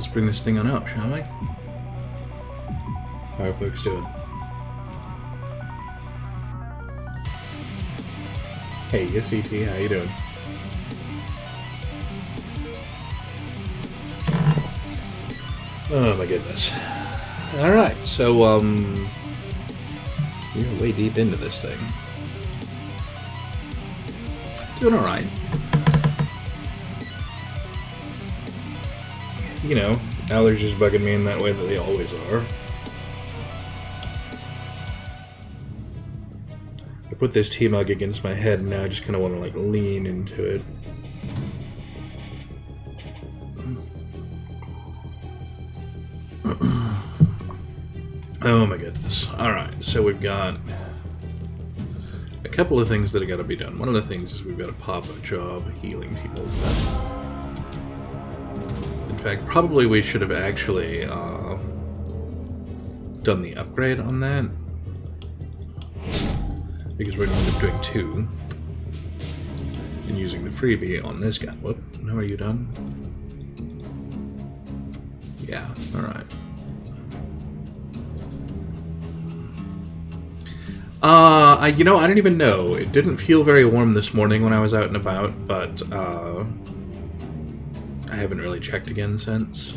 let's bring this thing on up, shall we? How are folks doing? Hey, yes, ET, how you doing? Oh my goodness. Alright, so, we're way deep into this thing. Doing alright. You know, allergies bugging me in that way that they always are. I put this tea mug against my head and now I just kind of want to, like, lean into it. Oh my goodness. Alright, so we've got a couple of things that have got to be done. One of the things is we've got to pop a job healing people. In fact, probably we should have actually done the upgrade on that. Because we're going to end up doing 2. And using the freebie on this guy. Whoop, now are you done? Yeah, alright. You know, I don't even know. It didn't feel very warm this morning when I was out and about, but, I haven't really checked again since.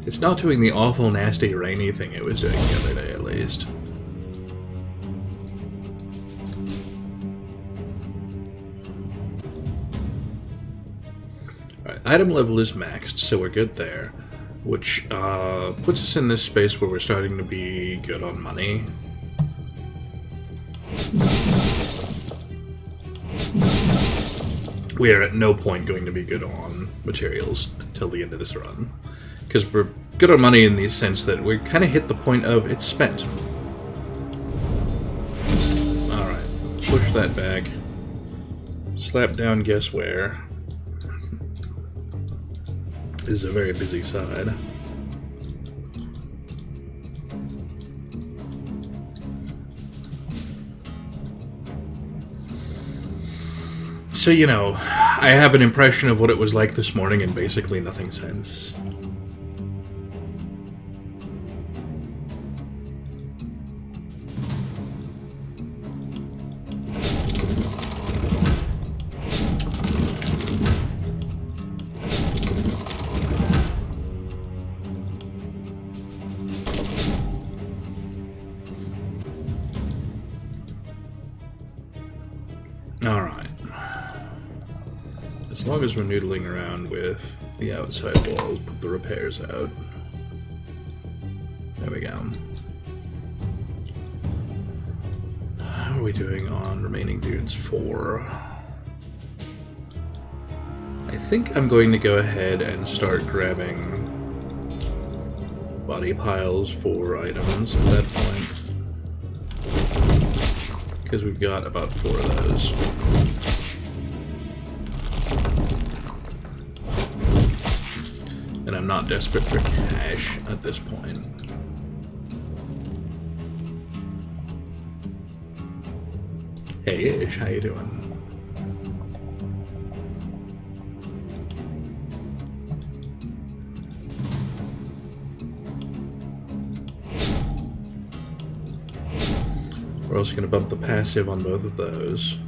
It's not doing the awful, nasty, rainy thing it was doing the other day, at least. Alright, item level is maxed, so we're good there. Which puts us in this space where we're starting to be good on money. We are at no point going to be good on materials until the end of this run. Because we're good on money in the sense that we kind of hit the point of it's spent. Alright, push that back. Slap down guess where. This is a very busy side. So, you know, I have an impression of what it was like this morning and basically nothing since. Alright. As long as we're noodling around with the outside wall, put the repairs out. There we go. How are we doing on remaining dudes? 4. I think I'm going to go ahead and start grabbing body piles for items at that point. Because we've got about 4 of those. And I'm not desperate for cash at this point. Hey Ish, how you doing? We're also going to bump the passive on both of those.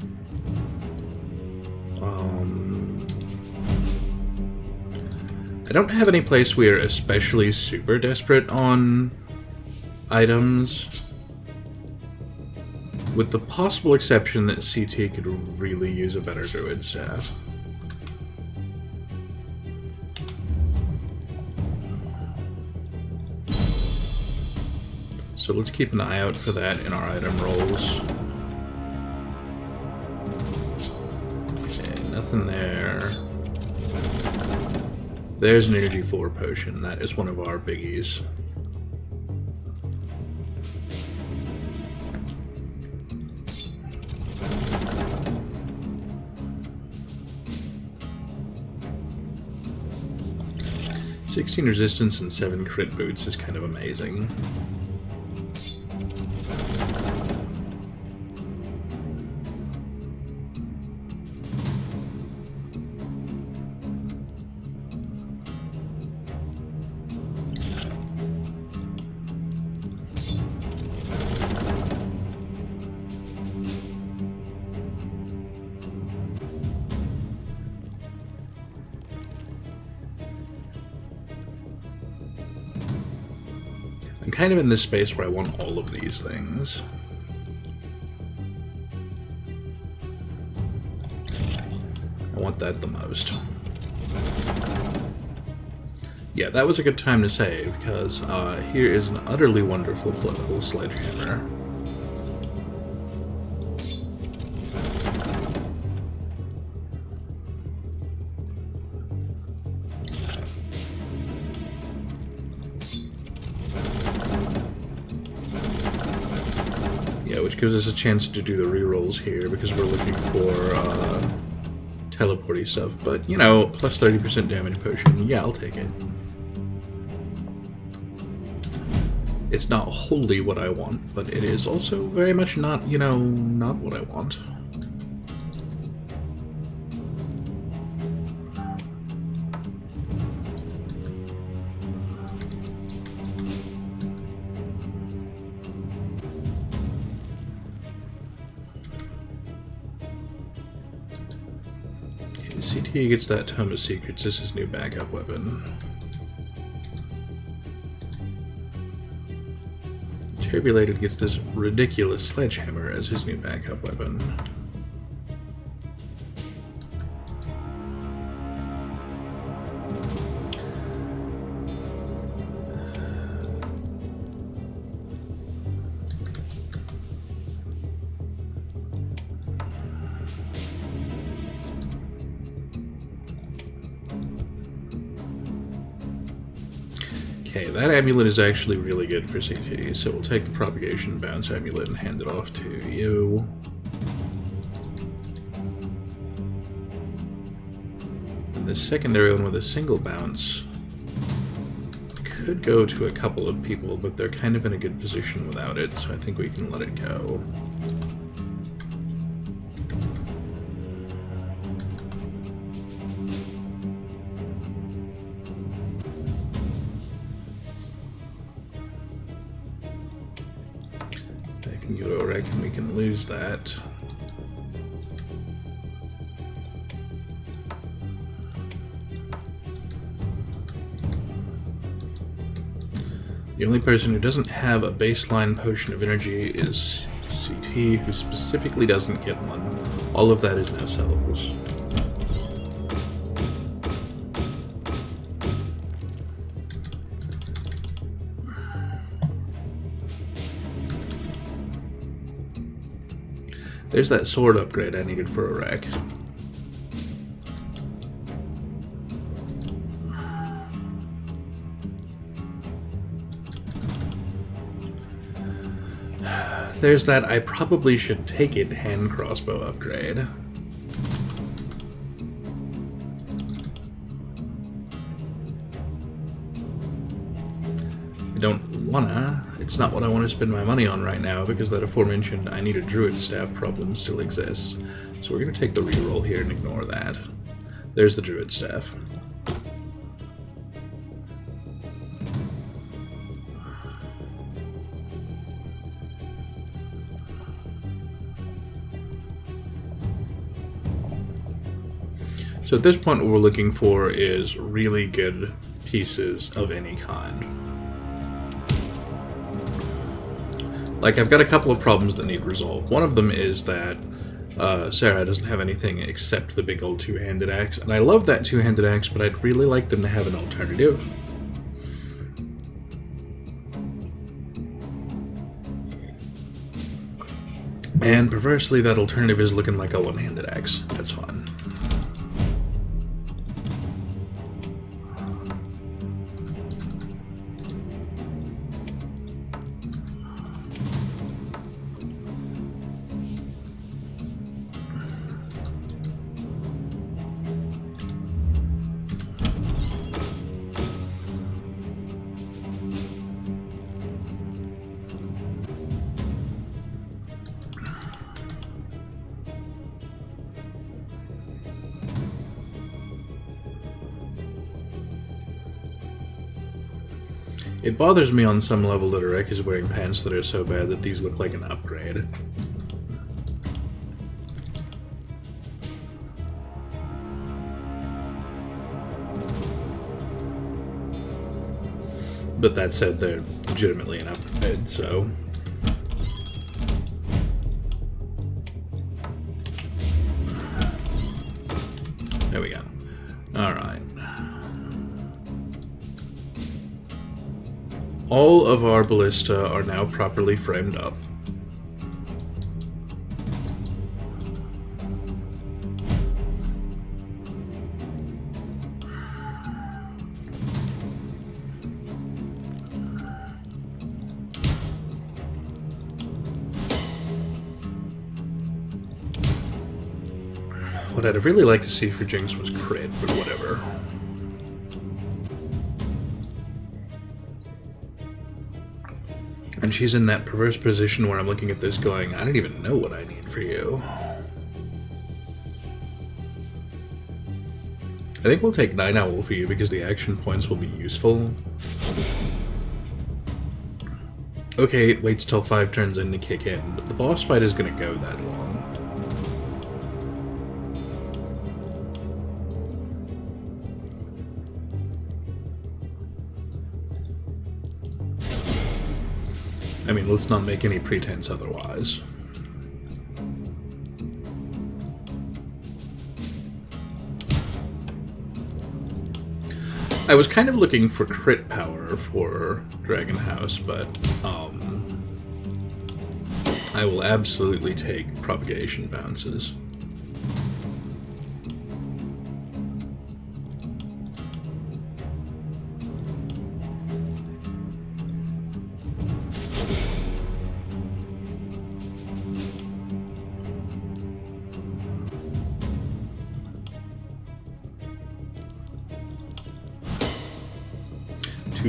I don't have any place we're especially super desperate on items, with the possible exception that CT could really use a better druid staff. So let's keep an eye out for that in our item rolls. Okay, nothing there. There's an energy 4 potion. That is one of our biggies. "16 resistance and 7 crit boots" is kind of amazing. I'm kind of in this space where I want all of these things. I want that the most. Yeah, that was a good time to save, because here is an utterly wonderful little sledgehammer. Yeah, which gives us a chance to do the rerolls here, because we're looking for teleporty stuff. But, you know, plus 30% damage potion, yeah, I'll take it. It's not wholly what I want, but it is also very much not, you know, not what I want. Okay, CT gets that Tome of Secrets as his new backup weapon. Turbulated gets this ridiculous sledgehammer as his new backup weapon. Okay, that amulet is actually really good for CT, so we'll take the Propagation Bounce amulet and hand it off to you. And the secondary one with a single bounce could go to a couple of people, but they're kind of in a good position without it, so I think we can let it go. I reckon we can lose that. The only person who doesn't have a baseline potion of energy is CT, who specifically doesn't get one. All of that is now sellables. There's that sword upgrade I needed for a wreck. There's that I probably should take it hand crossbow upgrade. I don't wanna. It's not what I want to spend my money on right now, because that aforementioned I need a druid staff problem still exists. So we're going to take the reroll here and ignore that. There's the druid staff. So at this point what we're looking for is really good pieces of any kind. Like, I've got a couple of problems that need resolved. One of them is that Sarah doesn't have anything except the big old two-handed axe, and I love that two-handed axe, but I'd really like them to have an alternative. And perversely, that alternative is looking like a one-handed axe. That's fine. It bothers me on some level that Arek is wearing pants that are so bad that these look like an upgrade. But that said, they're legitimately an upgrade, so... There we go. Alright. All of our ballista are now properly framed up. What I'd really like to see for Jinx was crit, but whatever. And she's in that perverse position where I'm looking at this going, I don't even know what I need for you. I think we'll take 9 Owl for you because the action points will be useful. Okay, it waits till 5 turns in to kick in, but the boss fight is going to go that long. I mean, let's not make any pretense otherwise. I was kind of looking for crit power for Dragon House, but I will absolutely take propagation bounces.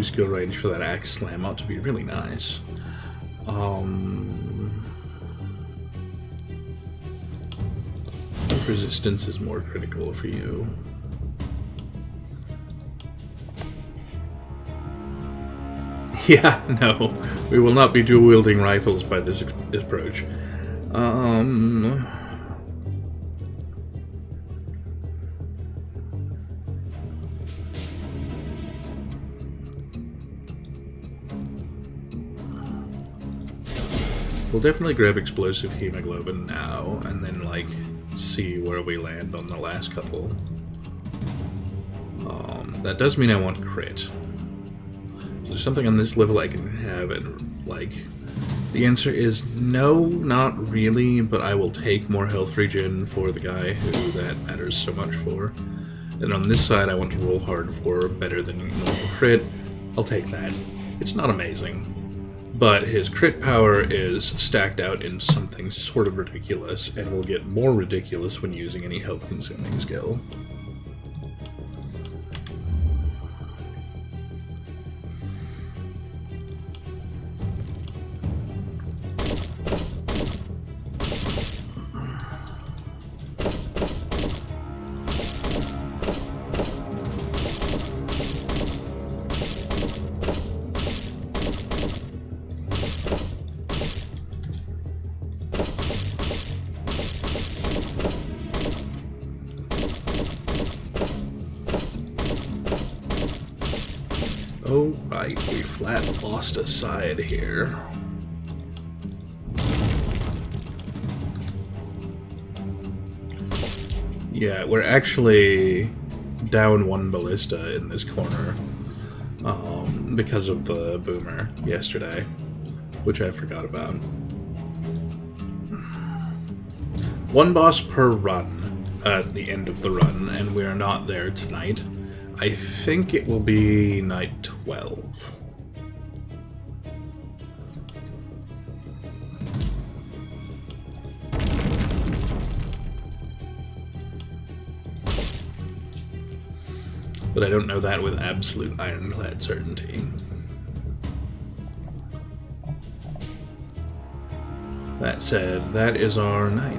Skill range for that axe slam ought to be really nice. Resistance is more critical for you. Yeah, no, we will not be dual wielding rifles by this approach. We'll definitely grab explosive hemoglobin now, and then, like, see where we land on the last couple. That does mean I want crit. Is there something on this level I can have and, like... The answer is no, not really, but I will take more health regen for the guy who that matters so much for. And on this side, I want to roll hard for better than normal crit. I'll take that. It's not amazing. But his crit power is stacked out in something sort of ridiculous, and will get more ridiculous when using any health-consuming skill. Oh, right, we flat lost a side here. Yeah, we're actually down 1 ballista in this corner because of the boomer yesterday, which I forgot about. 1 boss per run at the end of the run, and we are not there tonight. I think it will be night 12. But I don't know that with absolute ironclad certainty. That said, that is our night.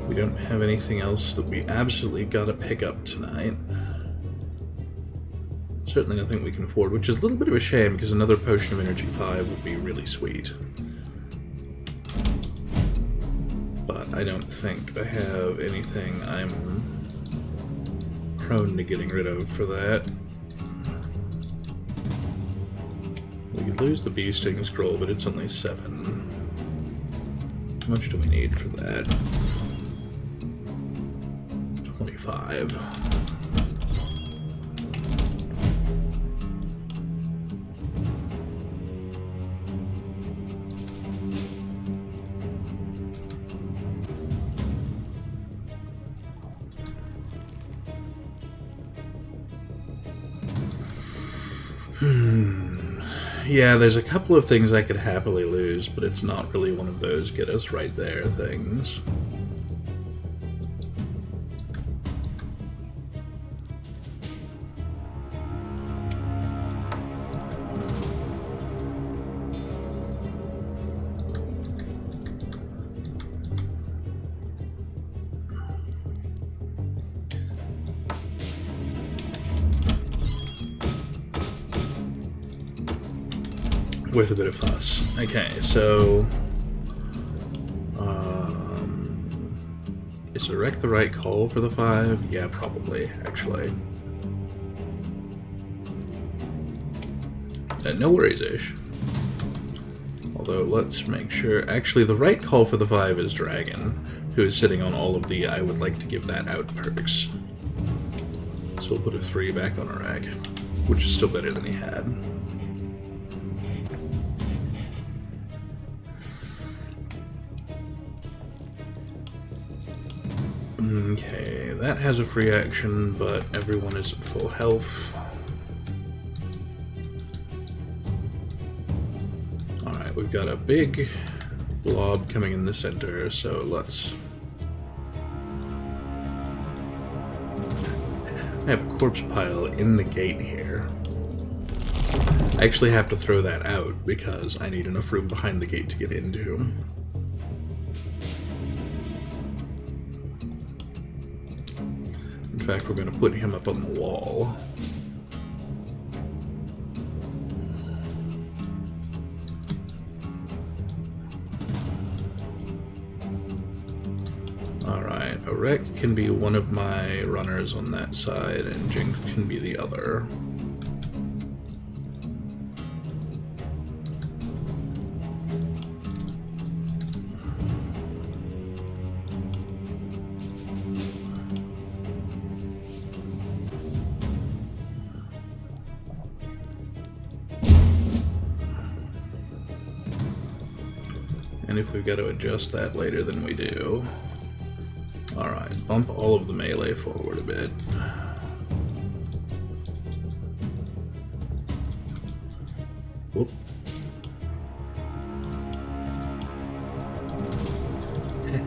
We don't have anything else that we absolutely gotta pick up tonight. Certainly nothing we can afford, which is a little bit of a shame because another Potion of Energy 5 would be really sweet. But I don't think I have anything I'm prone to getting rid of for that. could lose the bee sting scroll, but it's only 7. How much do we need for that? 25. Yeah, there's a couple of things I could happily lose, but it's not really one of those get us right there things. With a bit of fuss. Okay, so is Erect the right call for the 5? Yeah, probably, actually. No worries, Ish. Although, let's make sure... Actually, the right call for the 5 is Dragon, who is sitting on all of the I would like to give that out perks. So we'll put a 3 back on Erect, which is still better than he had. Okay, that has a free action, but everyone is at full health. Alright, we've got a big blob coming in the center, so let's... I have a corpse pile in the gate here. I actually have to throw that out because I need enough room behind the gate to get into. In fact, we're going to put him up on the wall. Alright, Erect can be one of my runners on that side, and Jinx can be the other. And if we've got to adjust that later, then we do. Alright, bump all of the melee forward a bit. Whoop.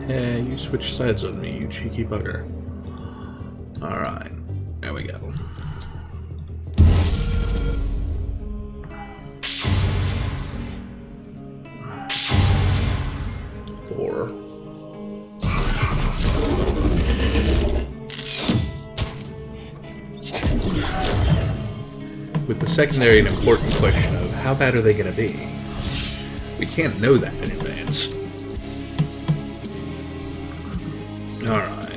Heh, you switched sides on me, you cheeky bugger. Alright, there we go. With the secondary and important question of how bad are they going to be? We can't know that in advance. Alright.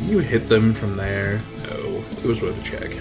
You hit them from there? No, it was worth a check.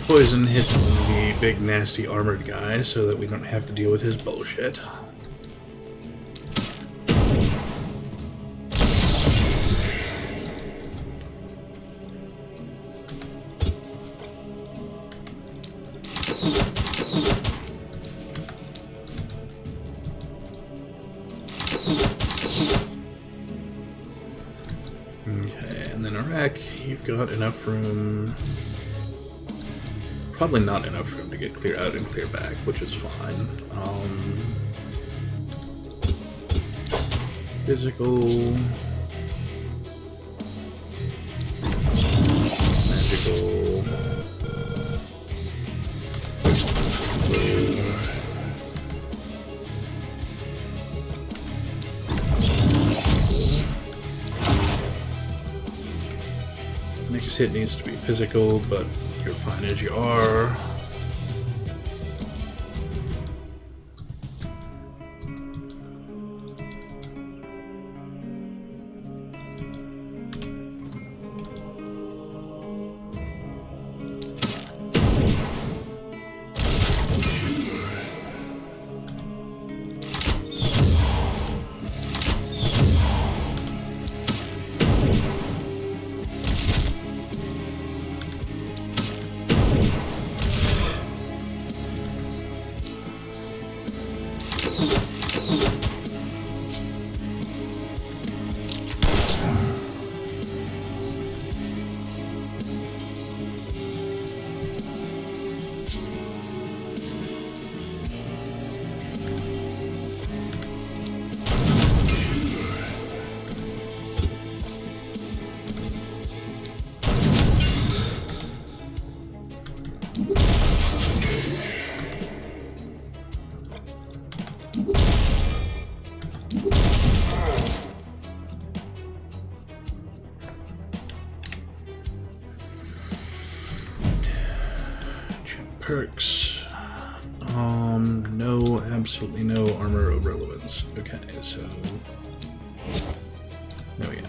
Poison hits the big nasty armored guy so that we don't have to deal with his bullshit. And then Iraq, you've got enough room. Probably not enough room to get clear out and clear back, which is fine. Physical. Magical. Next hit needs to be physical, but you're fine as you are. Perks. No, absolutely no armor of relevance. Okay, so there we go.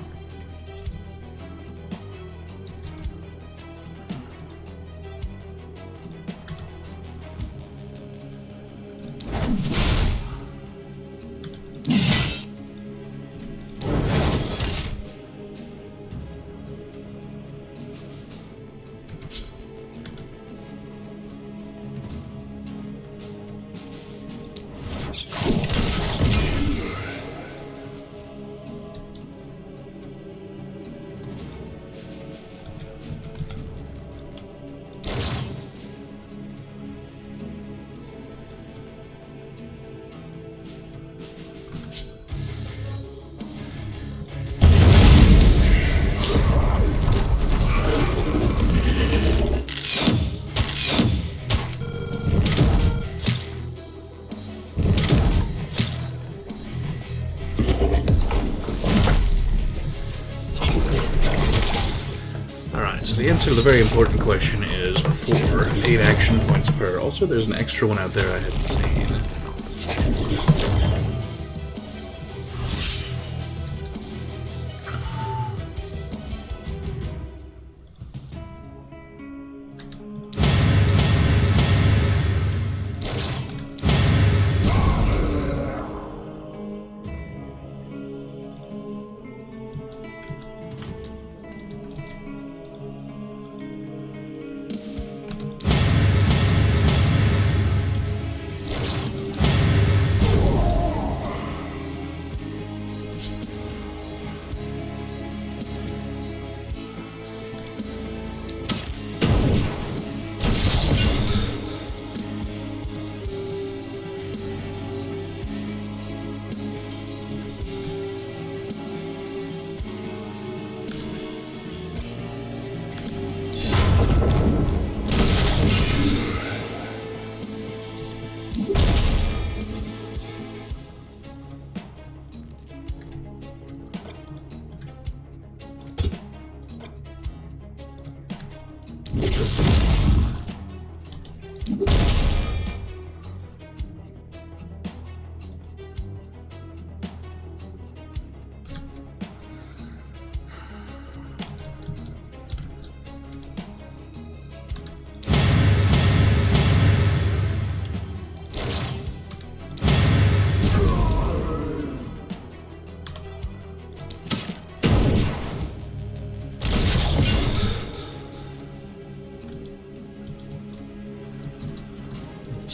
The answer to the very important question is 4, 8 action points per. Also, there's an extra one out there I hadn't seen.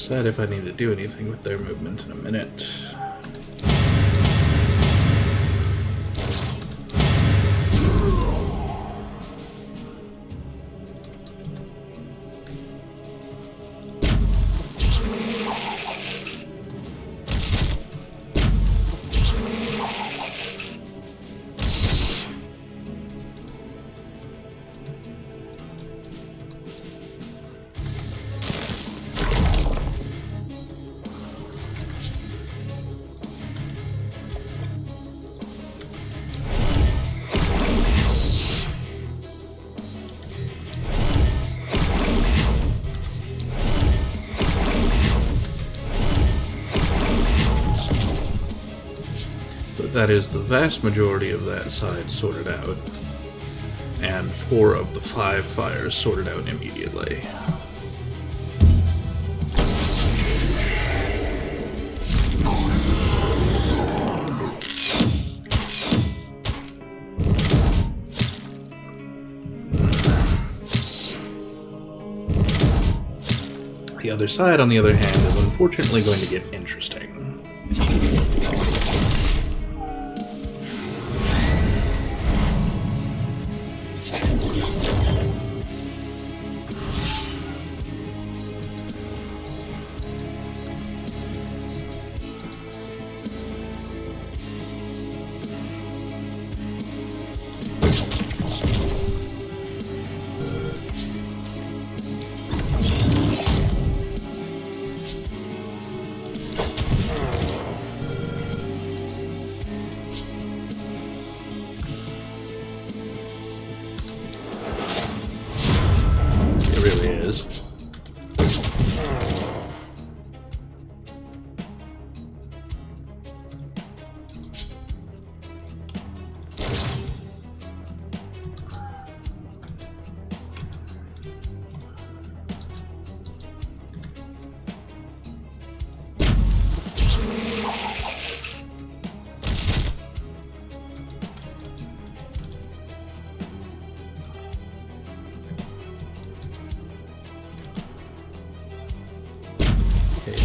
Decide if I need to do anything with their movement in a minute. that is the vast majority of that side sorted out, and 4 of the 5 fires sorted out immediately. The other side, on the other hand, is unfortunately going to get interesting.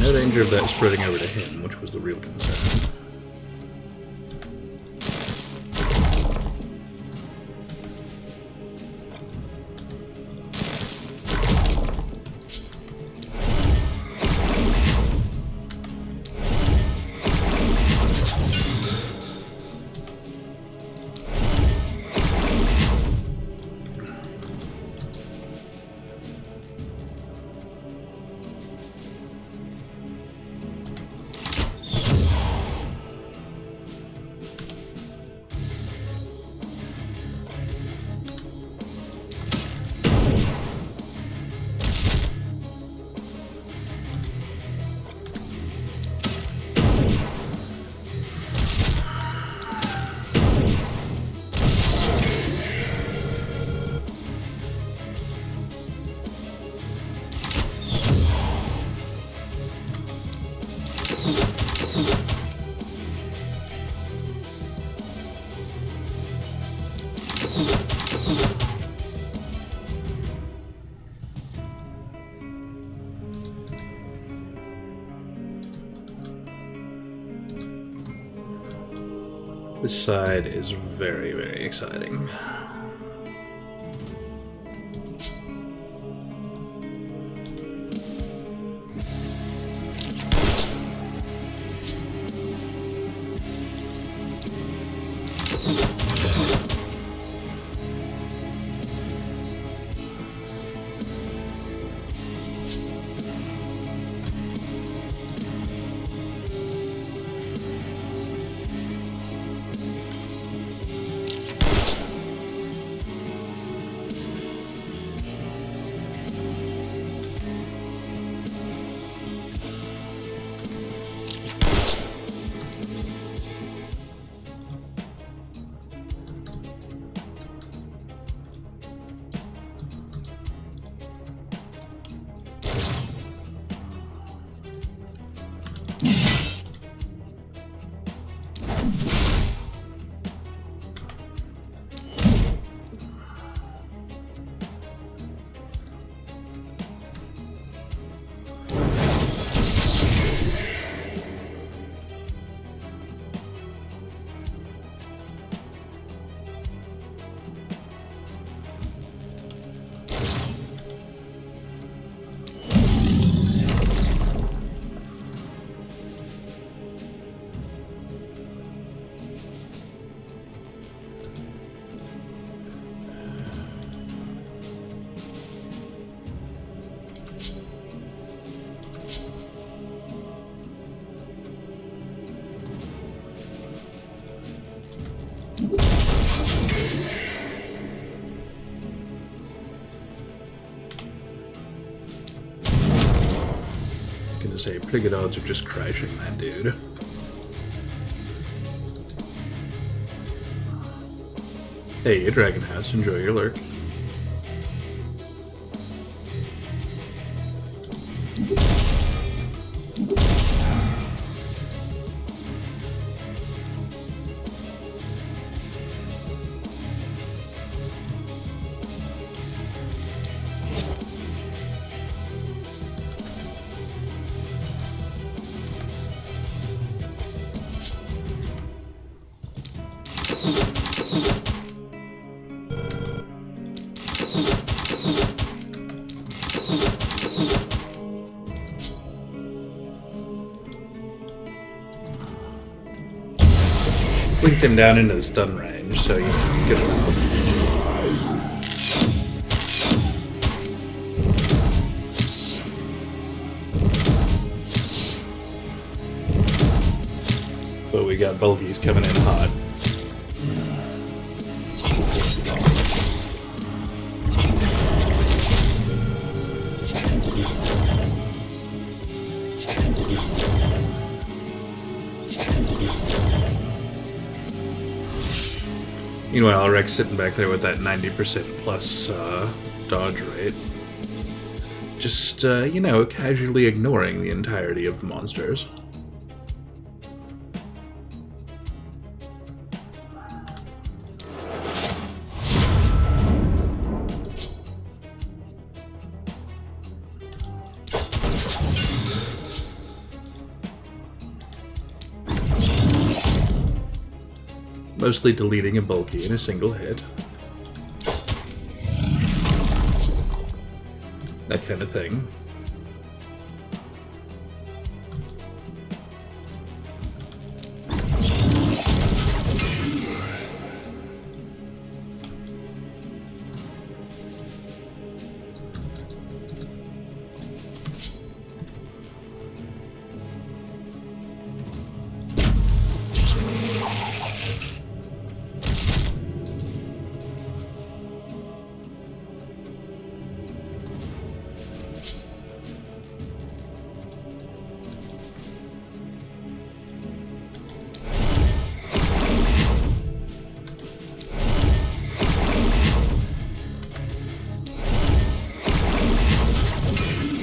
No danger of that spreading over to him, which was the real concern. This side is very, very exciting. Say pretty good odds of just crashing that dude. Hey, Dragon House, enjoy your lurk. Blinked him down into the stun range, so you can get him out. But we got bulkies coming in hot. Meanwhile, Rex sitting back there with that 90% plus dodge rate. Just, you know, casually ignoring the entirety of the monsters. Mostly deleting a bulky in a single hit. That kind of thing.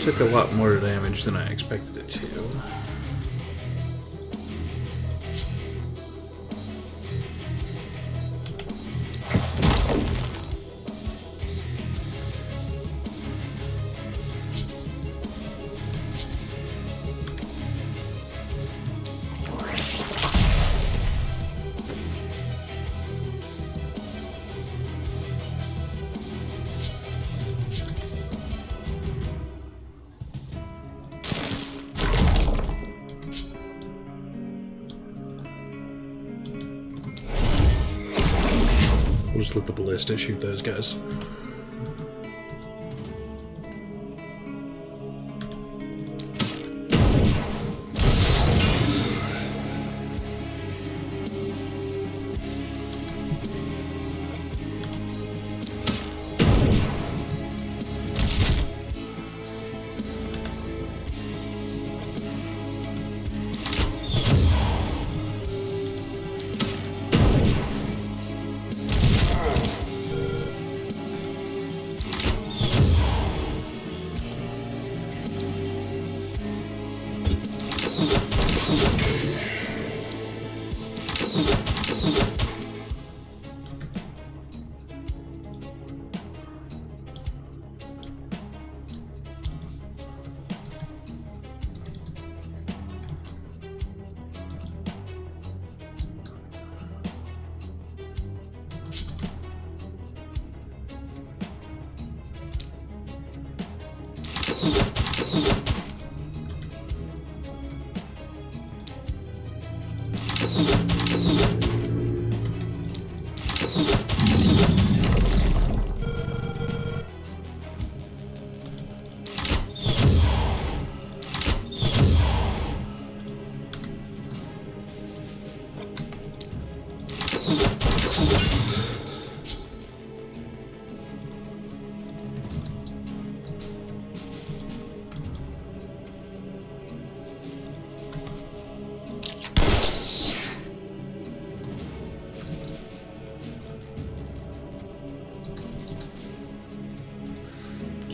Took a lot more damage than I expected it to. We'll just let the ballista shoot those guys.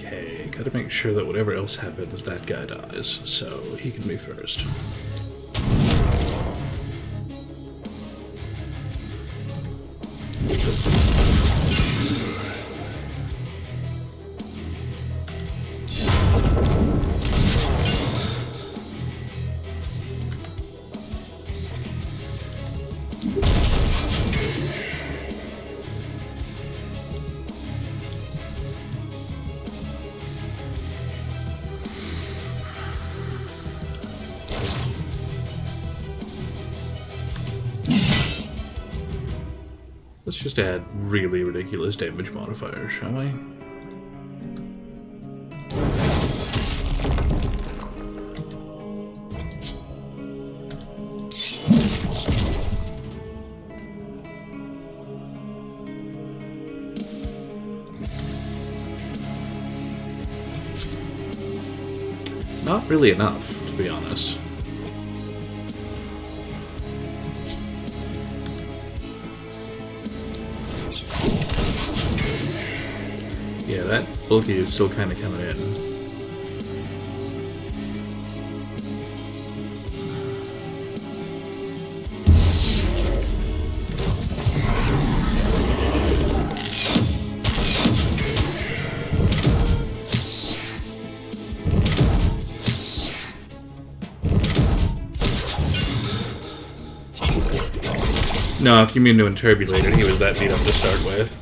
Okay, gotta make sure that whatever else happens, that guy dies, so he can be first. Let's just add really ridiculous damage modifiers, shall we? Not really enough, to be honest. Yeah, that bulky is still kind of coming in. No, if you mean to interbulate it, he was that beat up to start with.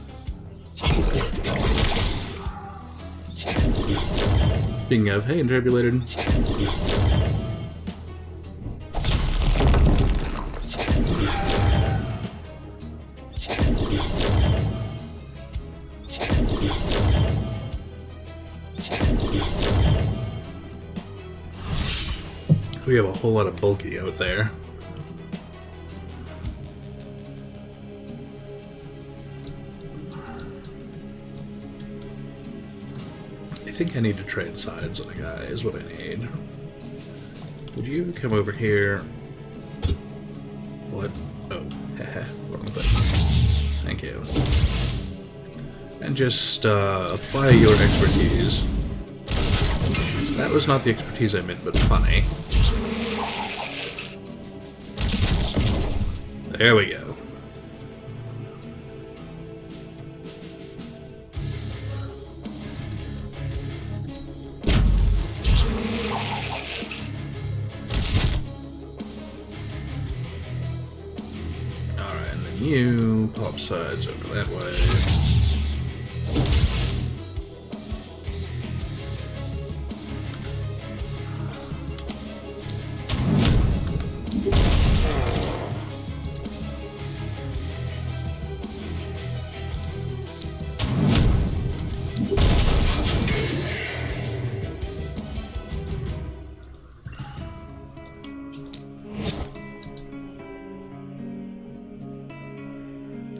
Speaking of, hey, interbulated. We have a whole lot of bulky out there. I think I need to trade sides on a guy is what I need. Would you come over here? What? Oh, haha, wrong thing. Thank you. And just apply your expertise. That was not the expertise I meant, but funny. There we go. You pop sides over that way.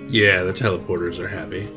Yeah, the teleporters are happy.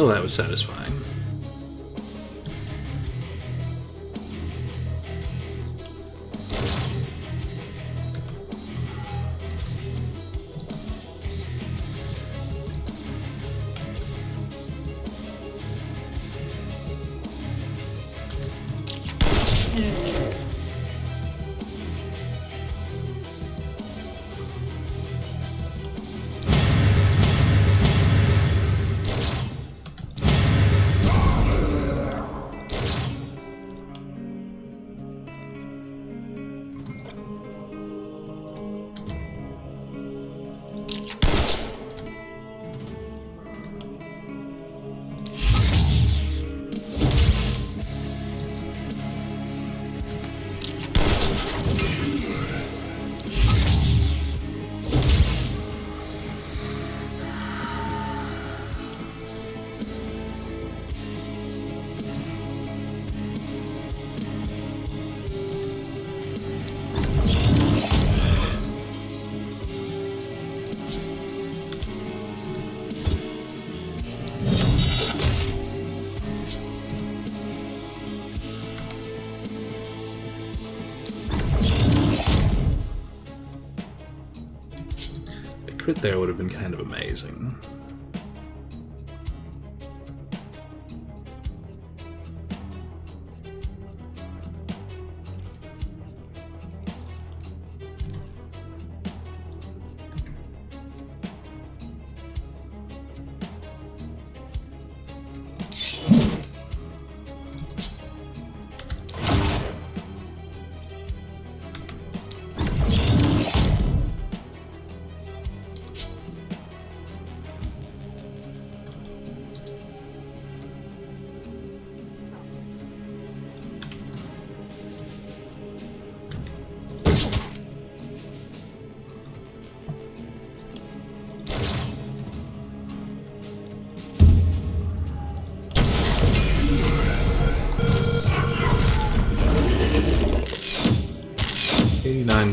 Well, that was satisfying. Crit there would have been kind of amazing.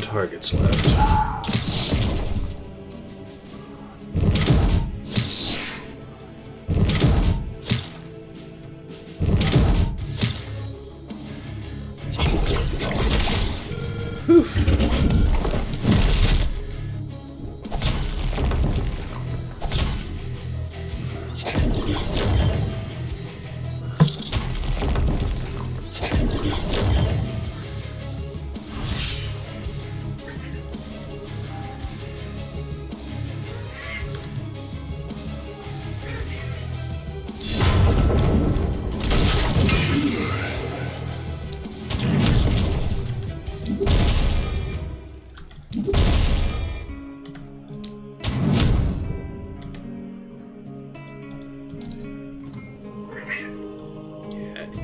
Targets left.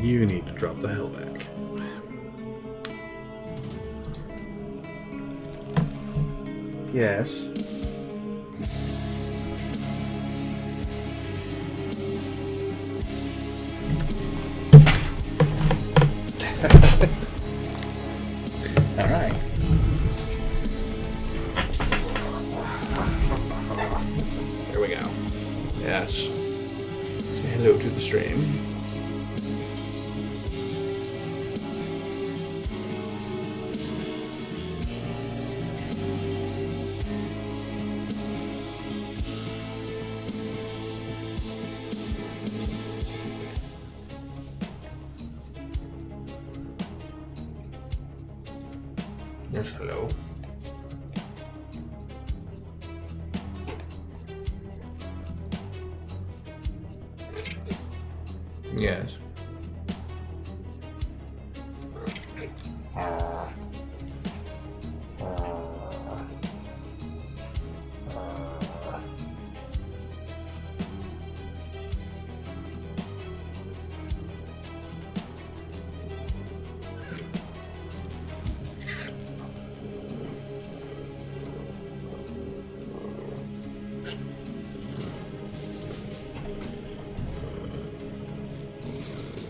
You need to drop the hell back. Yes. All right. There we go. Yes. Say hello to the stream. Yes, hello. Yes.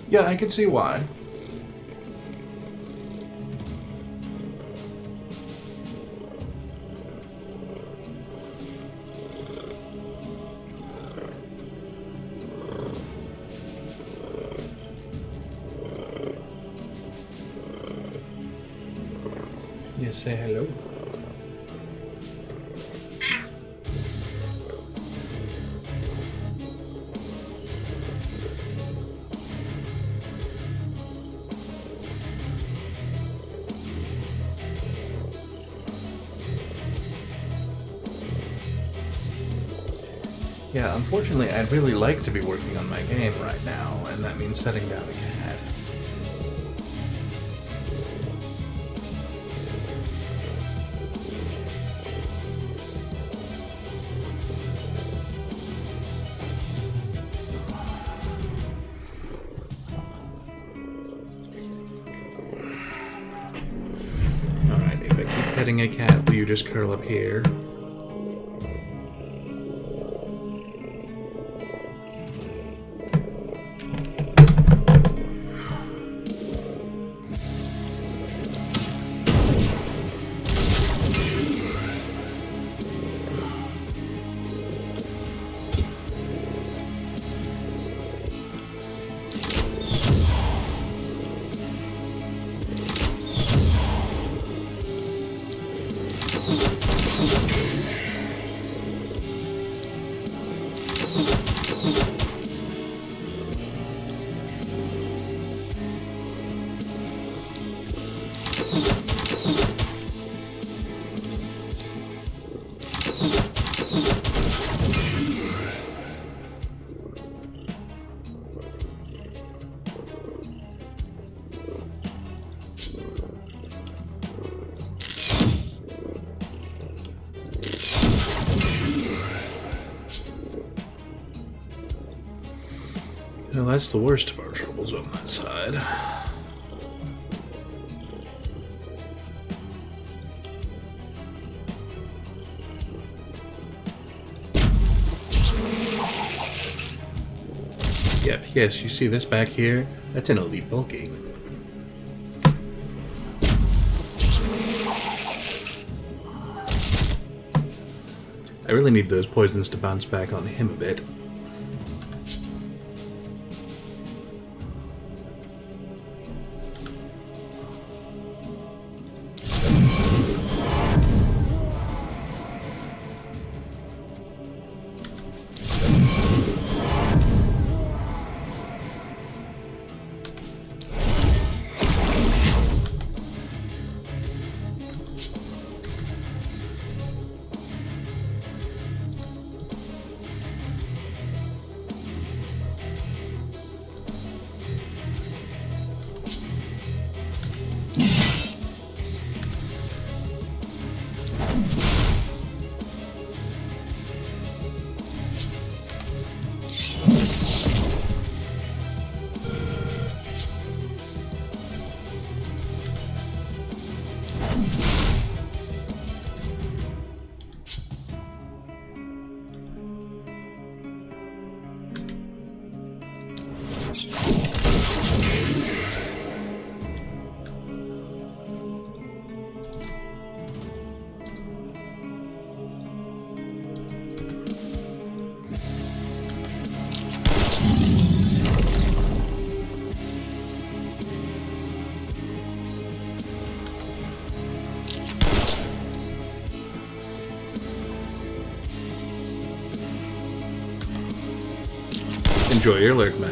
Yeah, I can see why. say hello. Yeah, unfortunately, I'd really like to be working on my game right now, and that means setting down a cat. Alright, if I keep petting a cat, will you just curl up here? Well, that's the worst of our troubles on that side. Yep, yes, you see this back here? That's an elite bulky. I really need those poisons to bounce back on him a bit. Enjoy your lurk, man.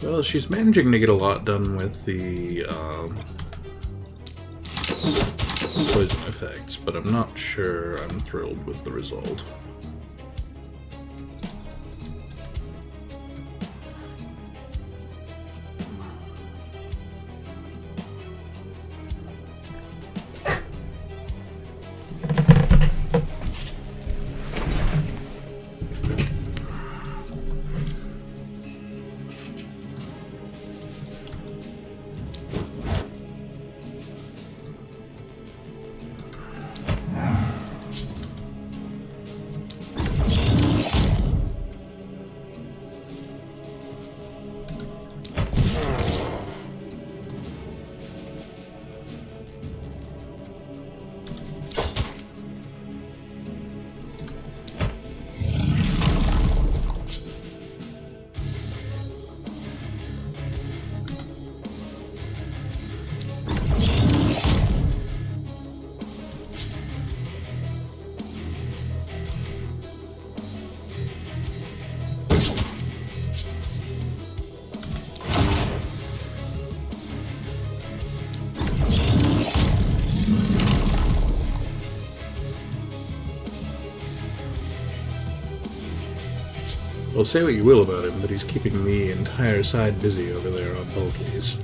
Well, she's managing to get a lot done with the poison effects, but I'm not sure I'm thrilled with the result. Well, say what you will about him, but he's keeping the entire side busy over there on bulkies.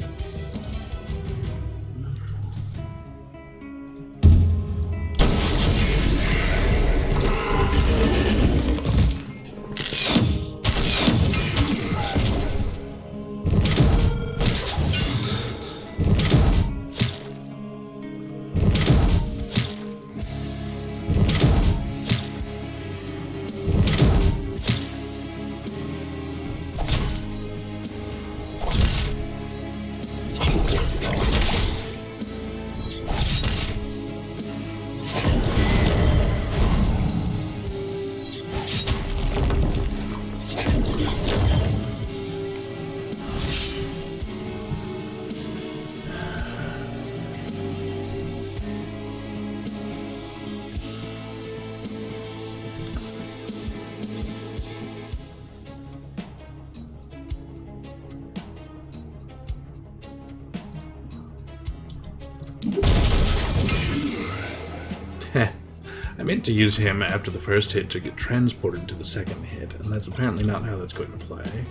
I meant to use him after the first hit to get transported to the second hit, and that's apparently not how that's going to play.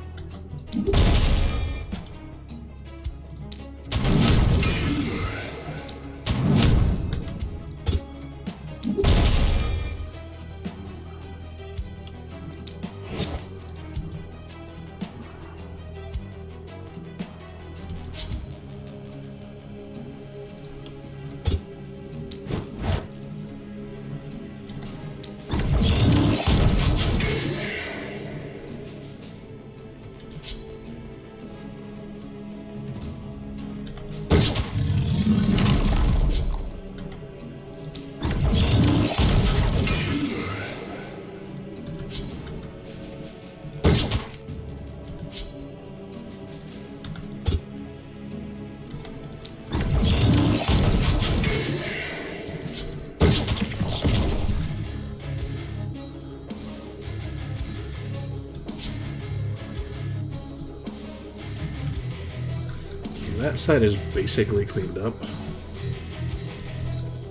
That side is basically cleaned up.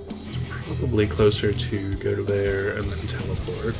It's probably closer to go to there and then teleport.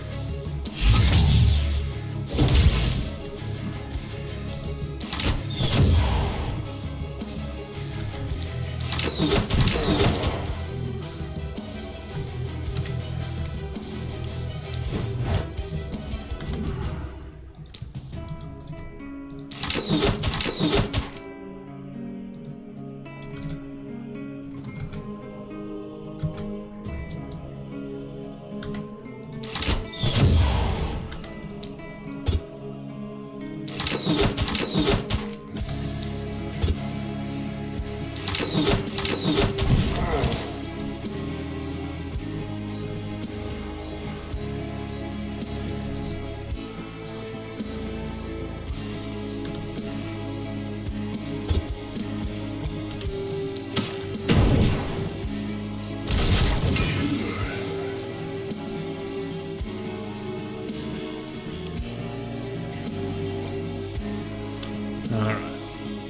Alright,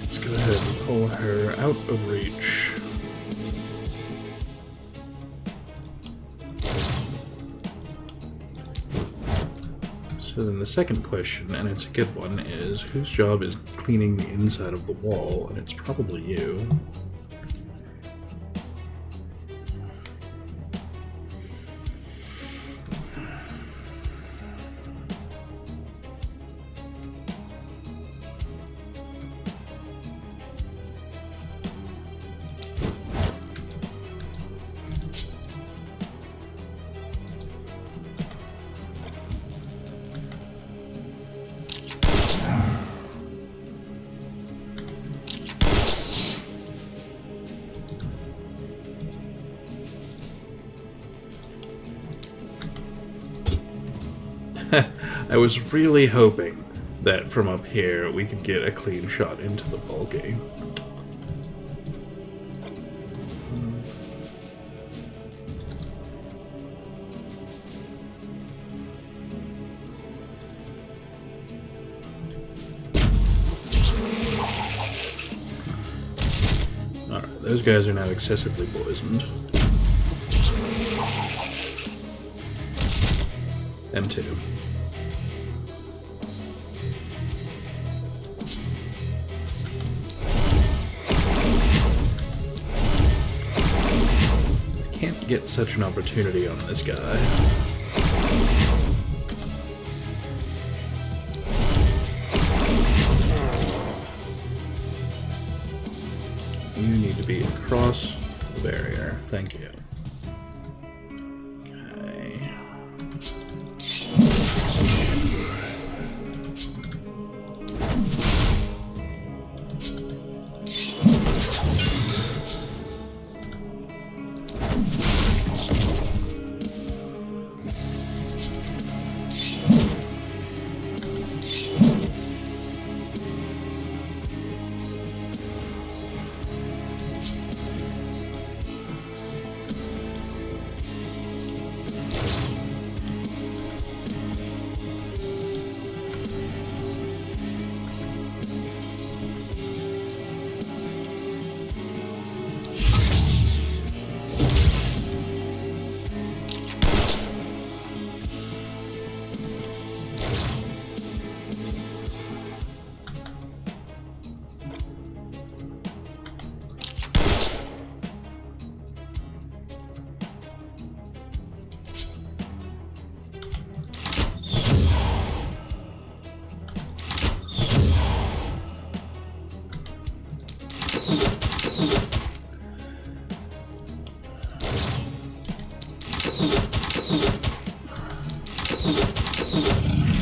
let's go ahead and pull her out of reach. So then the second question, and it's a good one, is whose job is cleaning the inside of the wall? And it's probably you. I was really hoping that from up here we could get a clean shot into the bulky. Alright, those guys are now excessively poisoned. Them too. can't get such an opportunity on this guy. You need to be across the barrier. Thank you. Okay.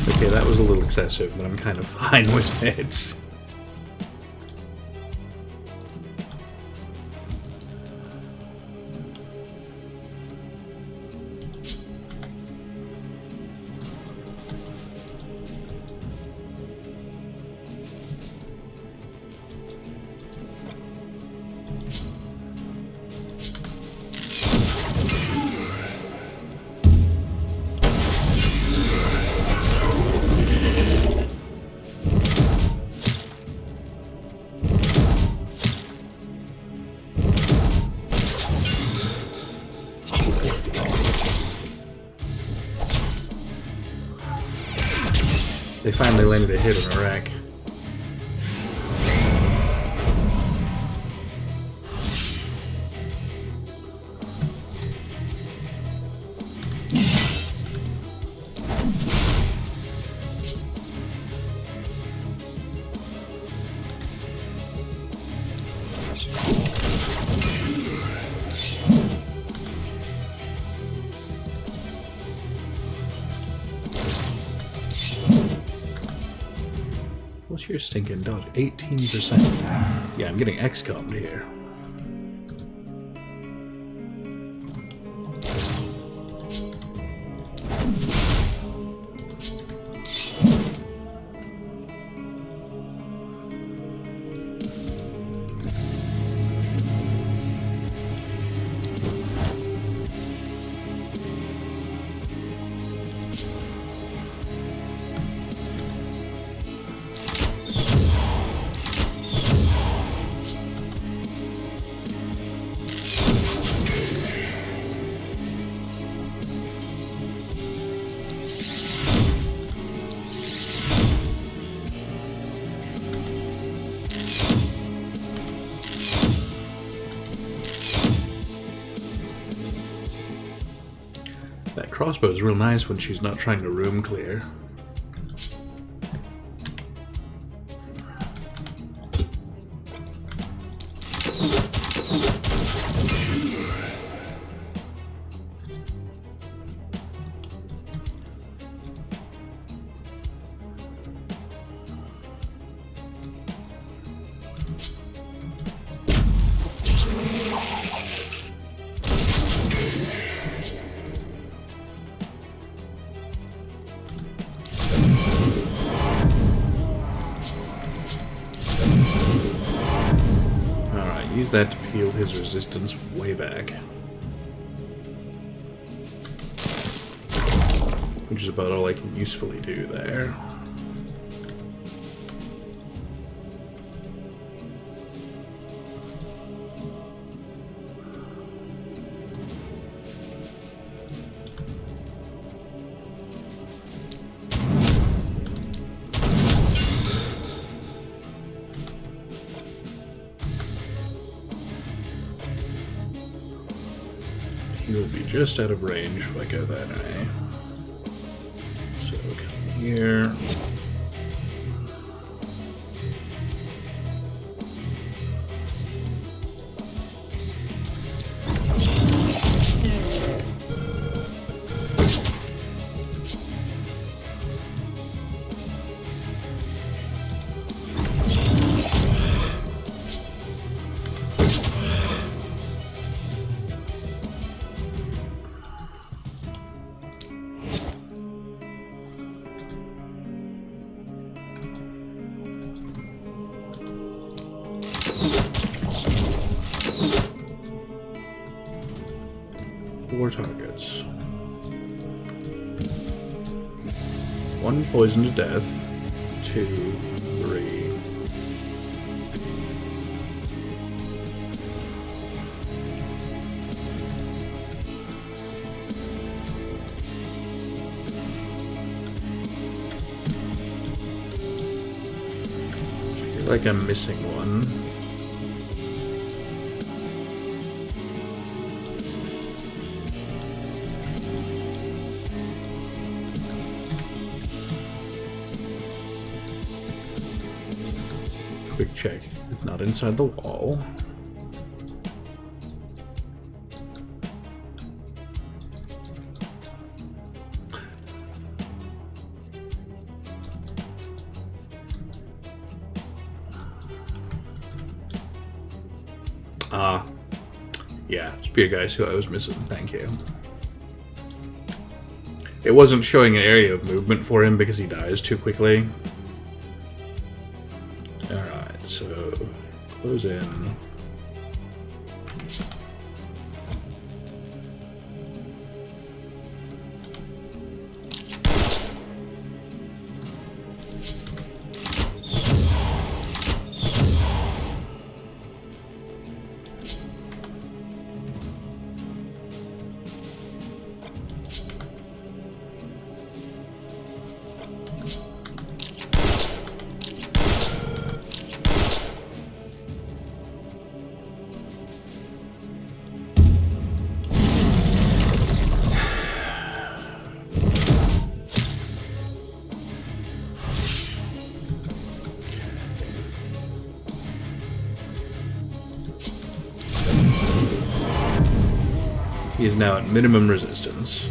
Okay, that was a little excessive, but I'm kind of fine with it. They finally landed a hit on a wreck. What's your stinking dodge? 18%. Yeah, I'm getting XCOM'd here. That crossbow is real nice when she's not trying to room clear. Use that to peel his resistance way back. Which is about all I can usefully do there. You'll be just out of range if I go that way. So come here. Four targets. One poison to death. 2, 3. I feel like I'm missing one. Quick check. It's not inside the wall. Ah. Yeah, spear guy's who I was missing. Thank you. It wasn't showing an area of movement for him because he dies too quickly. Alright, so close in. He is now at minimum resistance.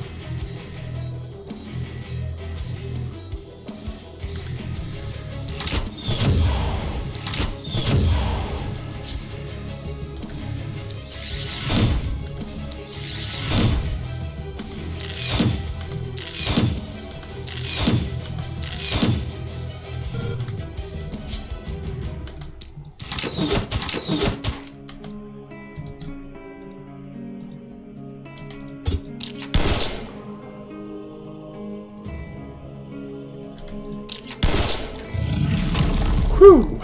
Whew.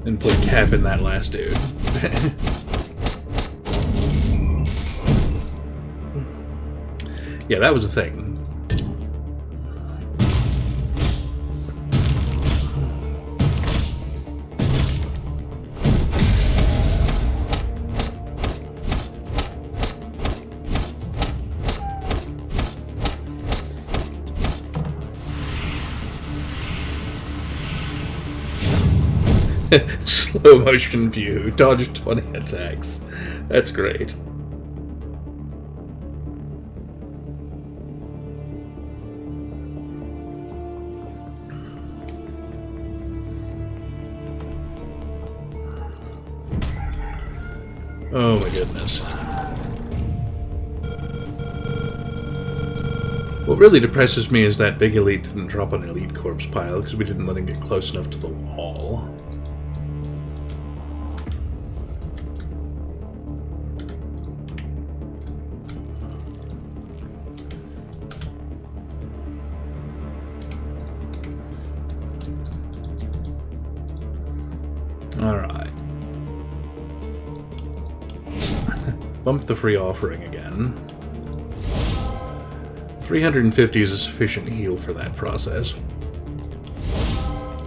And put cap in that last dude. Yeah, that was a thing. Slow motion view, dodge 20 attacks. That's great. Oh my goodness. What really depresses me is that Big Elite didn't drop an Elite Corpse pile because we didn't let him get close enough to the wall. Alright. Bump the free offering again. 350 is a sufficient heal for that process.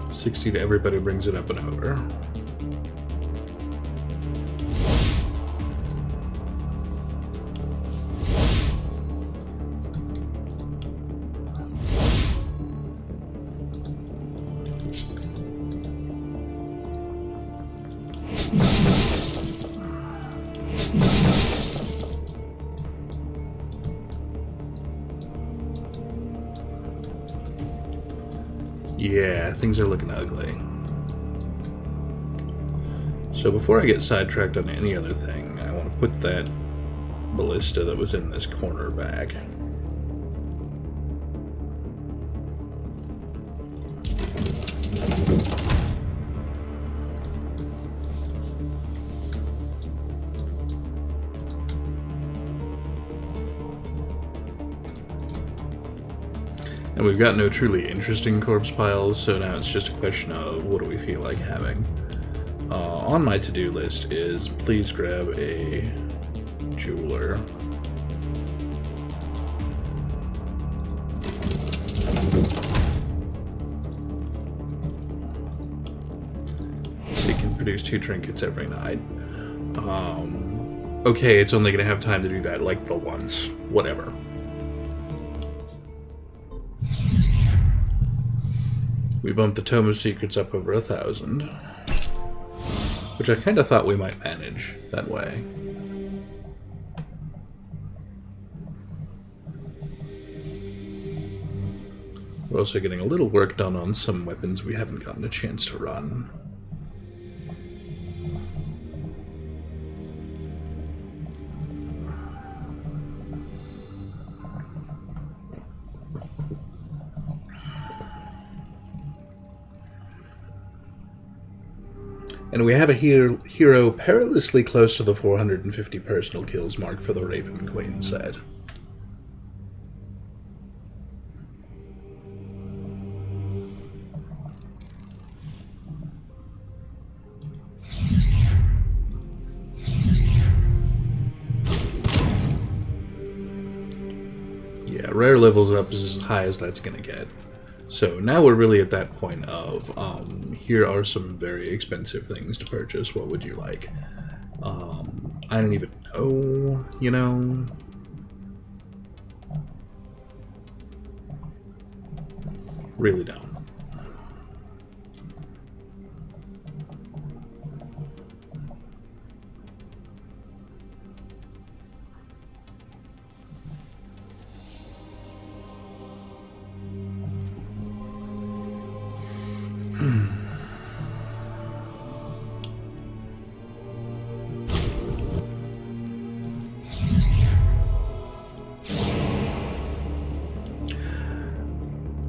60 to everybody brings it up and over. Yeah, things are looking ugly. So before I get sidetracked on any other thing, I want to put that ballista that was in this corner back. And we've got no truly interesting corpse piles, so now it's just a question of what do we feel like having. On my to-do list is please grab a jeweler. It can produce 2 trinkets every night. Okay, it's only going to have time to do that like the once. Whatever. We bumped the Tome of Secrets up over 1,000, which I kind of thought we might manage that way. We're also getting a little work done on some weapons we haven't gotten a chance to run. And we have a hero perilously close to the 450 personal kills mark for the Raven Queen set. Yeah, rare levels up is as high as that's gonna get. So now we're really at that point of, here are some very expensive things to purchase. What would you like? I don't even know, you know? Really don't.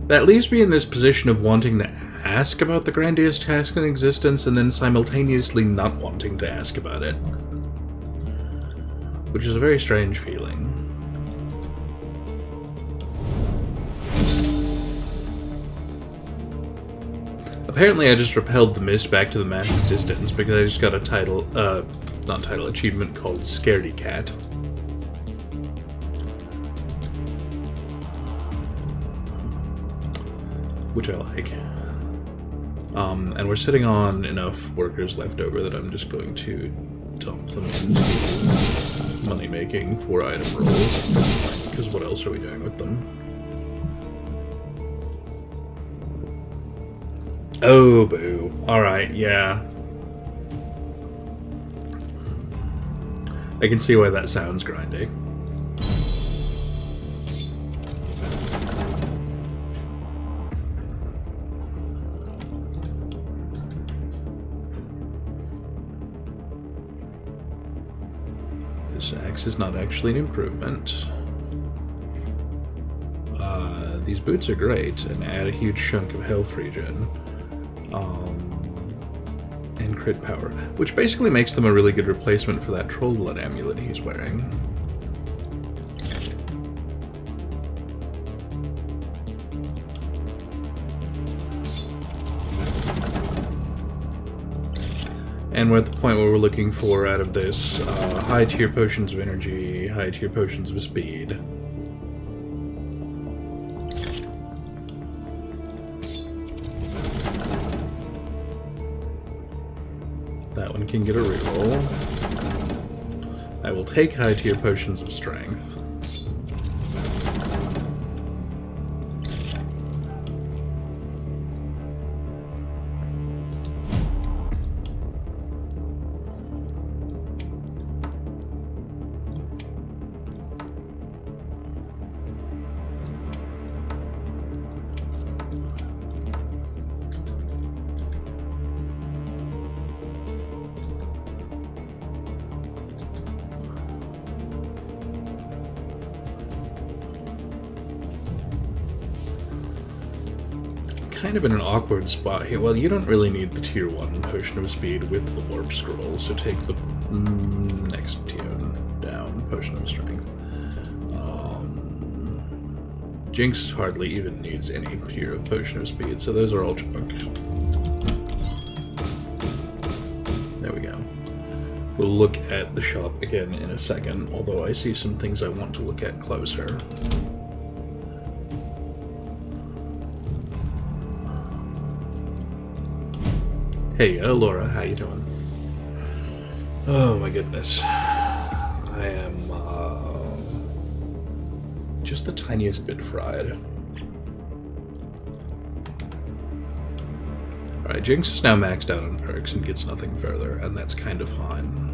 That leaves me in this position of wanting to ask about the grandiest task in existence and then simultaneously not wanting to ask about it. Which is a very strange feeling. Apparently I just repelled the mist back to the mass existence because I just got a achievement called Scaredy Cat. Which I like. And we're sitting on enough workers left over that I'm just going to dump them into money making 4-item rolls. Because what else are we doing with them? Oh, boo. Alright, yeah. I can see why that sounds grindy. This axe is not actually an improvement. These boots are great and add a huge chunk of health regen. And crit power, which basically makes them a really good replacement for that troll blood amulet he's wearing. And we're at the point where we're looking for, out of this, high tier potions of energy, high tier potions of speed. one can get a reroll. I will take high tier potions of strength. Kind of in an awkward spot here. Well, you don't really need the tier 1 potion of speed with the warp scroll, so take the next tier down, potion of strength. Jinx hardly even needs any tier of potion of speed, so those are all junk. There we go. We'll look at the shop again in a second, although I see some things I want to look at closer. Hey, Laura, how you doing? Oh my goodness. I am just the tiniest bit fried. Alright, Jinx is now maxed out on perks and gets nothing further, and that's kind of fine.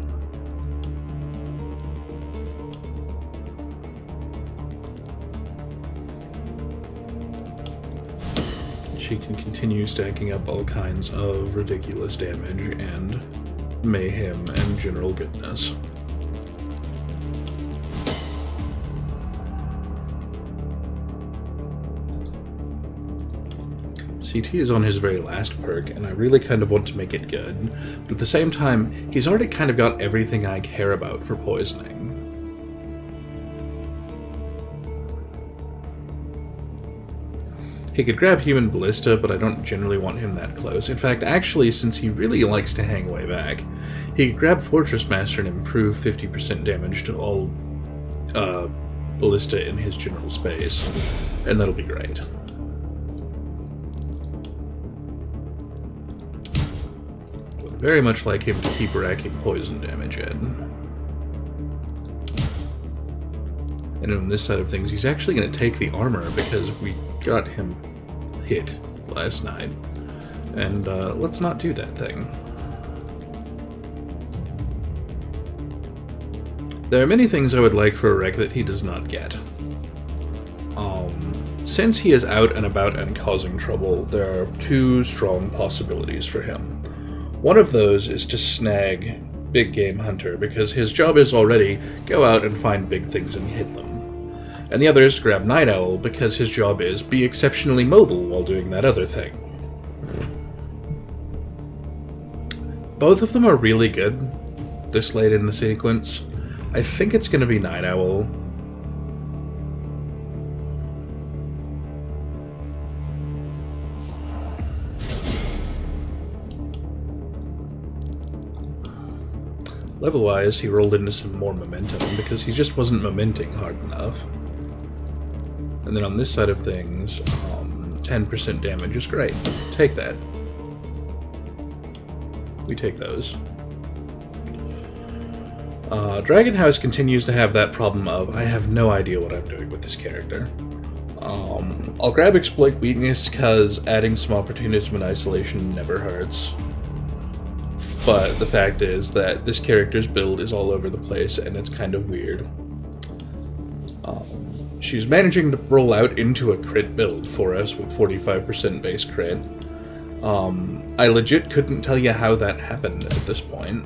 She can continue stacking up all kinds of ridiculous damage and mayhem and general goodness. CT is on his very last perk, and I really kind of want to make it good, but at the same time, he's already kind of got everything I care about for poisoning. He could grab Human Ballista, but I don't generally want him that close. In fact, actually, since he really likes to hang way back, he could grab Fortress Master and improve 50% damage to all Ballista in his general space, and that'll be great. Would very much like him to keep racking poison damage in. And on this side of things, he's actually going to take the armor because we got him hit last night. And let's not do that thing. There are many things I would like for a wreck that he does not get. Since he is out and about and causing trouble, there are two strong possibilities for him. One of those is to snag Big Game Hunter, because his job is already go out and find big things and hit them. And the other is to grab Night Owl, because his job is be exceptionally mobile while doing that other thing. Both of them are really good this late in the sequence. I think it's going to be Night Owl. Level-wise, he rolled into some more momentum, because he just wasn't momenting hard enough. And then on this side of things, 10% damage is great. Take that. We take those. Dragon House continues to have that problem of, I have no idea what I'm doing with this character. I'll grab Exploit Weakness, because adding some opportunism and isolation never hurts. But the fact is that this character's build is all over the place, and it's kind of weird. She's managing to roll out into a crit build for us with 45% base crit. I legit couldn't tell you how that happened at this point.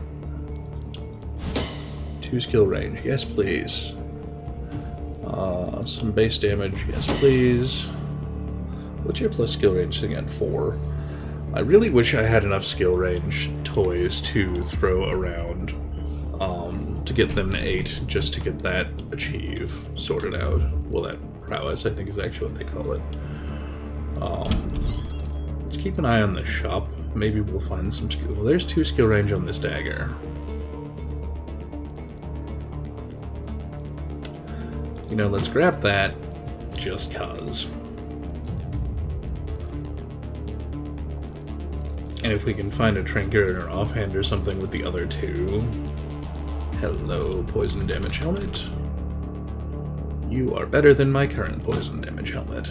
2 skill range, yes please. Some base damage, yes please. What's your plus skill range sitting at 4? I really wish I had enough skill range toys to throw around to get them to 8, just to get that achieve sorted out. Well, that prowess, I think, is actually what they call it. Let's keep an eye on the shop. Maybe we'll find some skill. Well, there's 2 skill range on this dagger. You know, let's grab that, just cause. And if we can find a trinket or an offhand or something with the other two... Hello, poison damage helmet. You are better than my current poison damage helmet.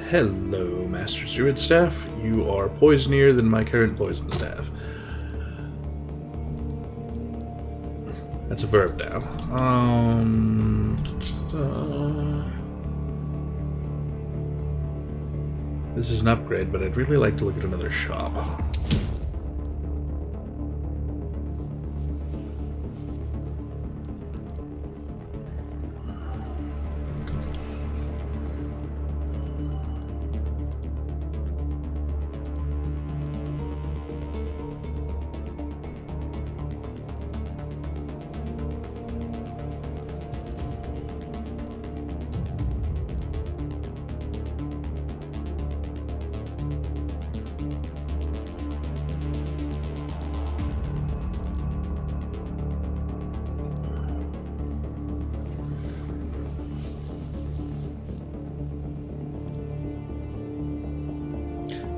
Hello, Master Druid Staff. You are poisonier than my current poison staff. That's a verb now. This is an upgrade, but I'd really like to look at another shop.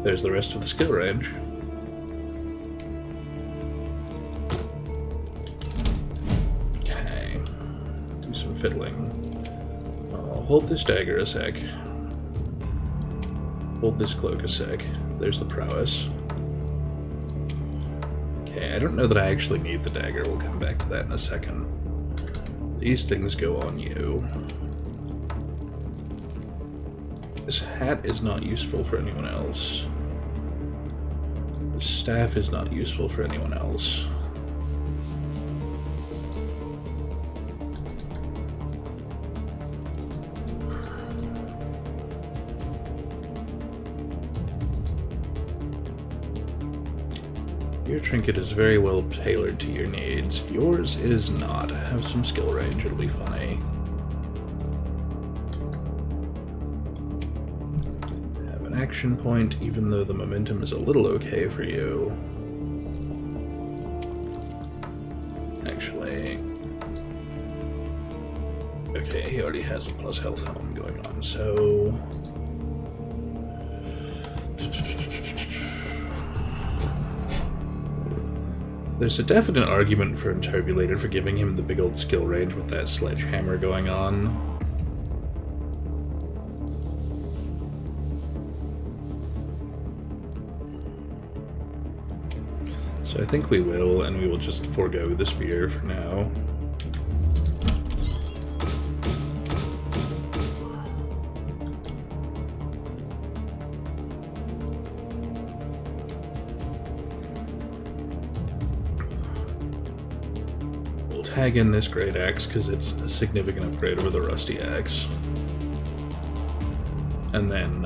There's the rest of the skill range. Okay. Do some fiddling. I'll hold this dagger a sec. Hold this cloak a sec. There's the prowess. Okay, I don't know that I actually need the dagger. We'll come back to that in a second. These things go on you. This hat is not useful for anyone else. This staff is not useful for anyone else. Your trinket is very well tailored to your needs. Yours is not. Have some skill range, it'll be funny. Action point, even though the momentum is a little okay for you. Actually... Okay, he already has a plus health helm going on, so... There's a definite argument for Interpolated for giving him the big old skill range with that sledgehammer going on. So I think we will, and we will just forego the spear for now. We'll tag in this great axe because it's a significant upgrade over the rusty axe. And then,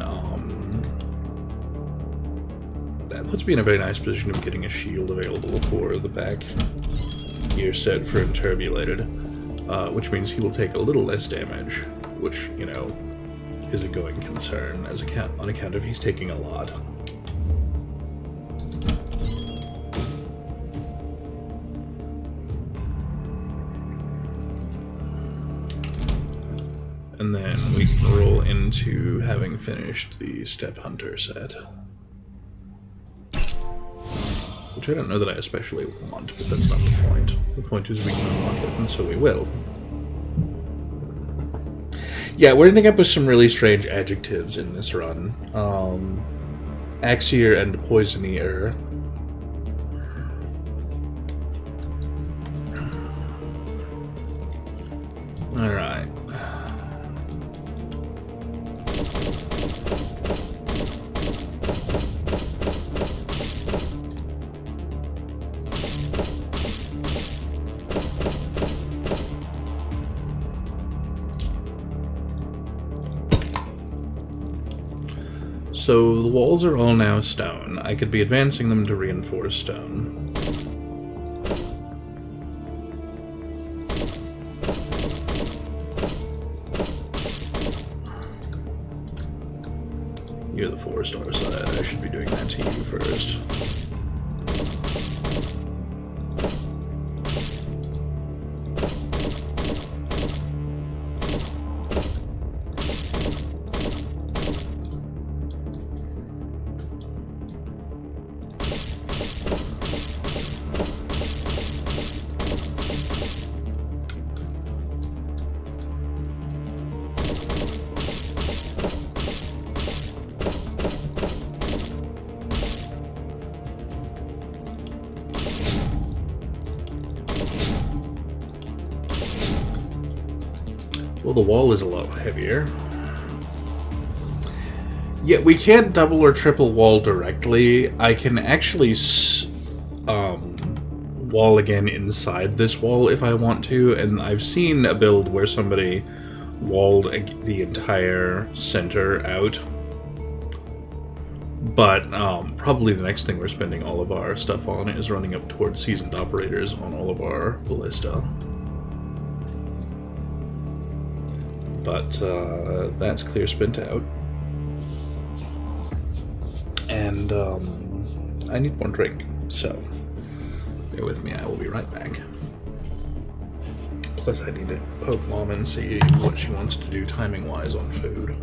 that puts me in a very nice position of getting a shield available for the back gear set for Interpolated, which means he will take a little less damage, which, you know, is a going concern on account of he's taking a lot. And then we can roll into having finished the Step Hunter set. Which I don't know that I especially want, but that's not the point. The point is we can unlock it, and so we will. Yeah, we're ending up with some really strange adjectives in this run. Axier and Poisonier. Alright. So the walls are all now stone. I could be advancing them to reinforce stone. You're the 4-star side. I should be doing that to you first. Well, the wall is a lot heavier. Yeah, we can't double or triple wall directly. I can actually wall again inside this wall if I want to, and I've seen a build where somebody walled the entire center out. But probably the next thing we're spending all of our stuff on is running up towards seasoned operators on all of our ballista. But that's clear spent out. And I need one drink, so bear with me, I will be right back. Plus I need to poke Mom and see what she wants to do timing-wise on food.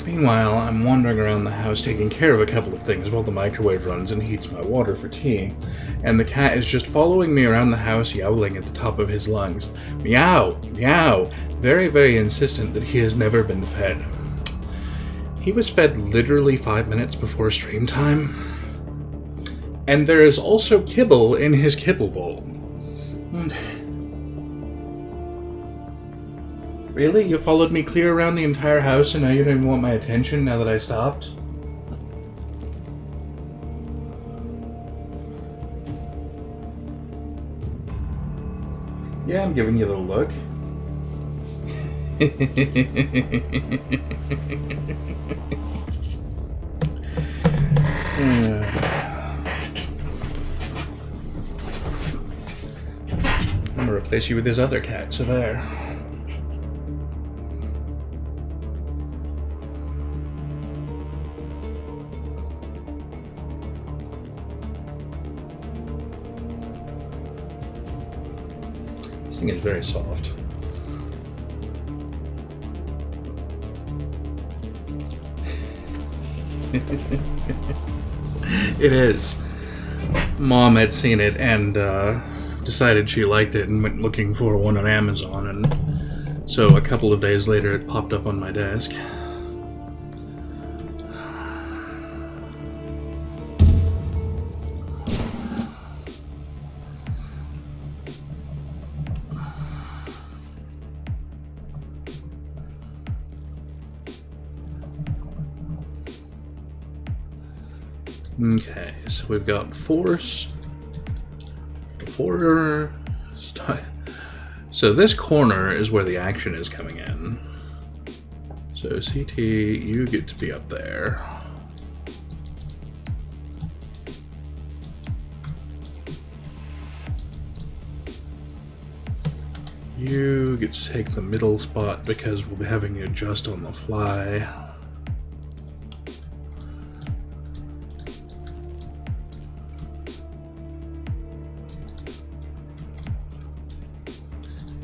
Meanwhile, I'm wandering around the house taking care of a couple of things while the microwave runs and heats my water for tea, and the cat is just following me around the house yowling at the top of his lungs. Meow, meow, very, very insistent that he has never been fed. He was fed literally 5 minutes before stream time, and there is also kibble in his kibble bowl. Really? You followed me clear around the entire house and now you don't even want my attention now that I stopped? Yeah, I'm giving you the look. I'm gonna replace you with this other cat, so there. This thing is very soft. It is. Mom had seen it and decided she liked it and went looking for one on Amazon, and so a couple of days later it popped up on my desk. Okay, so we've got four. So this corner is where the action is coming in. So CT, you get to be up there. You get to take the middle spot because we'll be having you adjust on the fly.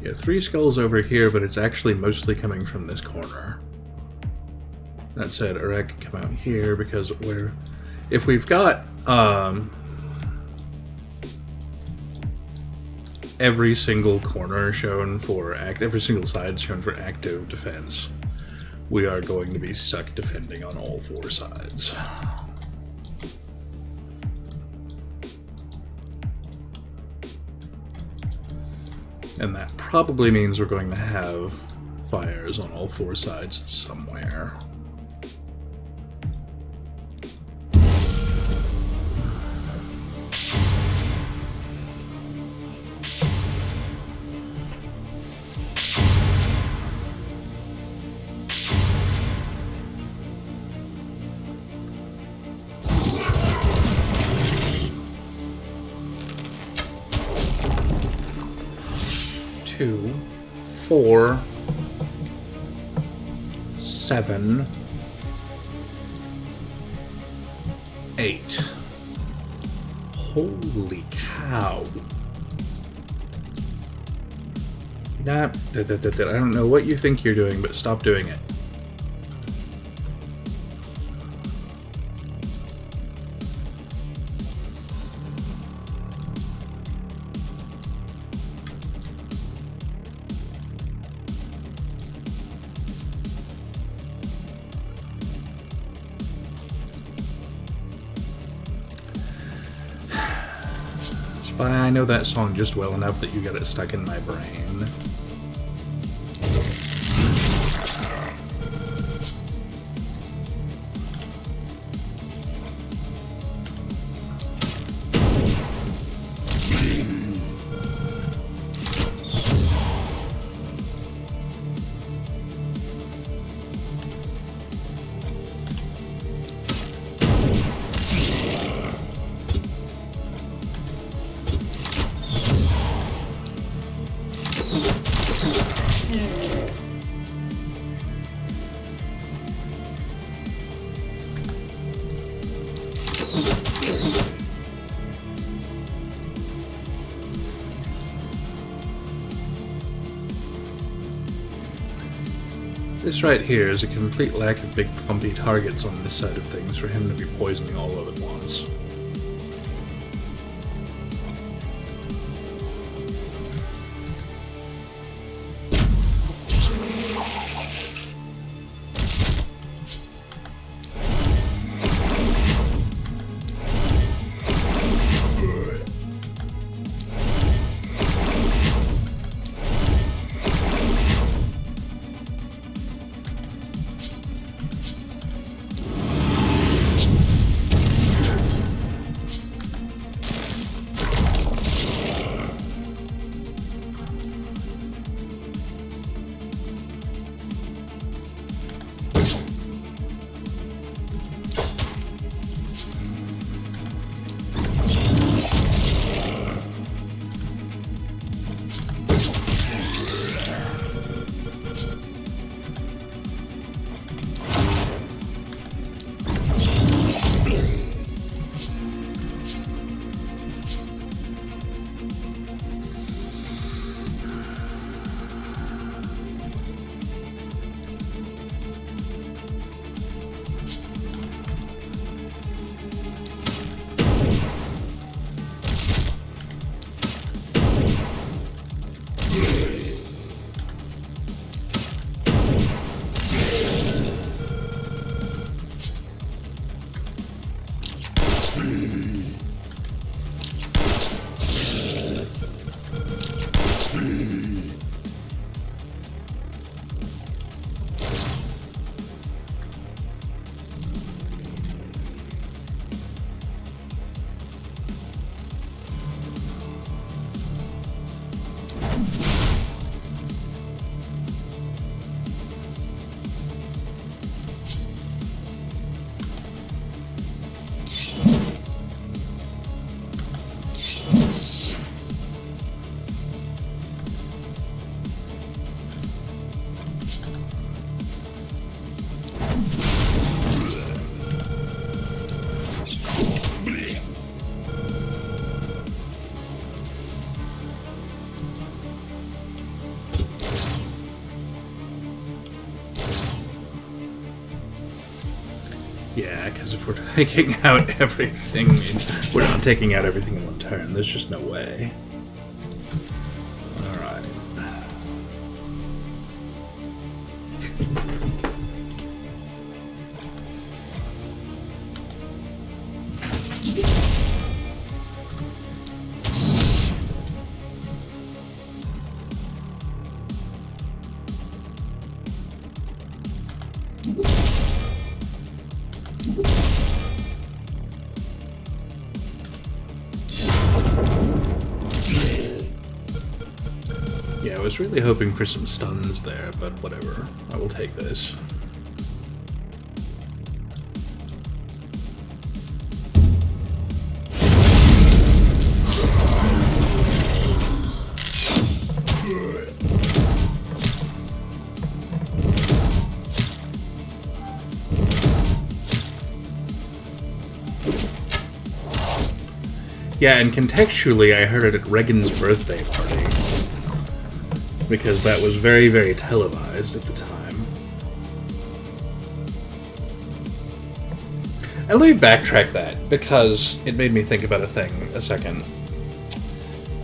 Yeah, 3 skulls over here, but it's actually mostly coming from this corner. That said, Iraq can come out here because if we've got every single corner shown for every single side shown for active defense, we are going to be stuck defending on all 4 sides. And that probably means we're going to have fires on all 4 sides somewhere. Two, 4, 7, 8. Holy cow. I don't know what you think you're doing, but stop doing it. But I know that song just well enough that you got it stuck in my brain. This right here is a complete lack of big pumpy targets on this side of things for him to be poisoning all of at once. because if we're taking out everything, we're not taking out everything in one turn. There's just no way. Alright. Yeah, I was really hoping for some stuns there, but whatever. I will take this. Yeah, and contextually, I heard it at Reagan's birthday party. Because that was very, very televised at the time. And let me backtrack that, because it made me think about a second.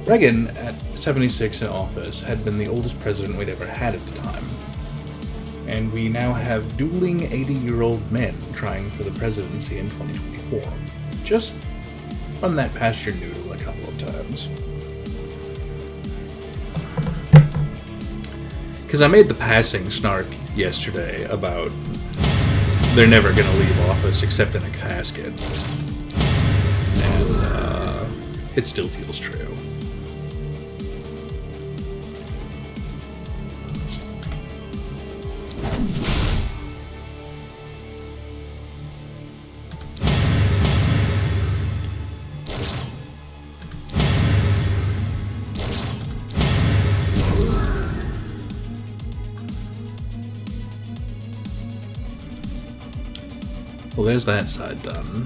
Reagan, at 76 in office, had been the oldest president we'd ever had at the time. And we now have dueling 80-year-old men trying for the presidency in 2024. Just run that past your noodle a couple of times. Because I made the passing snark yesterday about they're never going to leave office except in a casket. And it still feels true. Well, there's that side done.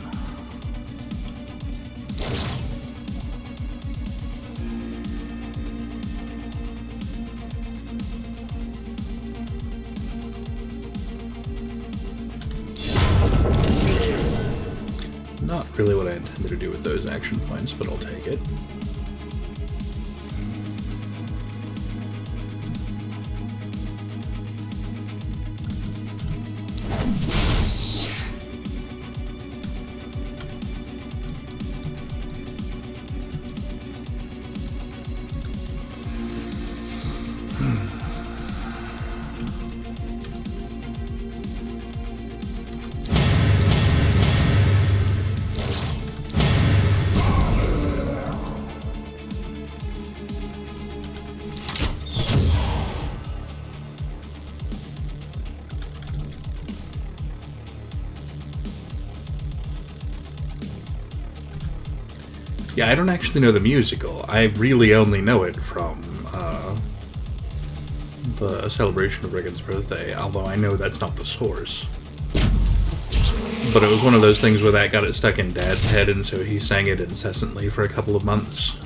Not really what I intended to do with those action points, but I'll take it. Yeah, I don't actually know the musical. I really only know it from the celebration of Reagan's birthday, although I know that's not the source. But it was one of those things where that got it stuck in Dad's head, and so he sang it incessantly for a couple of months.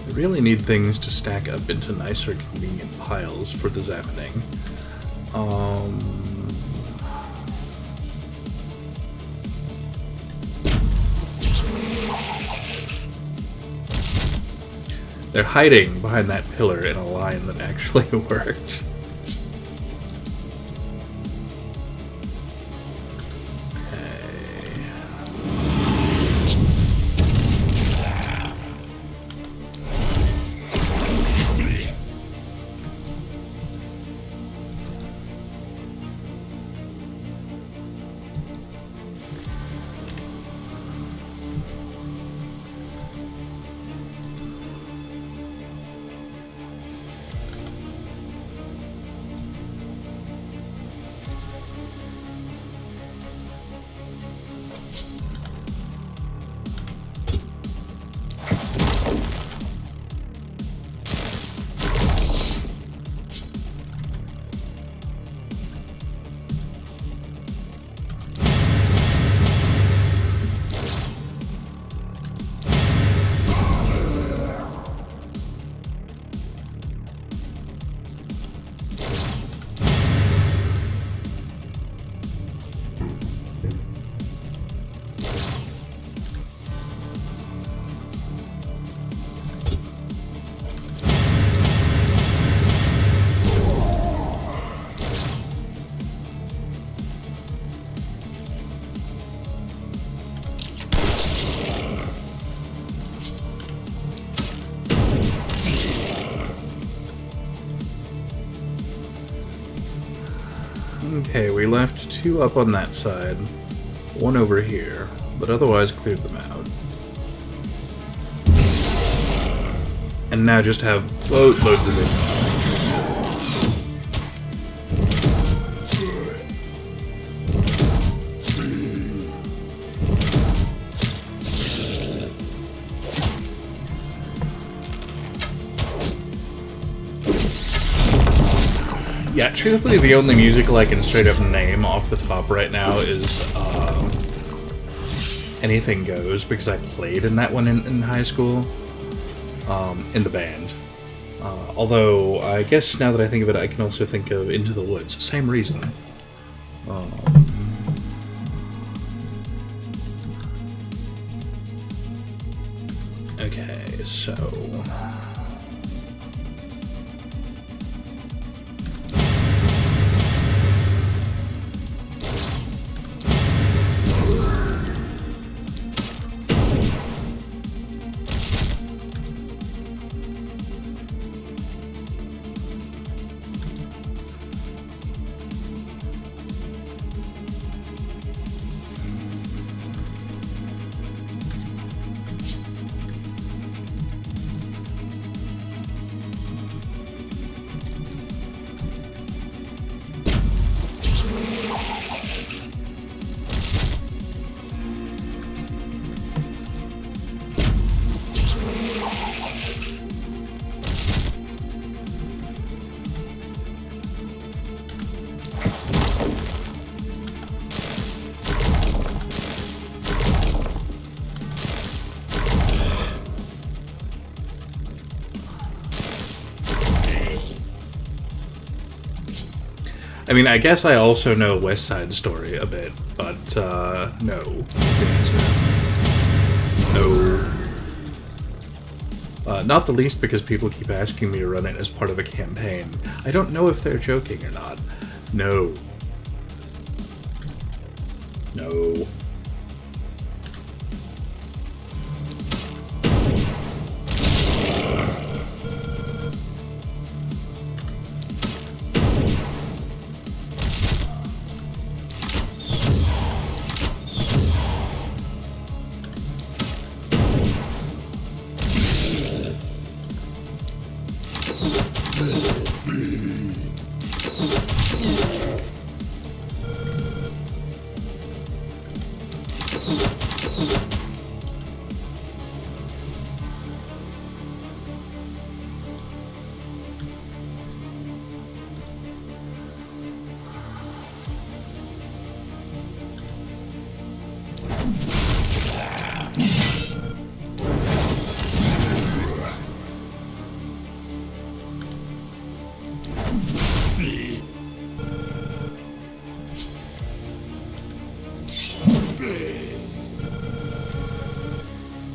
I really need things to stack up into nicer, convenient piles for the zappening. They're hiding behind that pillar in a line that actually worked. Okay, we left 2 up on that side, 1 over here, but otherwise cleared them out. And now just have boatloads of it. Yeah, truthfully, the only musical I can straight up name off the top right now is Anything Goes, because I played in that one in high school, in the band. Although, I guess now that I think of it, I can also think of Into the Woods. Same reason. Okay, so... I mean, I guess I also know West Side Story a bit, but, no. No. Not the least because people keep asking me to run it as part of a campaign. I don't know if they're joking or not. No. No.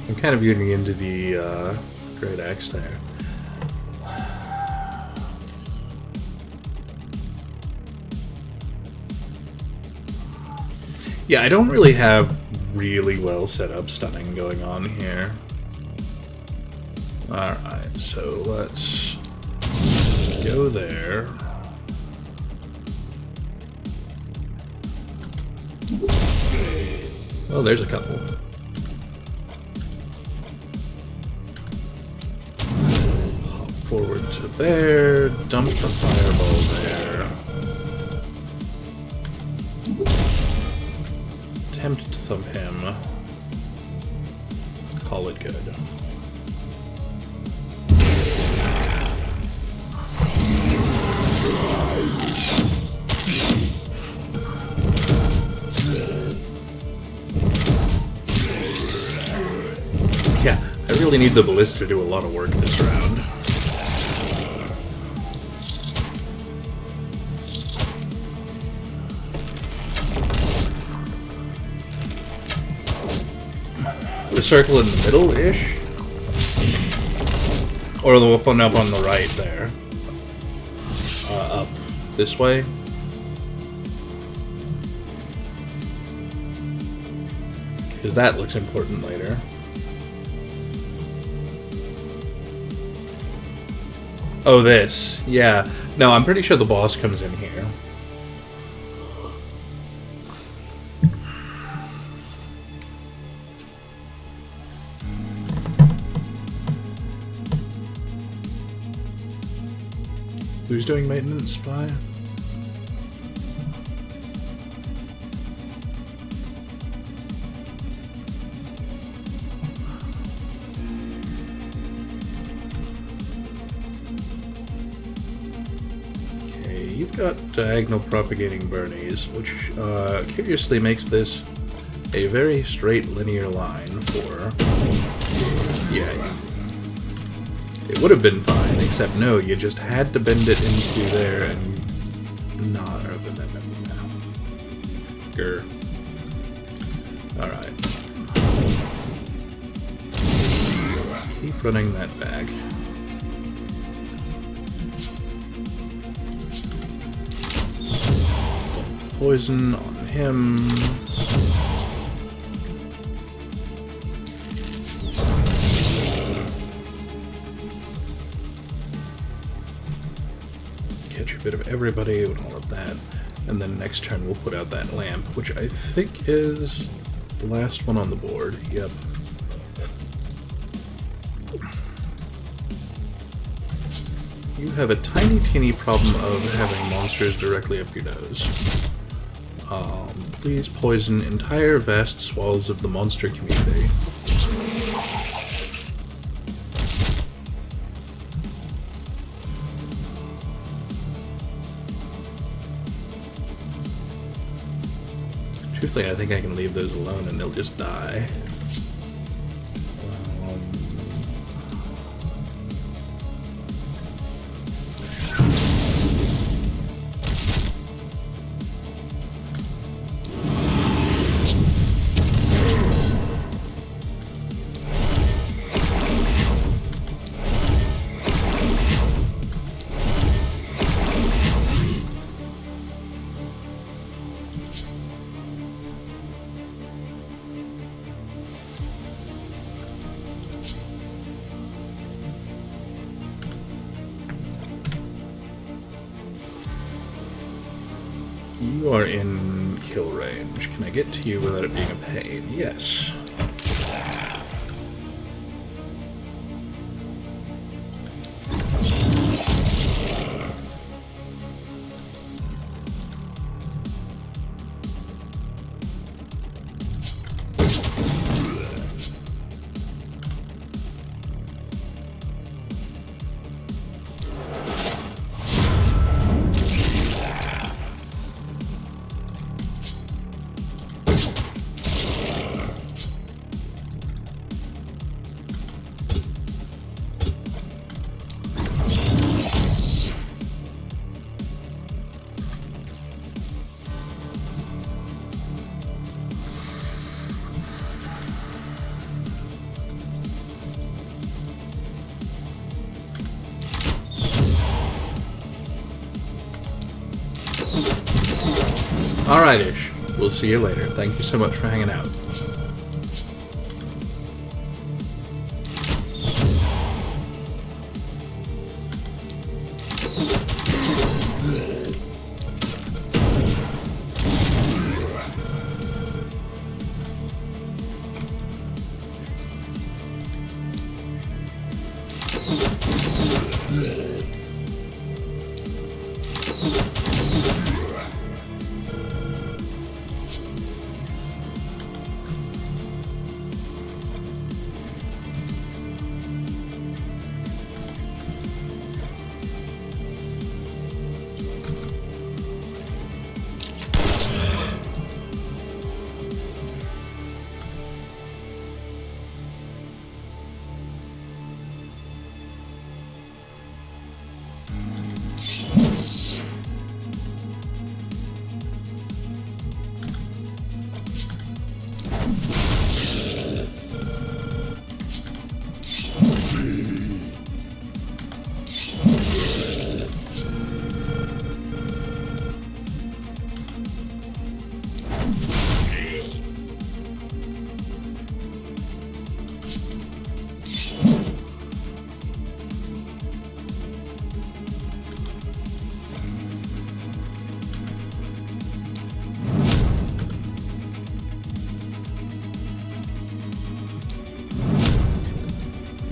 I'm kind of getting into the Great Axe there. Yeah, I don't really have really well set up stunning going on here. Alright, so let's go there. Oh, there's a couple. Hop forward to there, dump the fireball there. Attempt to thump him. Call it good. Yeah, I really need the ballista to do a lot of work this round. The circle in the middle-ish? Or the one up on the right there? Up this way? Because that looks important later. Oh, this. Yeah. No, I'm pretty sure the boss comes in here. Who's doing maintenance, Spy? Okay, you've got diagonal propagating Bernies, which curiously makes this a very straight linear line for... Yeah. It would have been fine, except no, you just had to bend it into there and not... Grr. Alright. Keep running that back. Poison on him. Catch a bit of everybody with all of that. And then next turn we'll put out that lamp, which I think is the last one on the board. Yep. You have a tiny, teeny problem of having monsters directly up your nose. Please poison entire vast swaths of the monster community. Truthfully, I think I can leave those alone and they'll just die. You are in kill range. Can I get to you without it being a pain? Yes. Alright-ish. We'll see you later. Thank you so much for hanging out.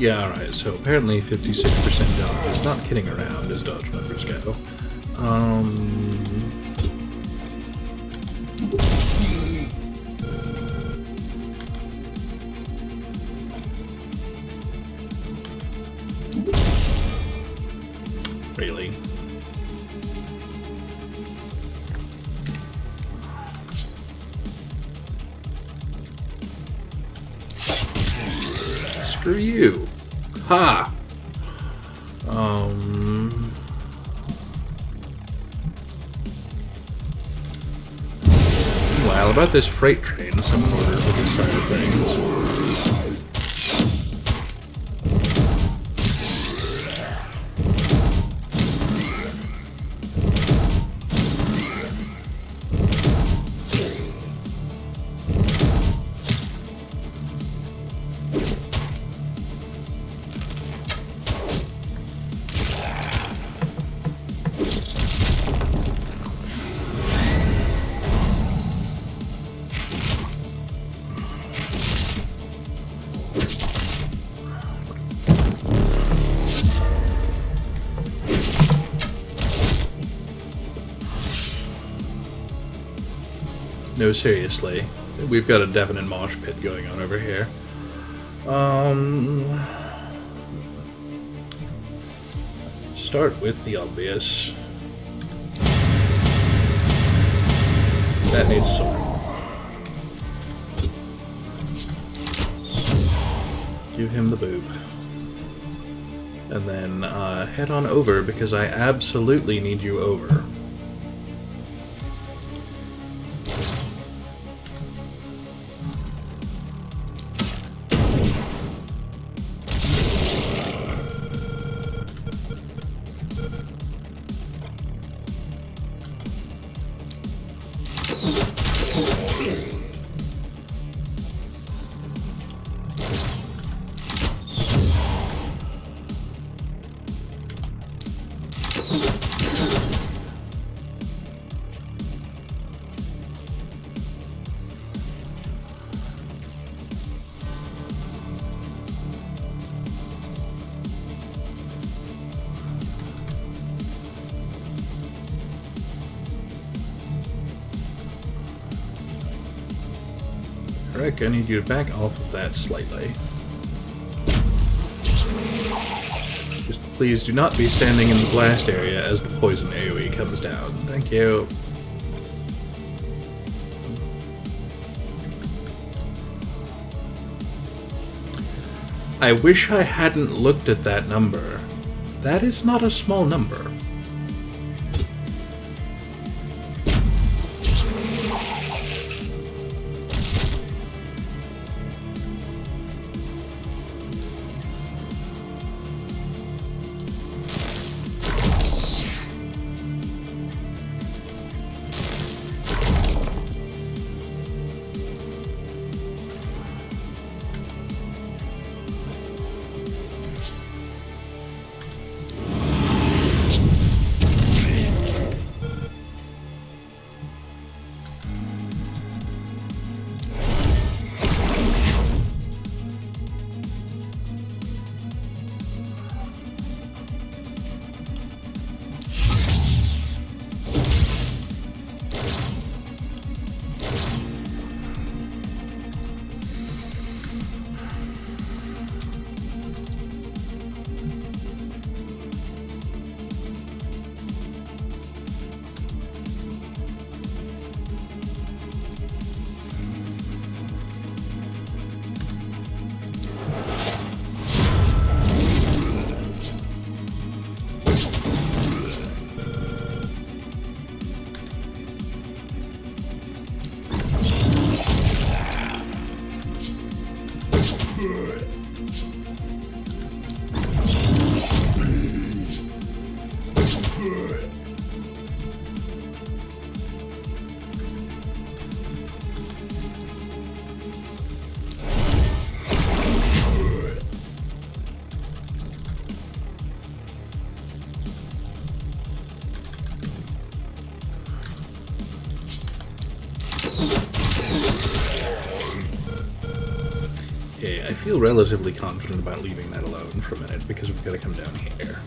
Yeah, alright, so apparently 56% dodge is not kidding around as dodge numbers go. Really? Screw you. Ha! Meanwhile, about this freight train, some order for this side of things. No, seriously. We've got a definite mosh pit going on over here. Start with the obvious. That needs some. Give him the boob. And then head on over because I absolutely need you over. Rick, I need you to back off of that slightly. Just please do not be standing in the blast area as the poison AoE comes down. Thank you. I wish I hadn't looked at that number. That is not a small number. feel relatively confident about leaving that alone for a minute, because we've got to come down here.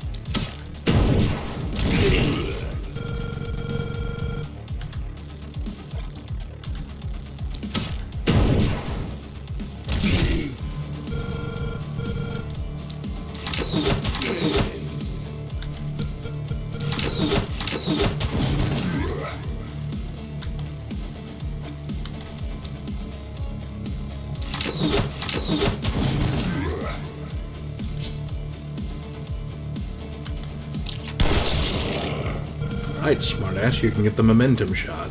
Right, smartass, you can get the momentum shot.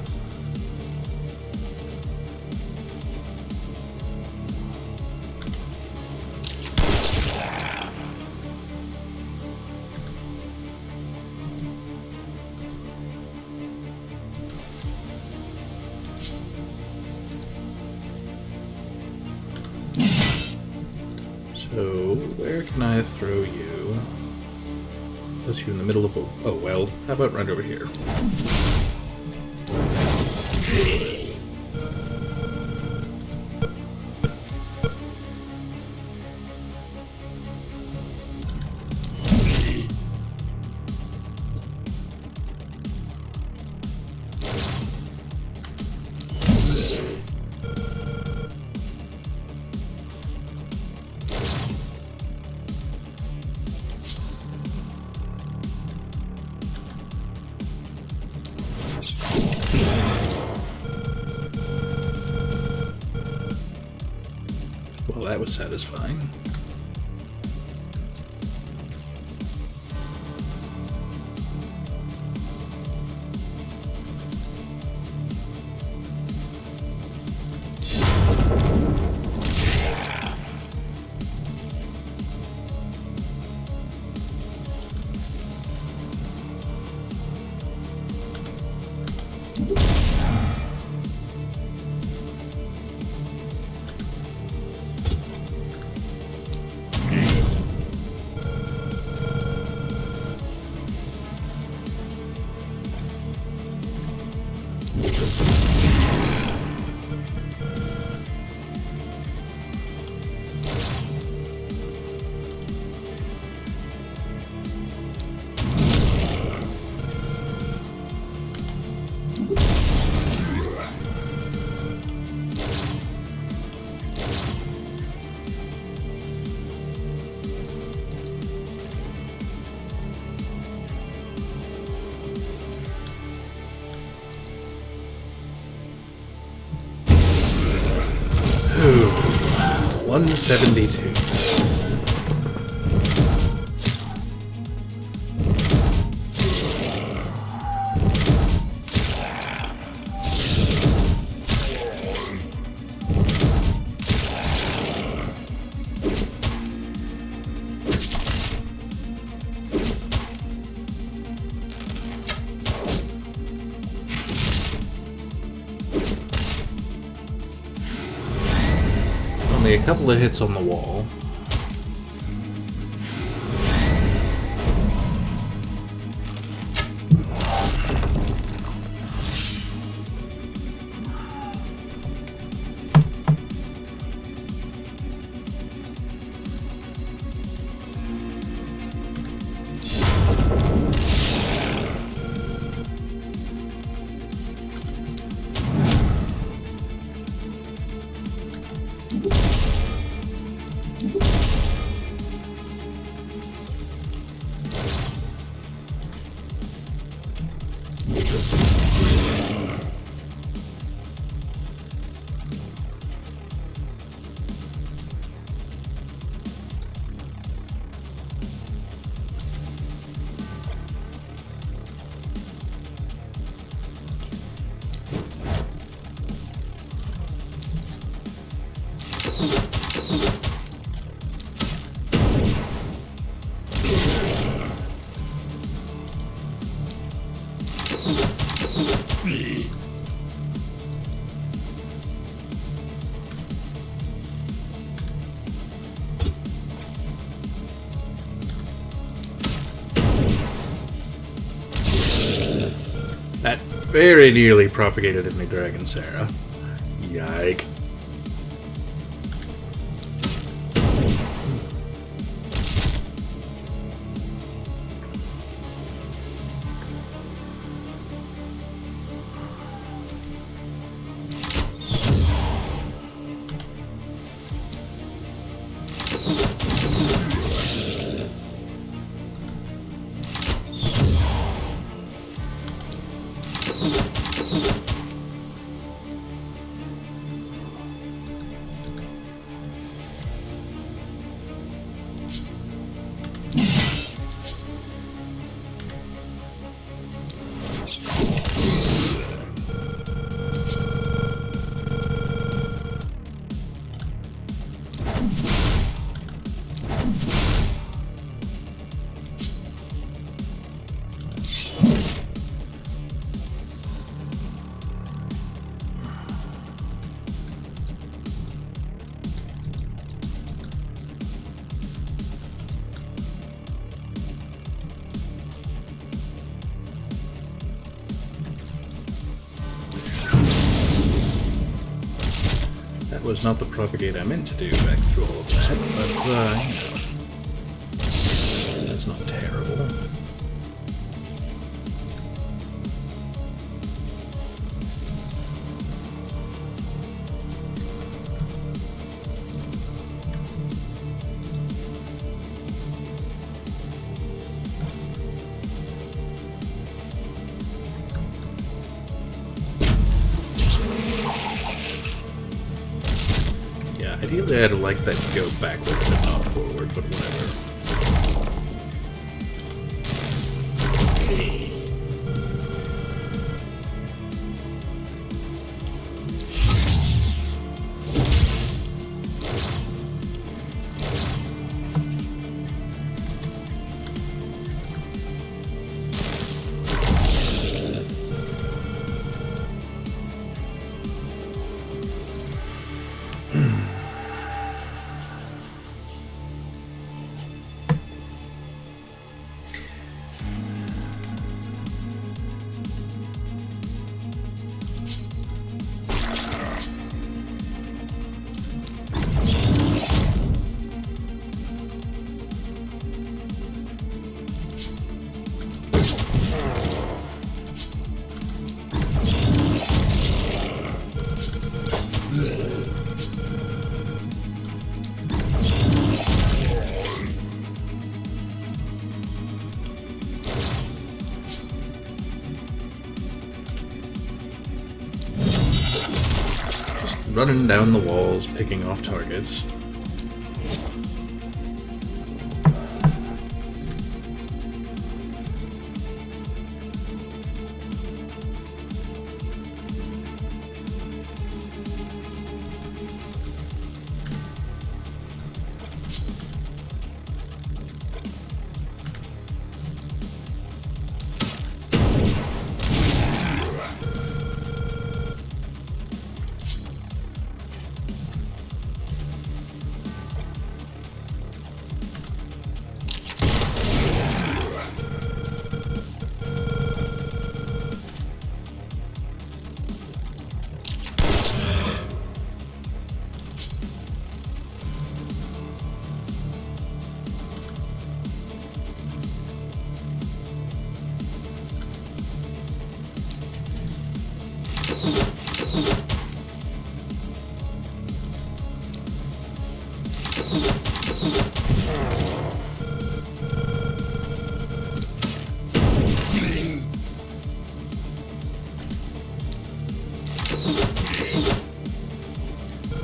So, where can I throw you? Put you in the middle of a... Oh, well, how about right over here? Well, that was satisfying. Ooh, 172. Only a couple of hits on the wall. That very nearly propagated in me, Dragon Sarah. Yike. That was not the propagate I meant to do back through all of that, but, you know, that's not terrible. Ideally, I'd like that to go backward and not forward, but whatever. Running down the walls, picking off targets.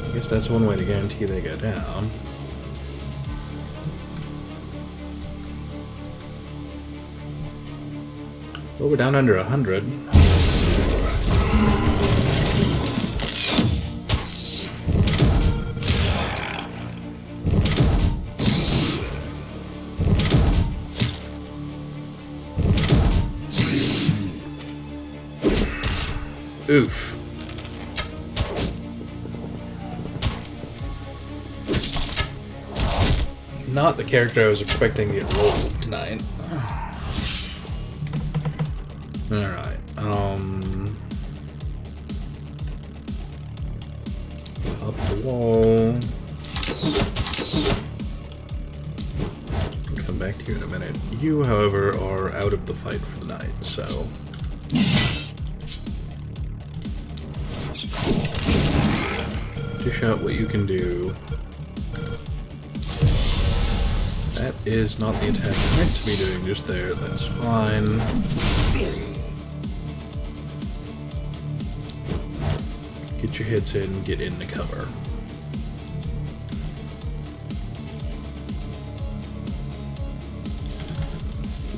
I guess that's one way to guarantee they go down. Well, we're down under 100. Oof. Not the character I was expecting to get rolled tonight. Alright, up the wall. I'll come back to you in a minute. You, however, are out of the fight for the night, so... dish out what you can do. That is not the attack I meant to be doing just there, that's fine. Get your hits in, get in the cover.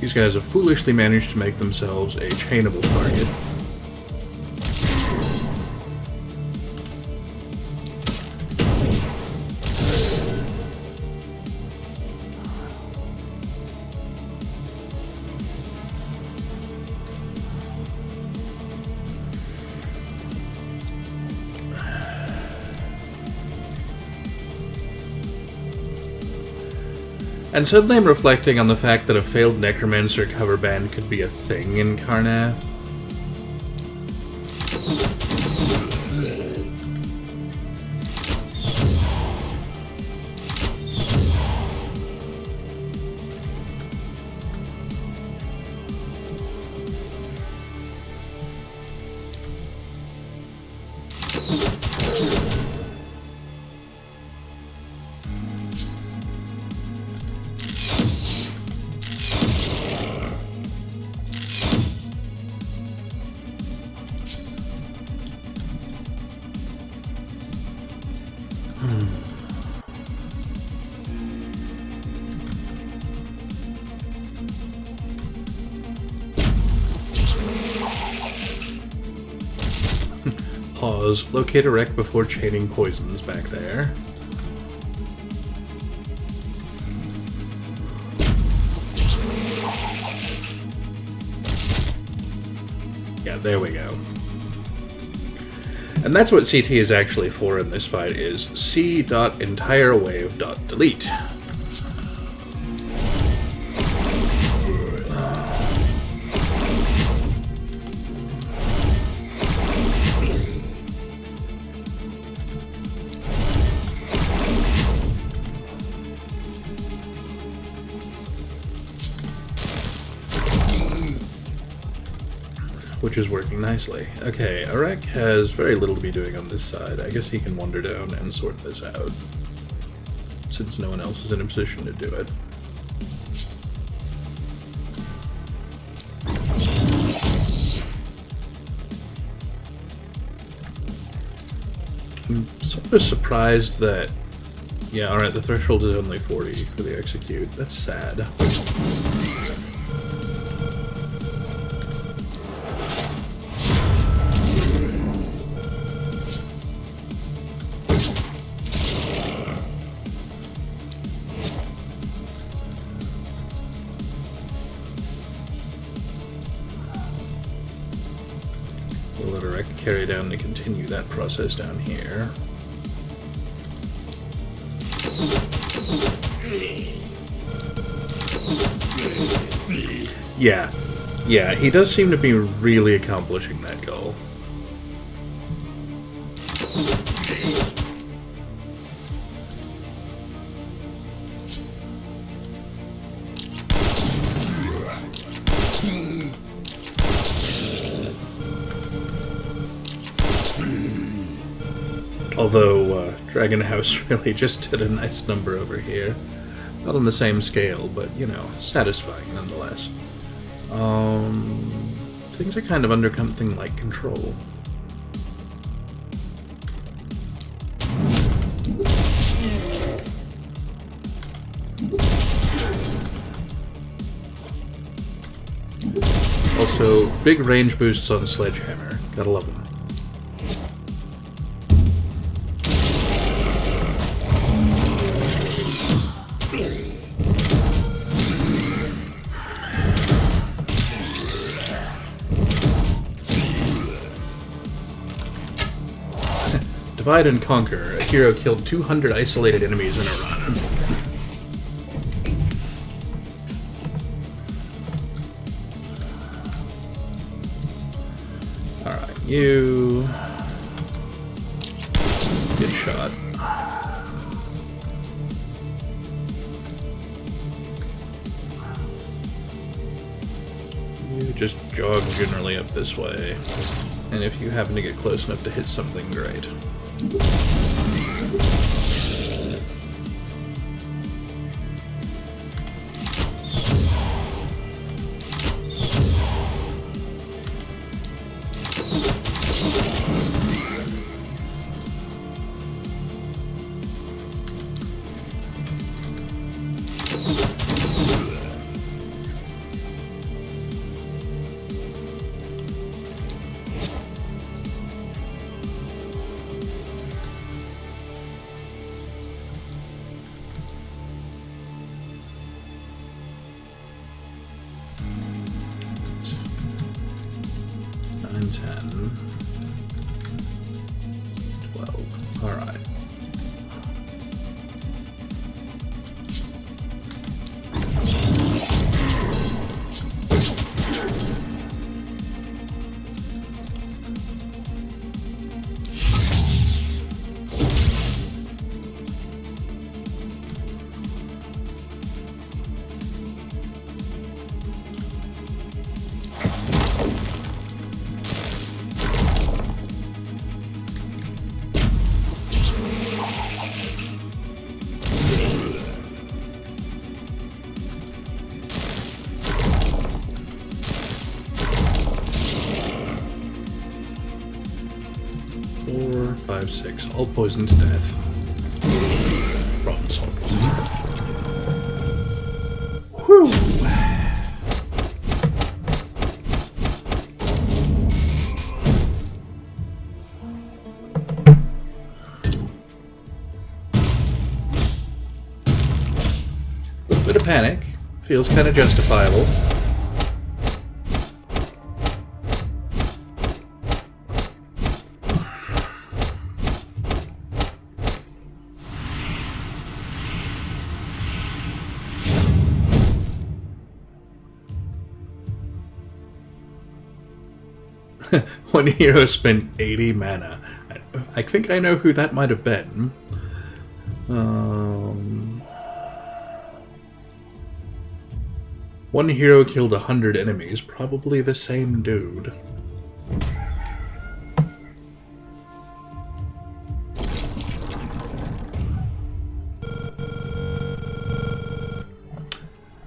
These guys have foolishly managed to make themselves a chainable target. And suddenly I'm reflecting on the fact that a failed Necromancer cover band could be a thing in Karnath. Pause. Locate a wreck before chaining poisons back there. Yeah, there we go. And that's what CT is actually for in this fight, is c.entirewave.delete. Which is working nicely. Okay, Arek has very little to be doing on this side. I guess he can wander down and sort this out, since no one else is in a position to do it. I'm sort of surprised that... Yeah, alright, the threshold is only 40 for the execute. That's sad. We'll let Arek carry down to continue that process down here. Yeah, he does seem to be really accomplishing that goal. Although, Dragon House really just did a nice number over here. Not on the same scale, but, you know, satisfying nonetheless. Things are kind of under something like control. Also, big range boosts on Sledgehammer. Gotta love them. Divide and Conquer. A hero killed 200 isolated enemies in a run. Alright, you... Good shot. You just jog generally up this way. And if you happen to get close enough to hit something, great. 10, 12. Alright. Four, five, six, all poisoned to death. Problem solved. Whew! A little bit of panic. Feels kind of justifiable. One hero spent 80 mana. I think I know who that might have been. One hero killed 100 enemies. Probably the same dude.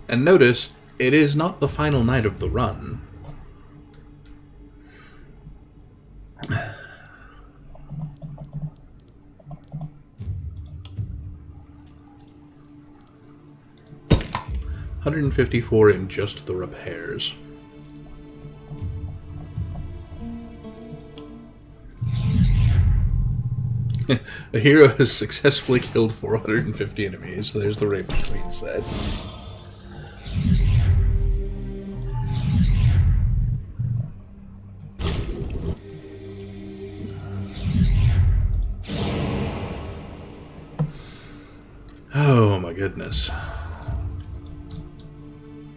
And notice, it is not the final night of the run. $154 in just the repairs. A hero has successfully killed 450 enemies. So there's the Raven Queen said. Oh my goodness.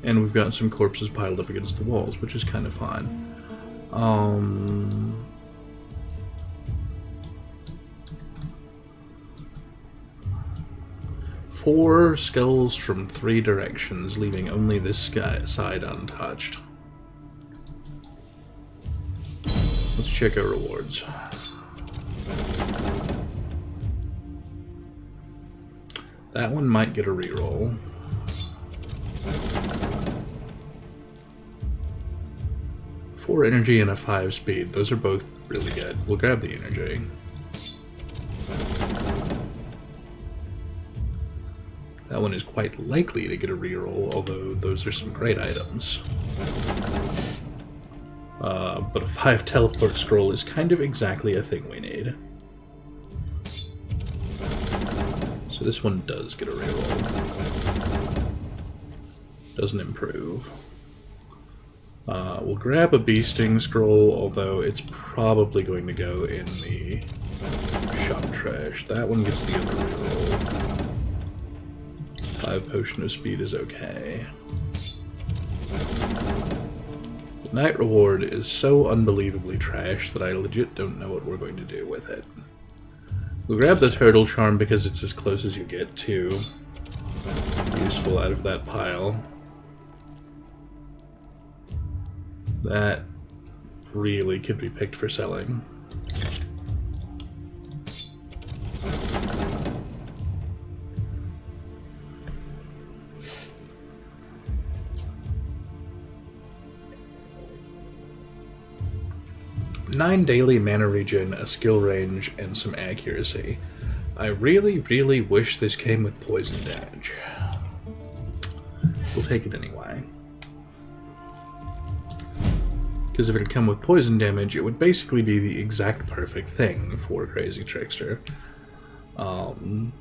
And we've got some corpses piled up against the walls, which is kind of fine. 4 skulls from 3 directions, leaving only this side untouched. Let's check our rewards. That one might get a reroll. Four energy and a 5 speed. Those are both really good. We'll grab the energy. That one is quite likely to get a reroll, although those are some great items. But a 5 teleport scroll is kind of exactly a thing we need. So this one does get a reroll. Doesn't improve. We'll grab a bee sting scroll, although it's probably going to go in the shop trash. That one gets the other reroll. 5 potion of speed is okay. The night reward is so unbelievably trash that I legit don't know what we're going to do with it. We'll grab the turtle charm because it's as close as you get to useful out of that pile. That really could be picked for selling. Nine daily mana regen, a skill range, and some accuracy. I really, really wish this came with poison damage. We'll take it anyway. Because if it had come with poison damage, it would basically be the exact perfect thing for Crazy Trickster. But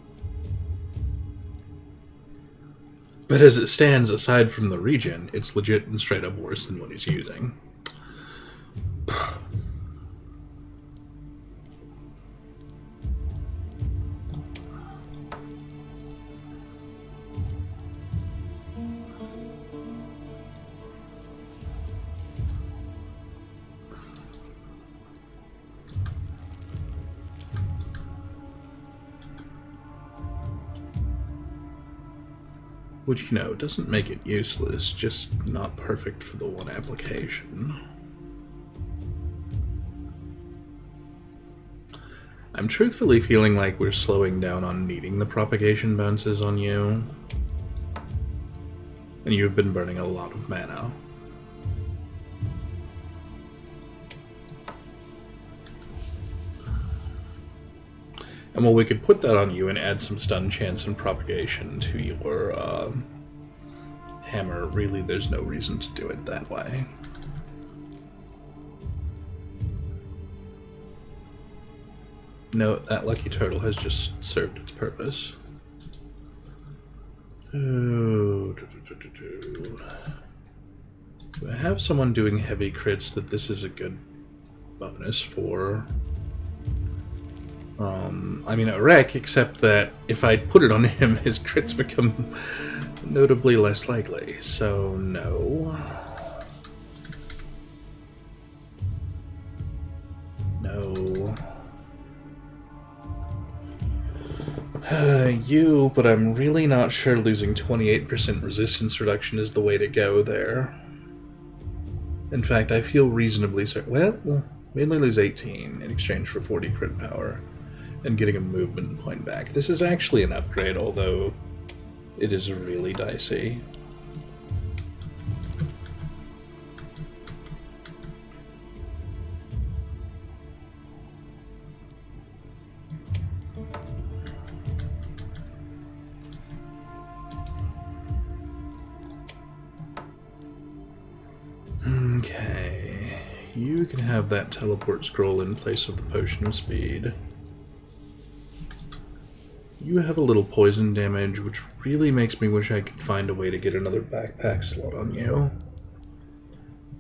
as it stands, aside from the regen, it's legit and straight up worse than what he's using. Which, you know, doesn't make it useless, just not perfect for the one application. I'm truthfully feeling like we're slowing down on needing the propagation bounces on you. And you've been burning a lot of mana. And well, we could put that on you and add some stun chance and propagation to your hammer. Really, there's no reason to do it that way. No, that lucky turtle has just served its purpose. Do I have someone doing heavy crits that this is a good bonus for? I mean, a wreck, except that if I put it on him, his crits become notably less likely, so no. No. You, but I'm really not sure losing 28% resistance reduction is the way to go there. In fact, I feel reasonably certain. Well, we only lose 18 in exchange for 40 crit power and getting a movement point back. This is actually an upgrade, although it is really dicey. Okay, you can have that teleport scroll in place of the potion of speed. You have a little poison damage, which really makes me wish I could find a way to get another backpack slot on you.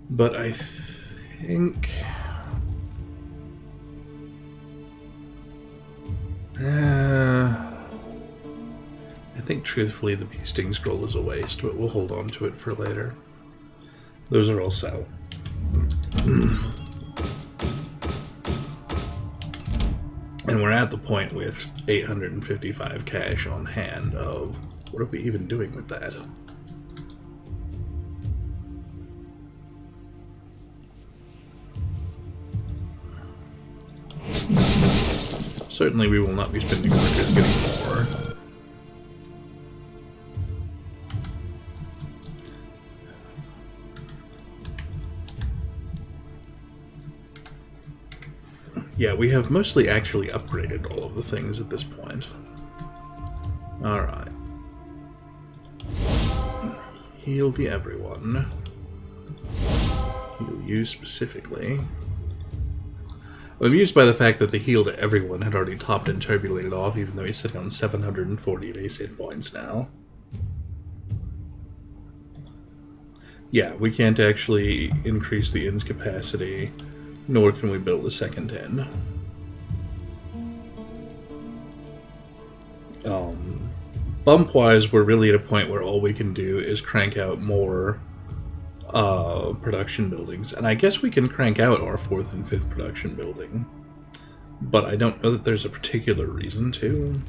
But I think... I think truthfully the bee sting scroll is a waste, but we'll hold on to it for later. Those are all sell. And we're at the point with 855 cash on hand of what are we even doing with that? Certainly we will not be spending workers getting more. Yeah, we have mostly actually upgraded all of the things at this point. Alright. Heal the everyone. Heal you specifically. I'm amused by the fact that the heal to everyone had already topped and turbulated off, even though he's sitting on 740 base hit points now. Yeah, we can't actually increase the inn's capacity, nor can we build a second inn. Bump-wise, we're really at a point where all we can do is crank out more production buildings. And I guess we can crank out our 4th and 5th production building. But I don't know that there's a particular reason to.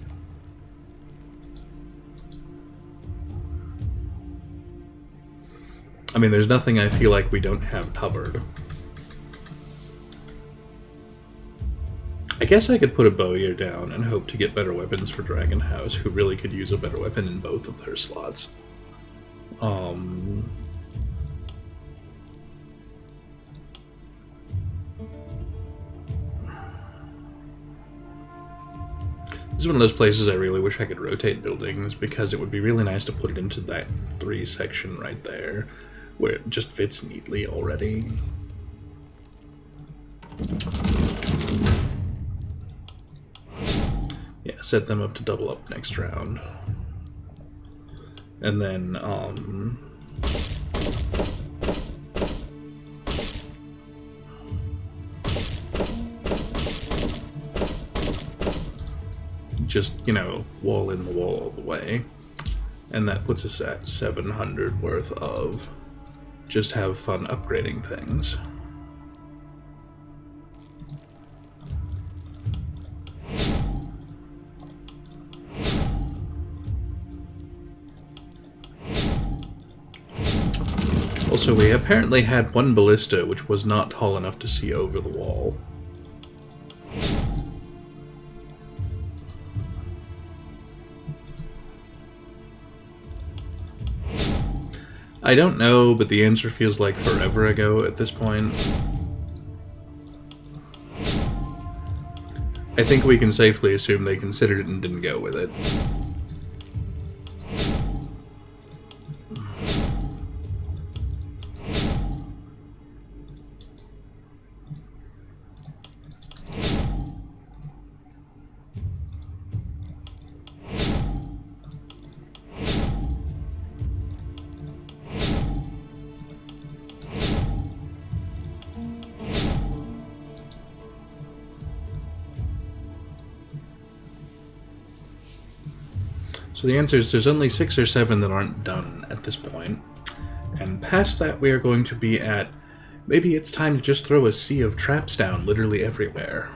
I mean, there's nothing I feel like we don't have covered. I guess I could put a bowyer down and hope to get better weapons for Dragon House, who really could use a better weapon in both of their slots. This is one of those places I really wish I could rotate buildings, because it would be really nice to put it into that 3 section right there, where it just fits neatly already. Yeah, set them up to double up next round. And then, just, you know, wall in the wall all the way. And that puts us at 700 worth of just have fun upgrading things. So we apparently had one ballista which was not tall enough to see over the wall. I don't know, but the answer feels like forever ago at this point. I think we can safely assume they considered it and didn't go with it. So the answer is there's only 6 or 7 that aren't done at this point. And past that we are going to be at, maybe it's time to just throw a sea of traps down literally everywhere.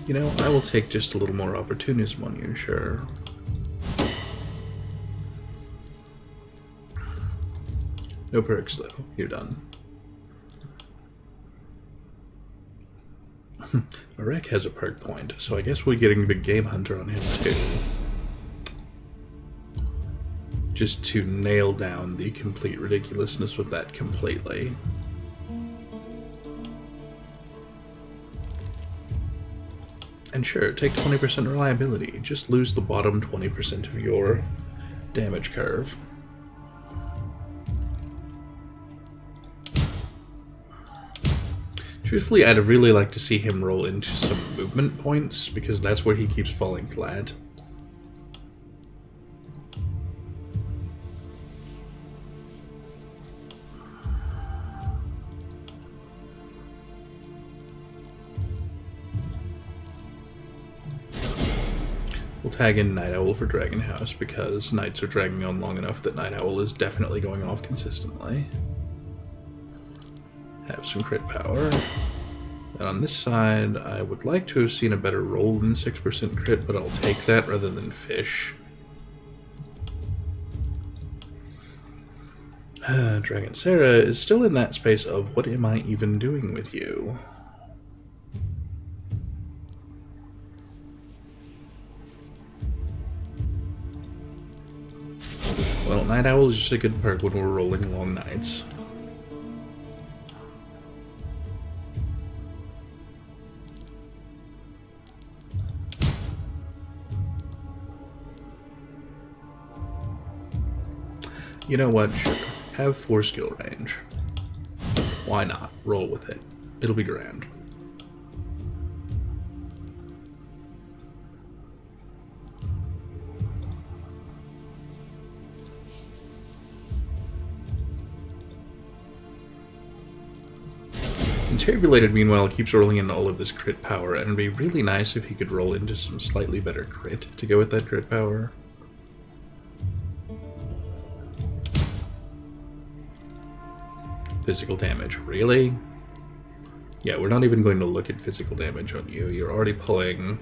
You know, I will take just a little more opportunism on you, sure. No perks, though. You're done. Arek has a perk point, so I guess we're getting Big Game Hunter on him, too. Just to nail down the complete ridiculousness of that completely. And sure, take 20% reliability. Just lose the bottom 20% of your damage curve. Truthfully, I'd really like to see him roll into some movement points, because that's where he keeps falling flat. We'll tag in Night Owl for Dragon House, because nights are dragging on long enough that Night Owl is definitely going off consistently. Have some crit power. And on this side, I would like to have seen a better roll than 6% crit, but I'll take that rather than fish. Dragon Sarah is still in that space of, what am I even doing with you? Well, Night Owl is just a good perk when we're rolling long nights. You know what? Sure. Have 4 skill range. Why not? Roll with it. It'll be grand. Interpolated, meanwhile, keeps rolling in all of this crit power, and it'd be really nice if he could roll into some slightly better crit to go with that crit power. Physical damage, really? Yeah, we're not even going to look at physical damage on you. You're already pulling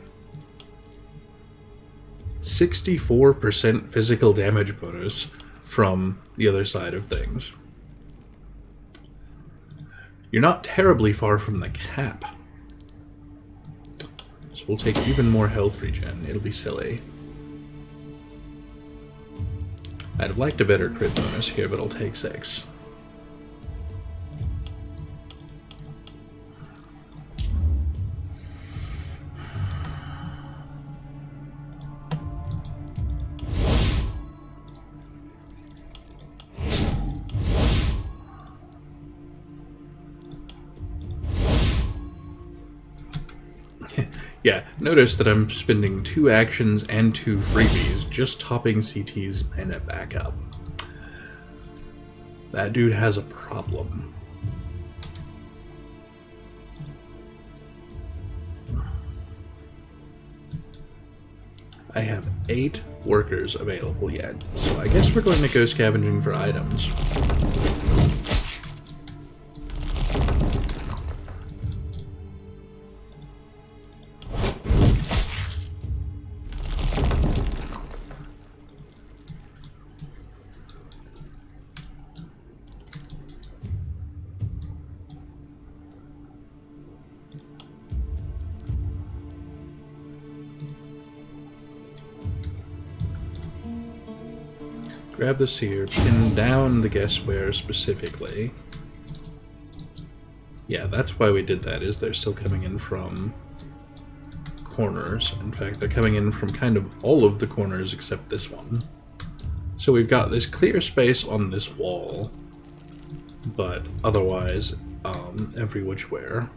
64% physical damage bonus from the other side of things. You're not terribly far from the cap. So we'll take even more health regen. It'll be silly. I'd have liked a better crit bonus here, but I'll take 6. Yeah, notice that I'm spending 2 actions and 2 freebies just topping CT's mana back up. That dude has a problem. I have 8 workers available yet, so I guess we're going to go scavenging for items. Grab this here, pin down the guessware specifically. Yeah, that's why we did that, is they're still coming in from corners. In fact, they're coming in from kind of all of the corners except this one. So we've got this clear space on this wall, but otherwise, every which where.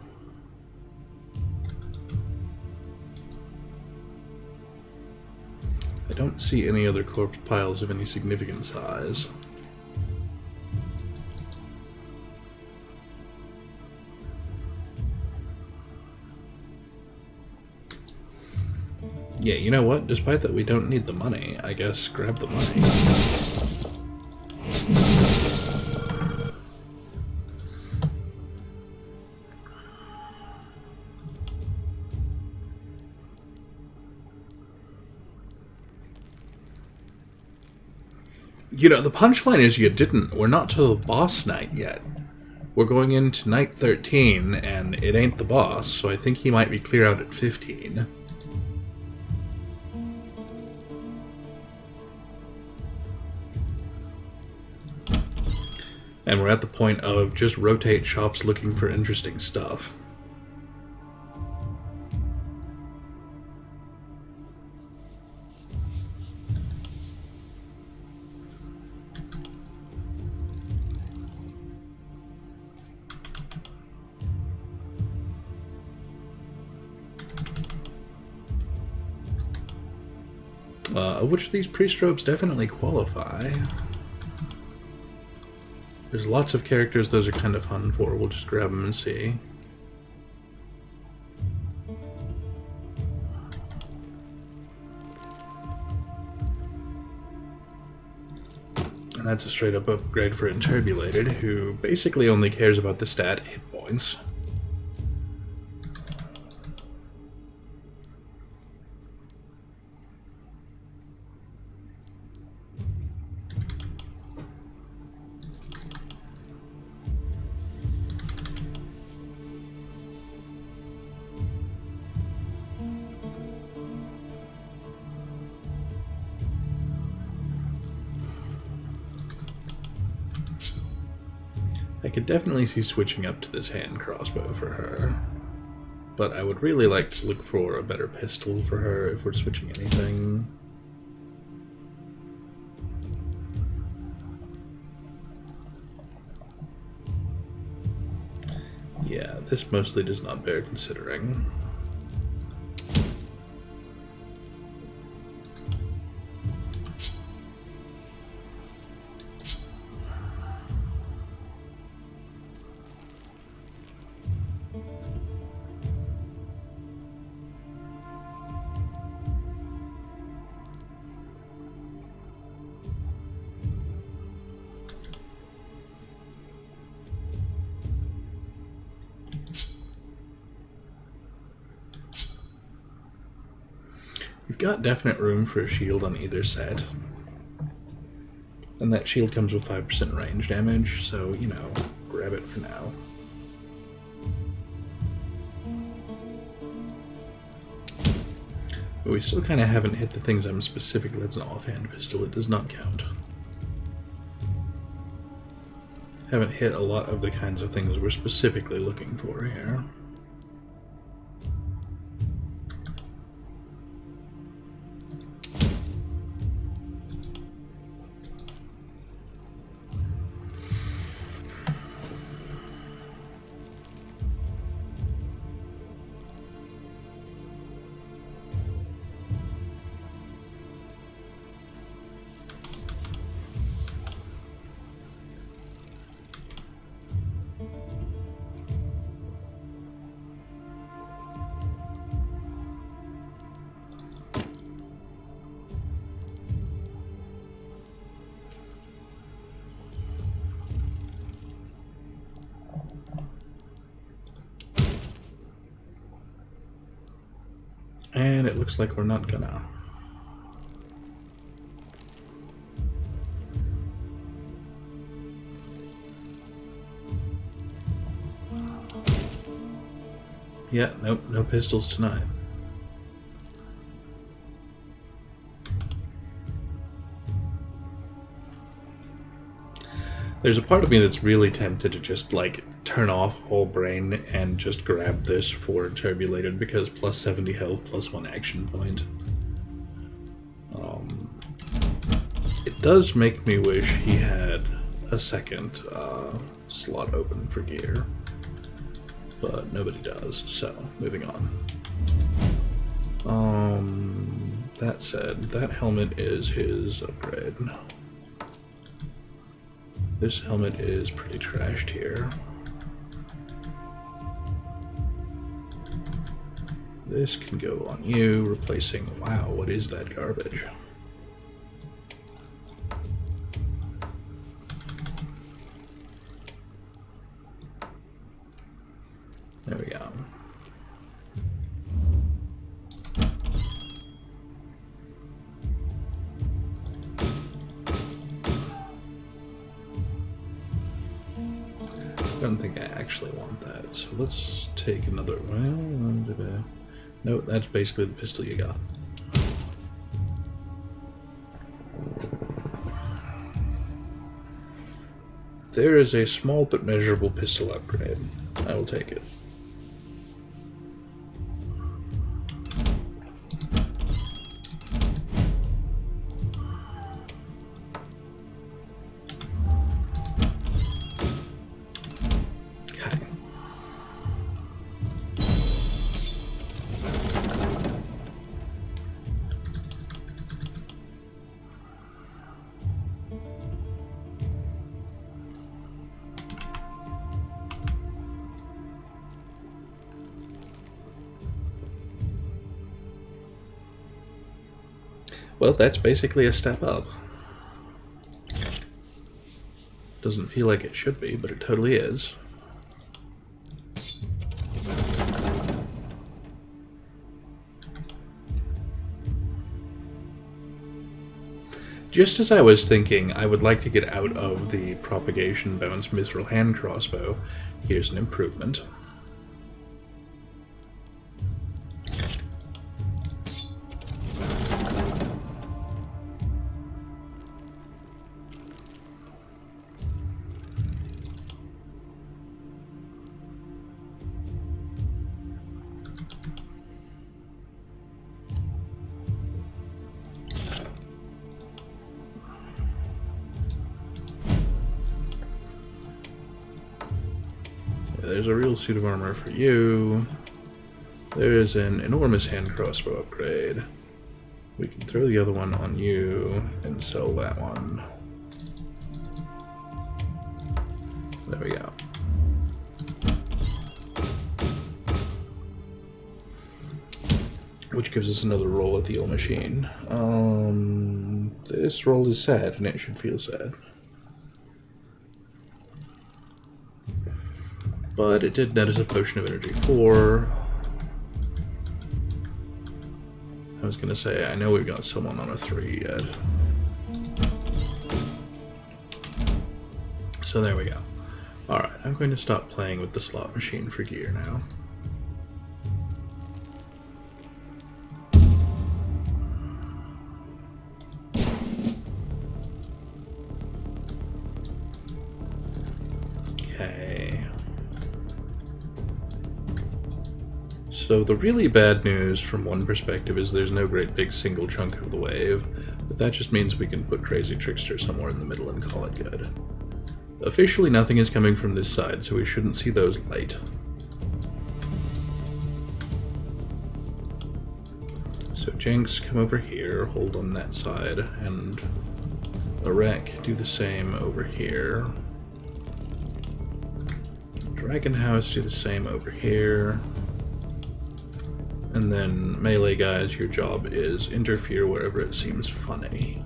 I don't see any other corpse piles of any significant size. Yeah, you know what? Despite that we don't need the money, I guess grab the money. You know, the punchline is you didn't. We're not to the boss night yet. We're going into night 13, and it ain't the boss, so I think he might be clear out at 15. And we're at the point of just rotate shops looking for interesting stuff. Which of these pre-strobes definitely qualify? There's lots of characters those are kind of fun for. We'll just grab them and see. And that's a straight up upgrade for Interbulated, who basically only cares about the stat hit points. I could definitely see switching up to this hand crossbow for her, but I would really like to look for a better pistol for her if we're switching anything. Yeah, this mostly does not bear considering. You've got definite room for a shield on either set. And that shield comes with 5% range damage, so, you know, grab it for now. But we still kind of haven't hit the things I'm specifically. That's an offhand pistol, it does not count. Haven't hit a lot of the kinds of things we're specifically looking for here. And it looks like we're not gonna. Yeah, nope, no pistols tonight. There's a part of me that's really tempted to just, like, turn off all brain and just grab this for Turbulated, because plus 70 health, plus 1 action point. It does make me wish he had a second slot open for gear. But nobody does, so moving on. That said, that helmet is his upgrade. This helmet is pretty trashed here. This can go on you, replacing... Wow, what is that garbage? There we go. I don't think I actually want that, so let's take another one. No, that's basically the pistol you got. There is a small but measurable pistol upgrade. I will take it. Well, that's basically a step up. Doesn't feel like it should be, but it totally is. Just as I was thinking, I would like to get out of the propagation bounce mithril hand crossbow. Here's an improvement. There's a real suit of armor for you. There is an enormous hand crossbow upgrade. We can throw the other one on you and sell that one. There we go. Which gives us another roll at the old machine. This roll is sad, and it should feel sad. But it did net us a potion of energy 4. I was gonna say, I know we've got someone on a 3 yet. So there we go. Alright, I'm going to stop playing with the slot machine for gear now. So the really bad news from one perspective is there's no great big single chunk of the wave, but that just means we can put Crazy Trickster somewhere in the middle and call it good. Officially nothing is coming from this side, so we shouldn't see those light. So Jinx, come over here, hold on that side, and Arek, do the same over here. Dragon House, do the same over here. And then, melee guys, your job is interfere wherever it seems funny.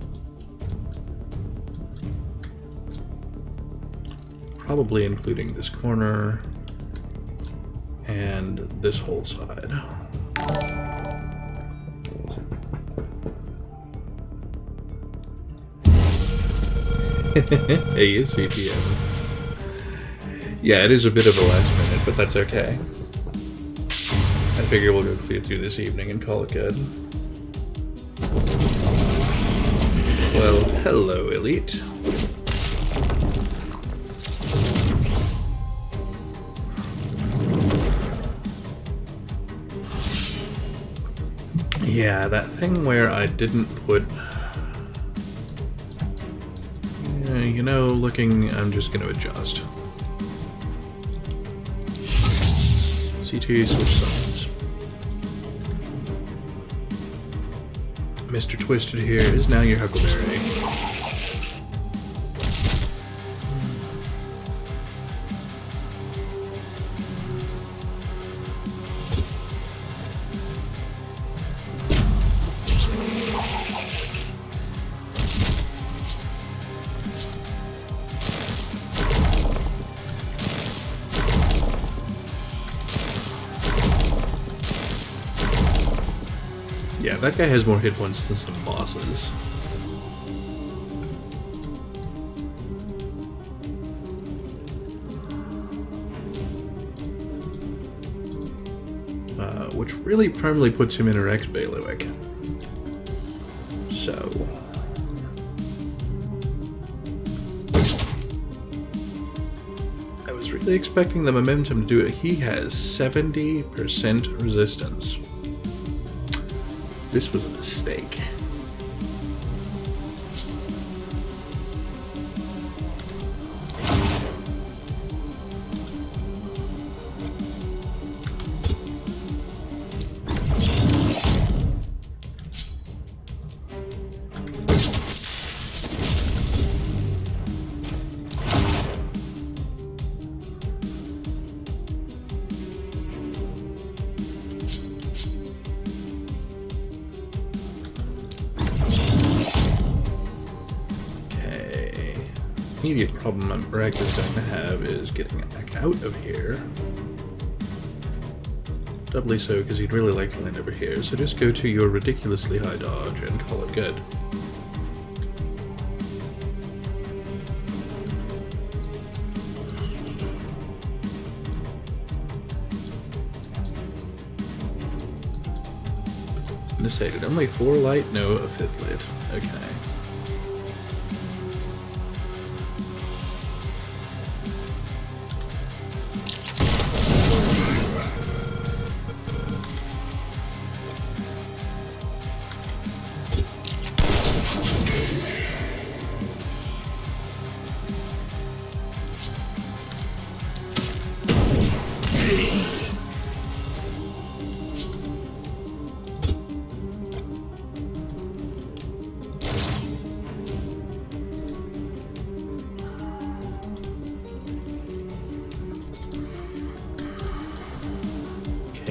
Probably including this corner and this whole side. ASAP. Yeah, it is a bit of a last minute, but that's okay. I figure we'll go clear through this evening and call it good. Well, hello, Elite. Yeah, that thing where I didn't put... you know, I'm just going to adjust. CT, switch sides. Mr. Twisted here is now your Huckleberry. Yeah, that guy has more hit points than some bosses. Which really firmly puts him in a Rex Bailiwick. So... I was really expecting the momentum to do it. He has 70% resistance. This was a mistake. Immediate problem I'm Bragg is going to have is getting it back out of here. Doubly so because he'd really like to land over here, so just go to your ridiculously high dodge and call it good. Decided only 4 light, no, a 5th lit. Okay.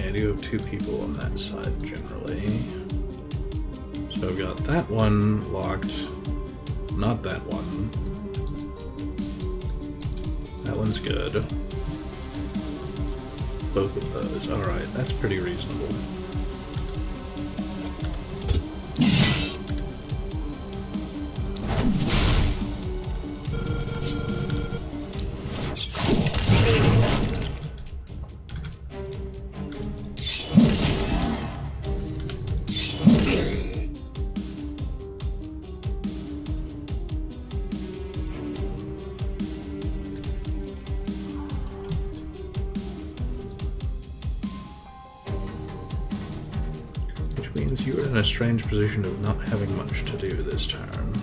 I do have 2 people on that side generally. So I've got that one locked, not that one. That one's good. Both of those. Alright, that's pretty reasonable. Means you are in a strange position of not having much to do this turn.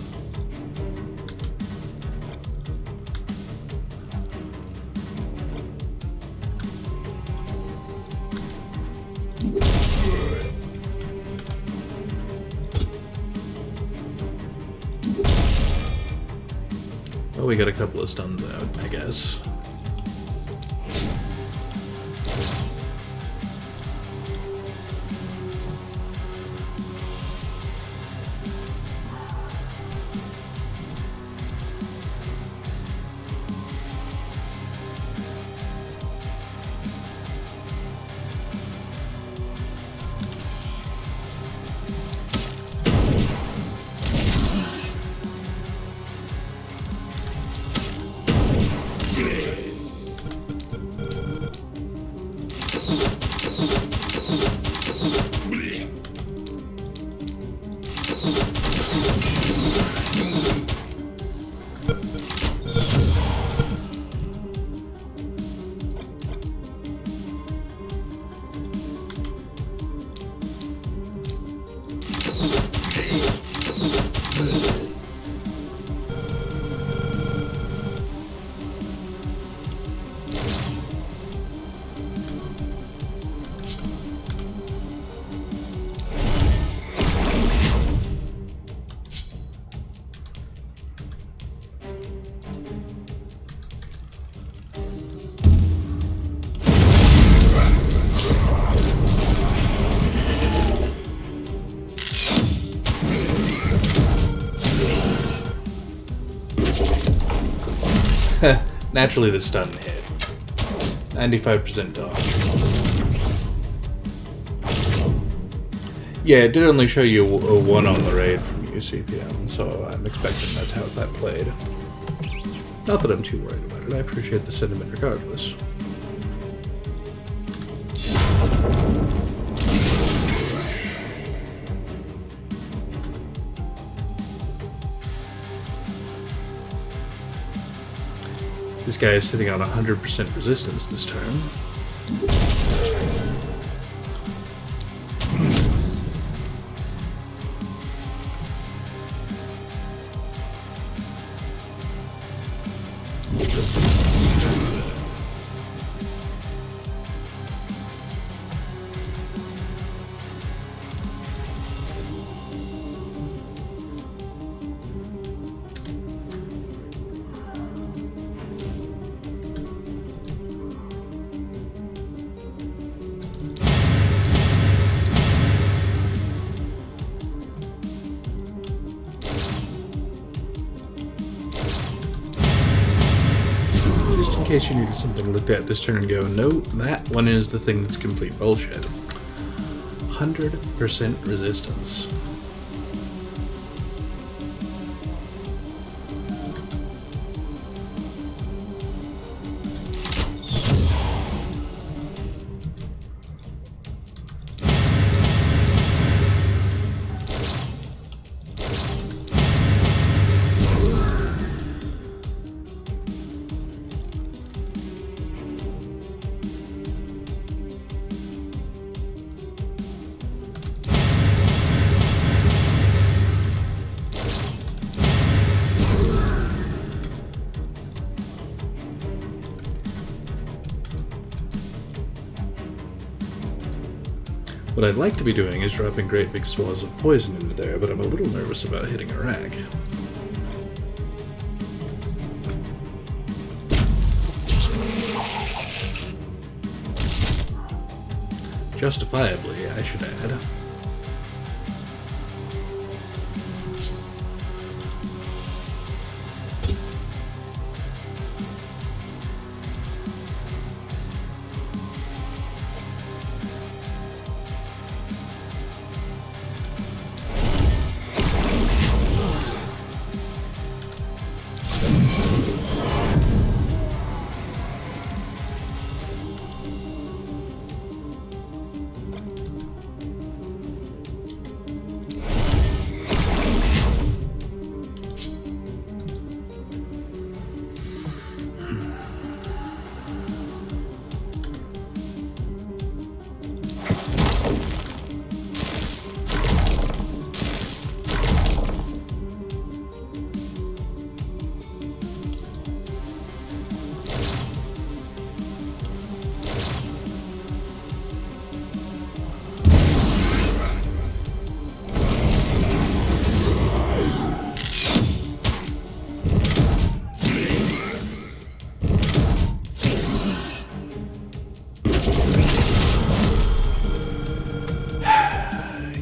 Well, we got a couple of stuns out, I guess. Naturally, the stun hit. 95% dodge. Yeah, it did only show you a 1 on the raid from UCPM, so I'm expecting that's how that played. Not that I'm too worried about it, I appreciate the sentiment regardless. This guy is sitting on 100% resistance this turn. In case you needed something looked at this turn and go, no, that one is the thing that's complete bullshit. 100% resistance. What I'd like to be doing is dropping great big swathes of poison into there, but I'm a little nervous about hitting a rack. Justifiably, I should add.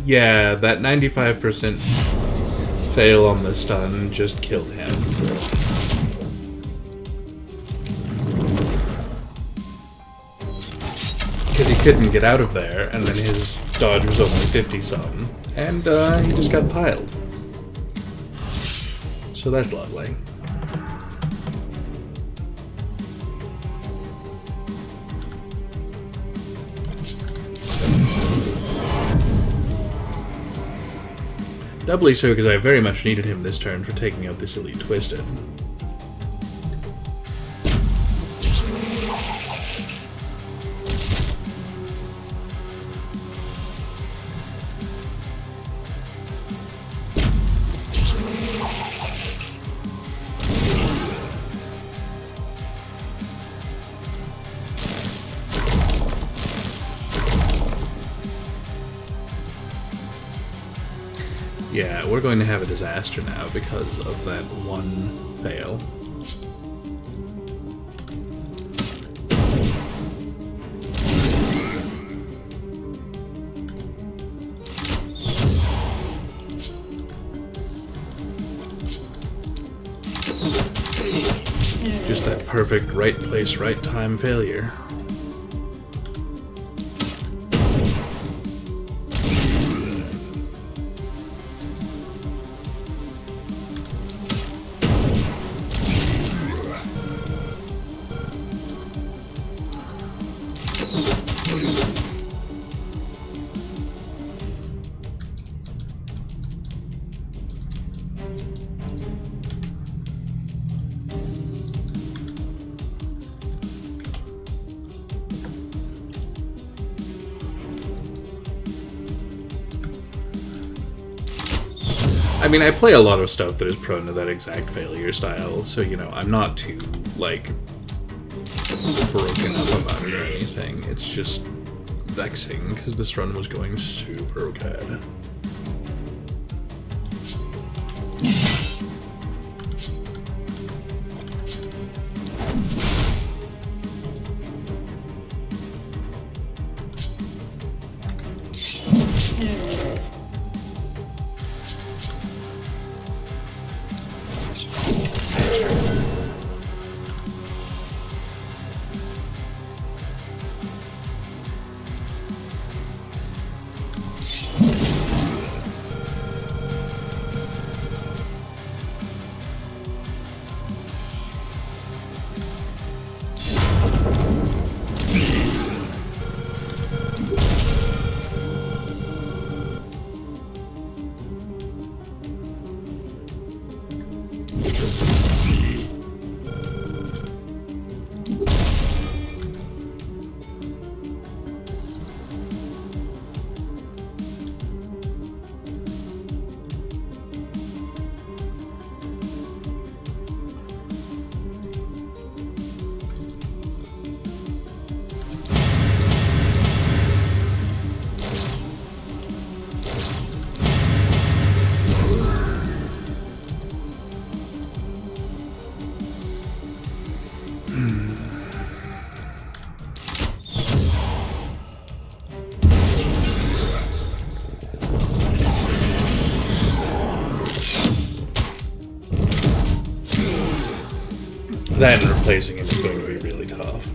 Yeah, that 95% fail on the stun just killed him. Because he couldn't get out of there, and then his dodge was only 50-something, and he just got piled. So that's lovely. Doubly so because I very much needed him this turn for taking out this Elite Twisted. Yeah, we're going to have a disaster now because of that one fail. Just that That perfect right place, right time failure. I mean, I play a lot of stuff that is prone to that exact failure style, so, you know, I'm not too, like, broken up about it or anything. It's just vexing, because this run was going super good. That and replacing him is going to be really tough.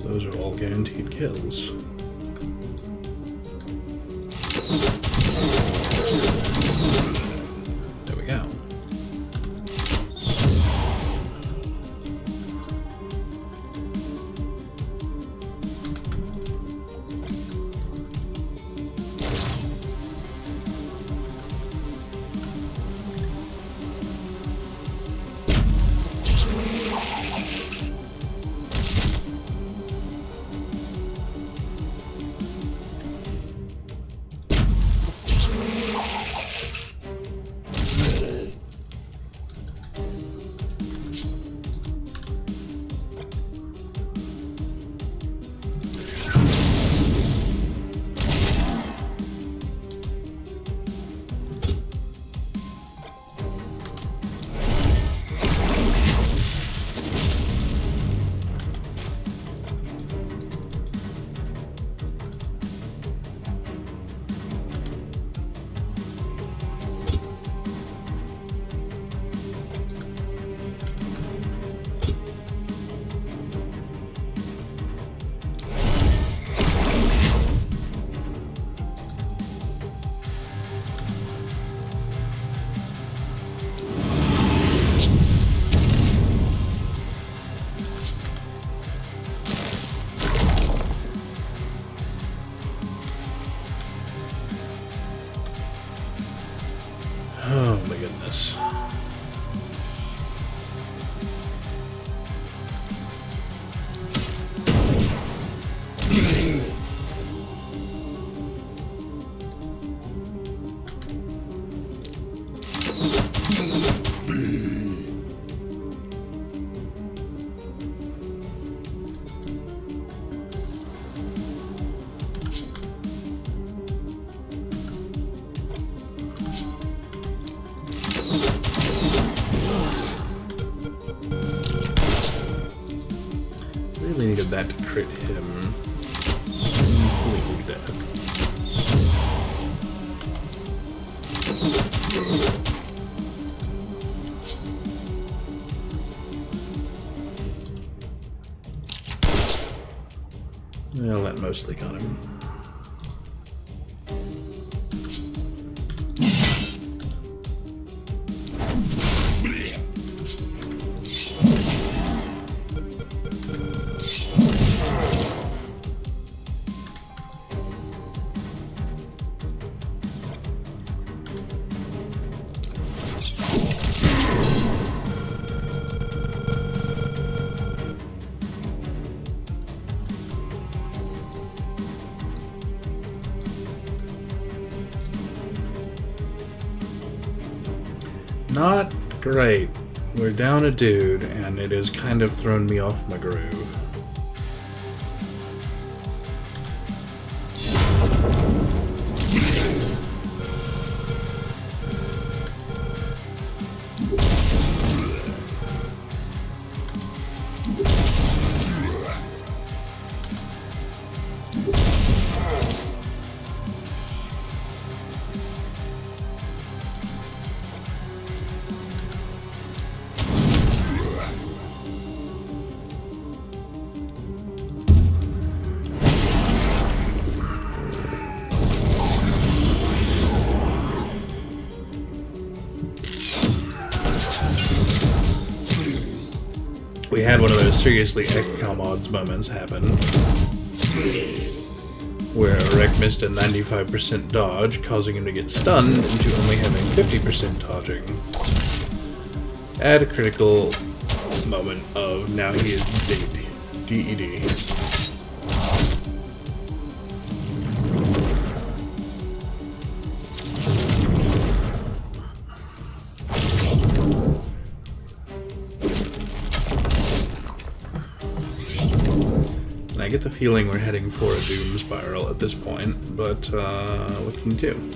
Those are all guaranteed kills. There we go. really needed that to crit him completely dead. Well, that mostly got him. Not great. We're down a dude, and it has kind of thrown me off my groove. We had one of those seriously XCOM odds moments happen, where Wreck missed a 95% dodge, causing him to get stunned into only having 50% dodging. At a critical moment of now he is dead. DED. I get the feeling we're heading for a doom spiral at this point, but what can you do?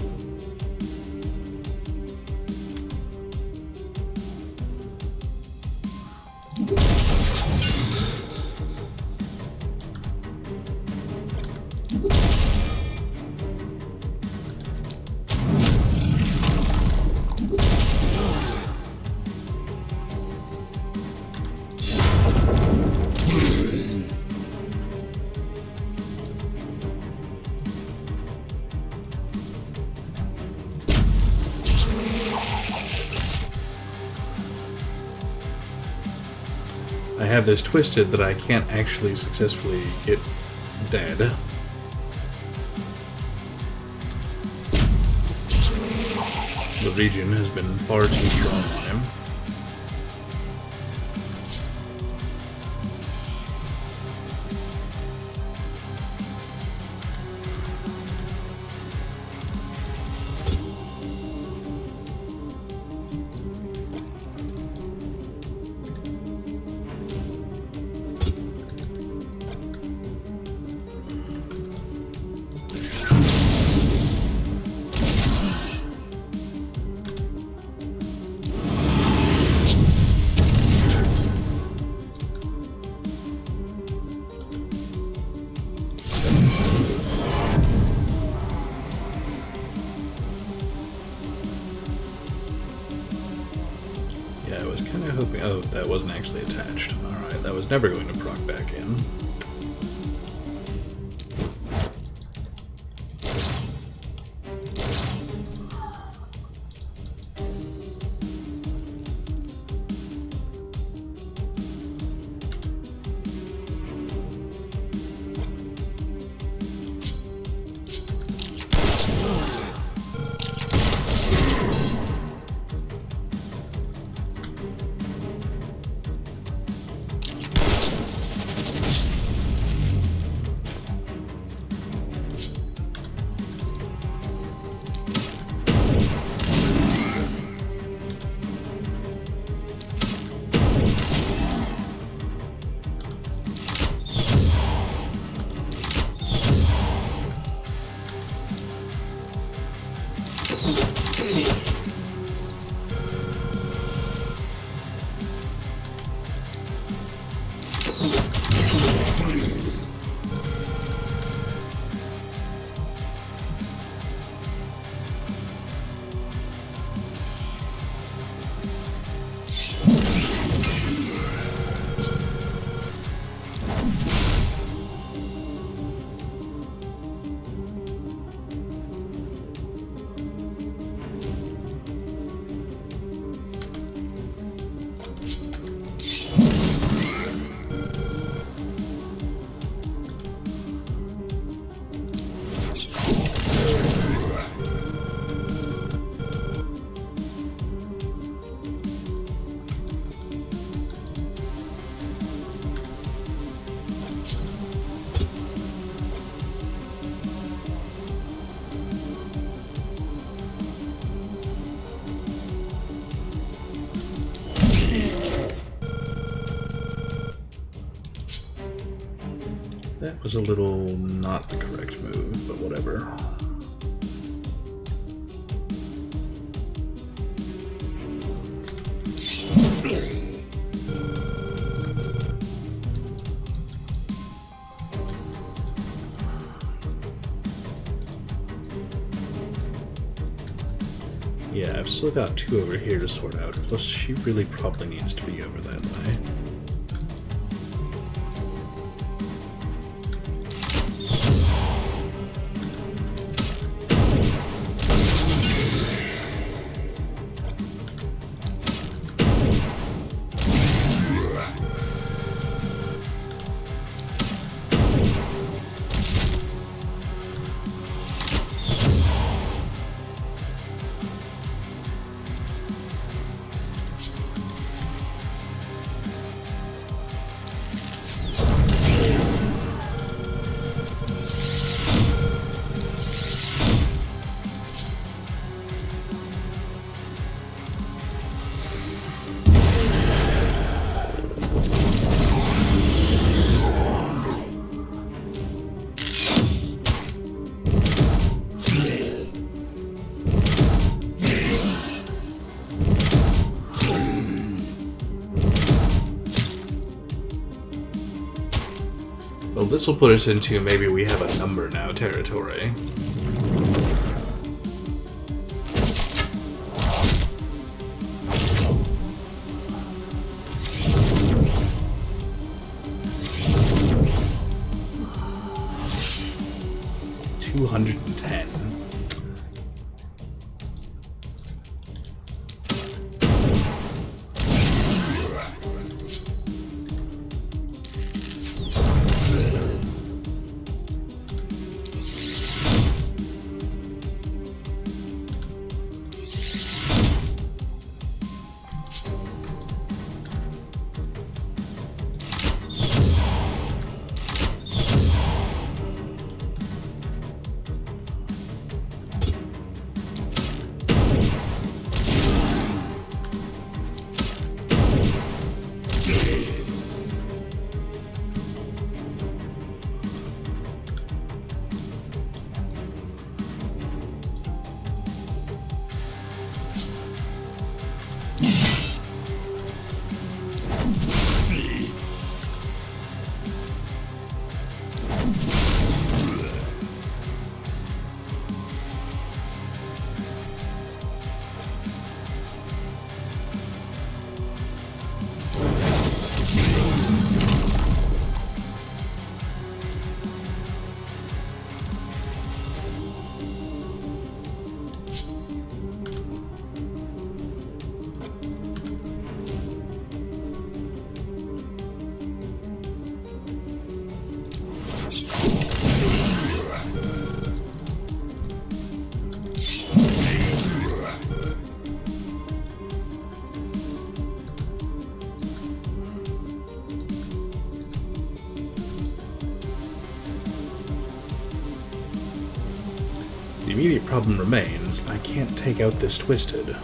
I have this twisted that I can't actually successfully get dead. The region has been far too strong on him. Yeah, I was kind of hoping... Oh, that wasn't actually attached. Alright, that was never going to proc back in. That was a little not the correct move, but whatever. Yeah, I've still got 2 over here to sort out, plus she really probably needs to be over that way. Well, this will put us into maybe we have a number now territory. $210. The immediate problem remains, I can't take out this Twisted.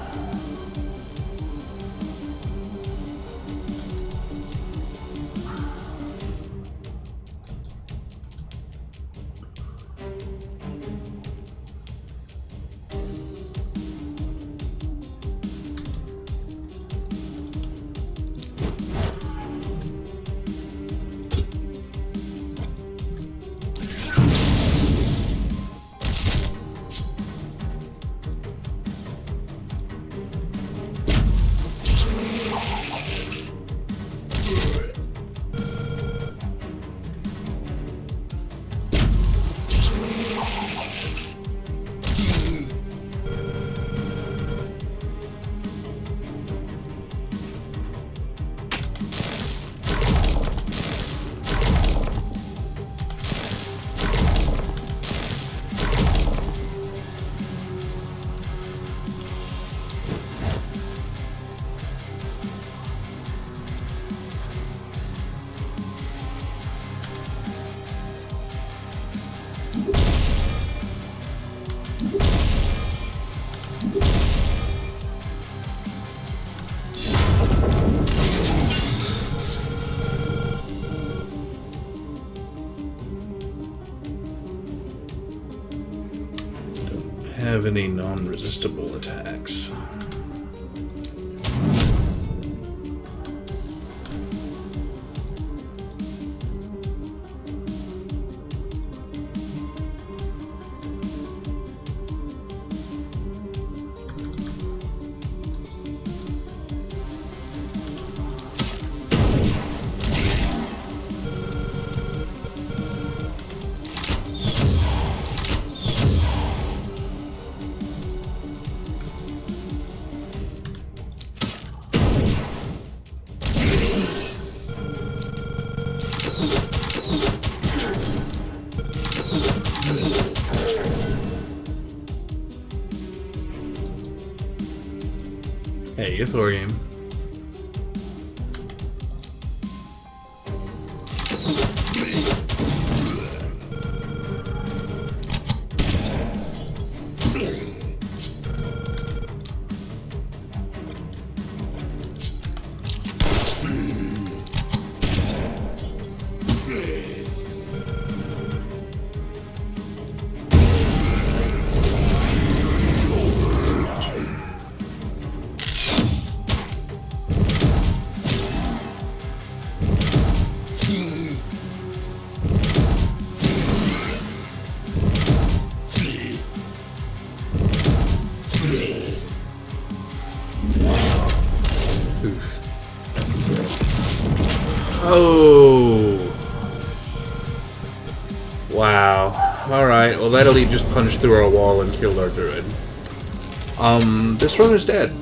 have any non-resistible attacks. Hey, Thorium. Oof. Oh! Wow. Alright, well that elite just punched through our wall and killed our druid. This runner's dead.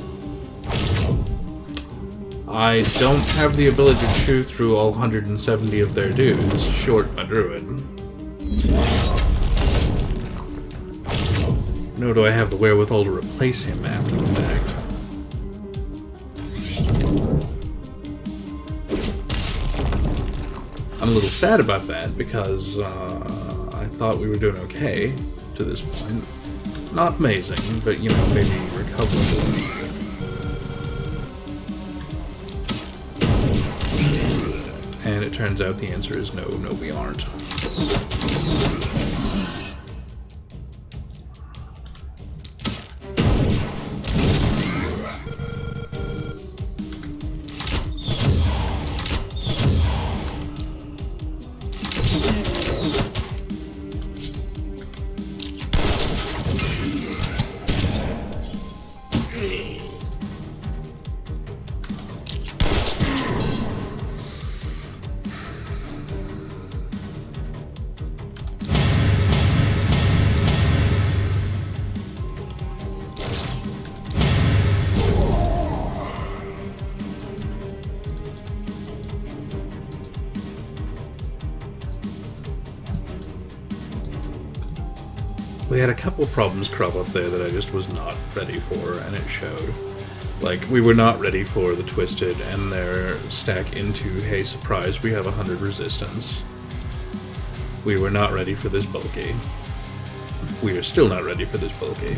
I don't have the ability to chew through all 170 of their dudes, short a druid. Nor do I have the wherewithal to replace him after the fact. I'm a little sad about that because I thought we were doing okay to this point. Not amazing, but you know, maybe recoverable. And it turns out the answer is no, we aren't. We had a couple problems crop up there that I just was not ready for, and it showed. Like, we were not ready for the Twisted and their stack into, hey, surprise, we have 100 resistance. We were not ready for this bulky. We are still not ready for this bulky.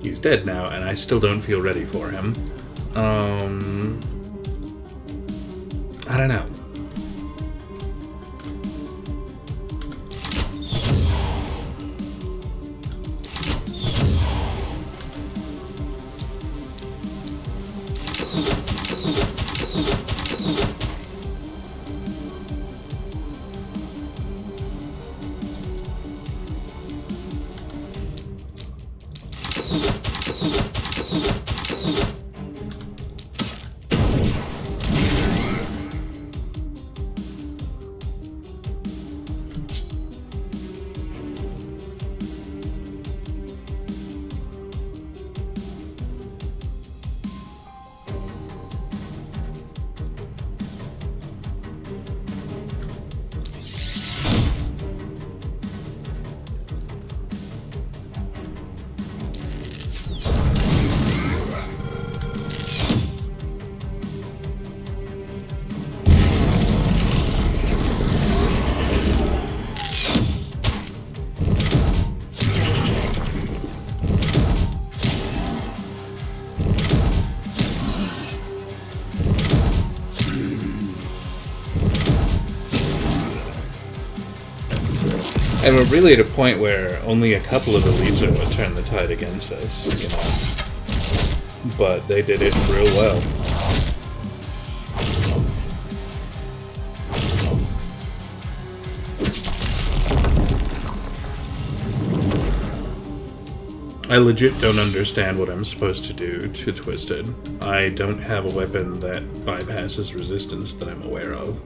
He's dead now, and I still don't feel ready for him. I don't know. And we're really at a point where only a couple of elites are what turn the tide against us, you know. But they did it real well. I legit don't understand what I'm supposed to do to Twisted. I don't have a weapon that bypasses resistance that I'm aware of.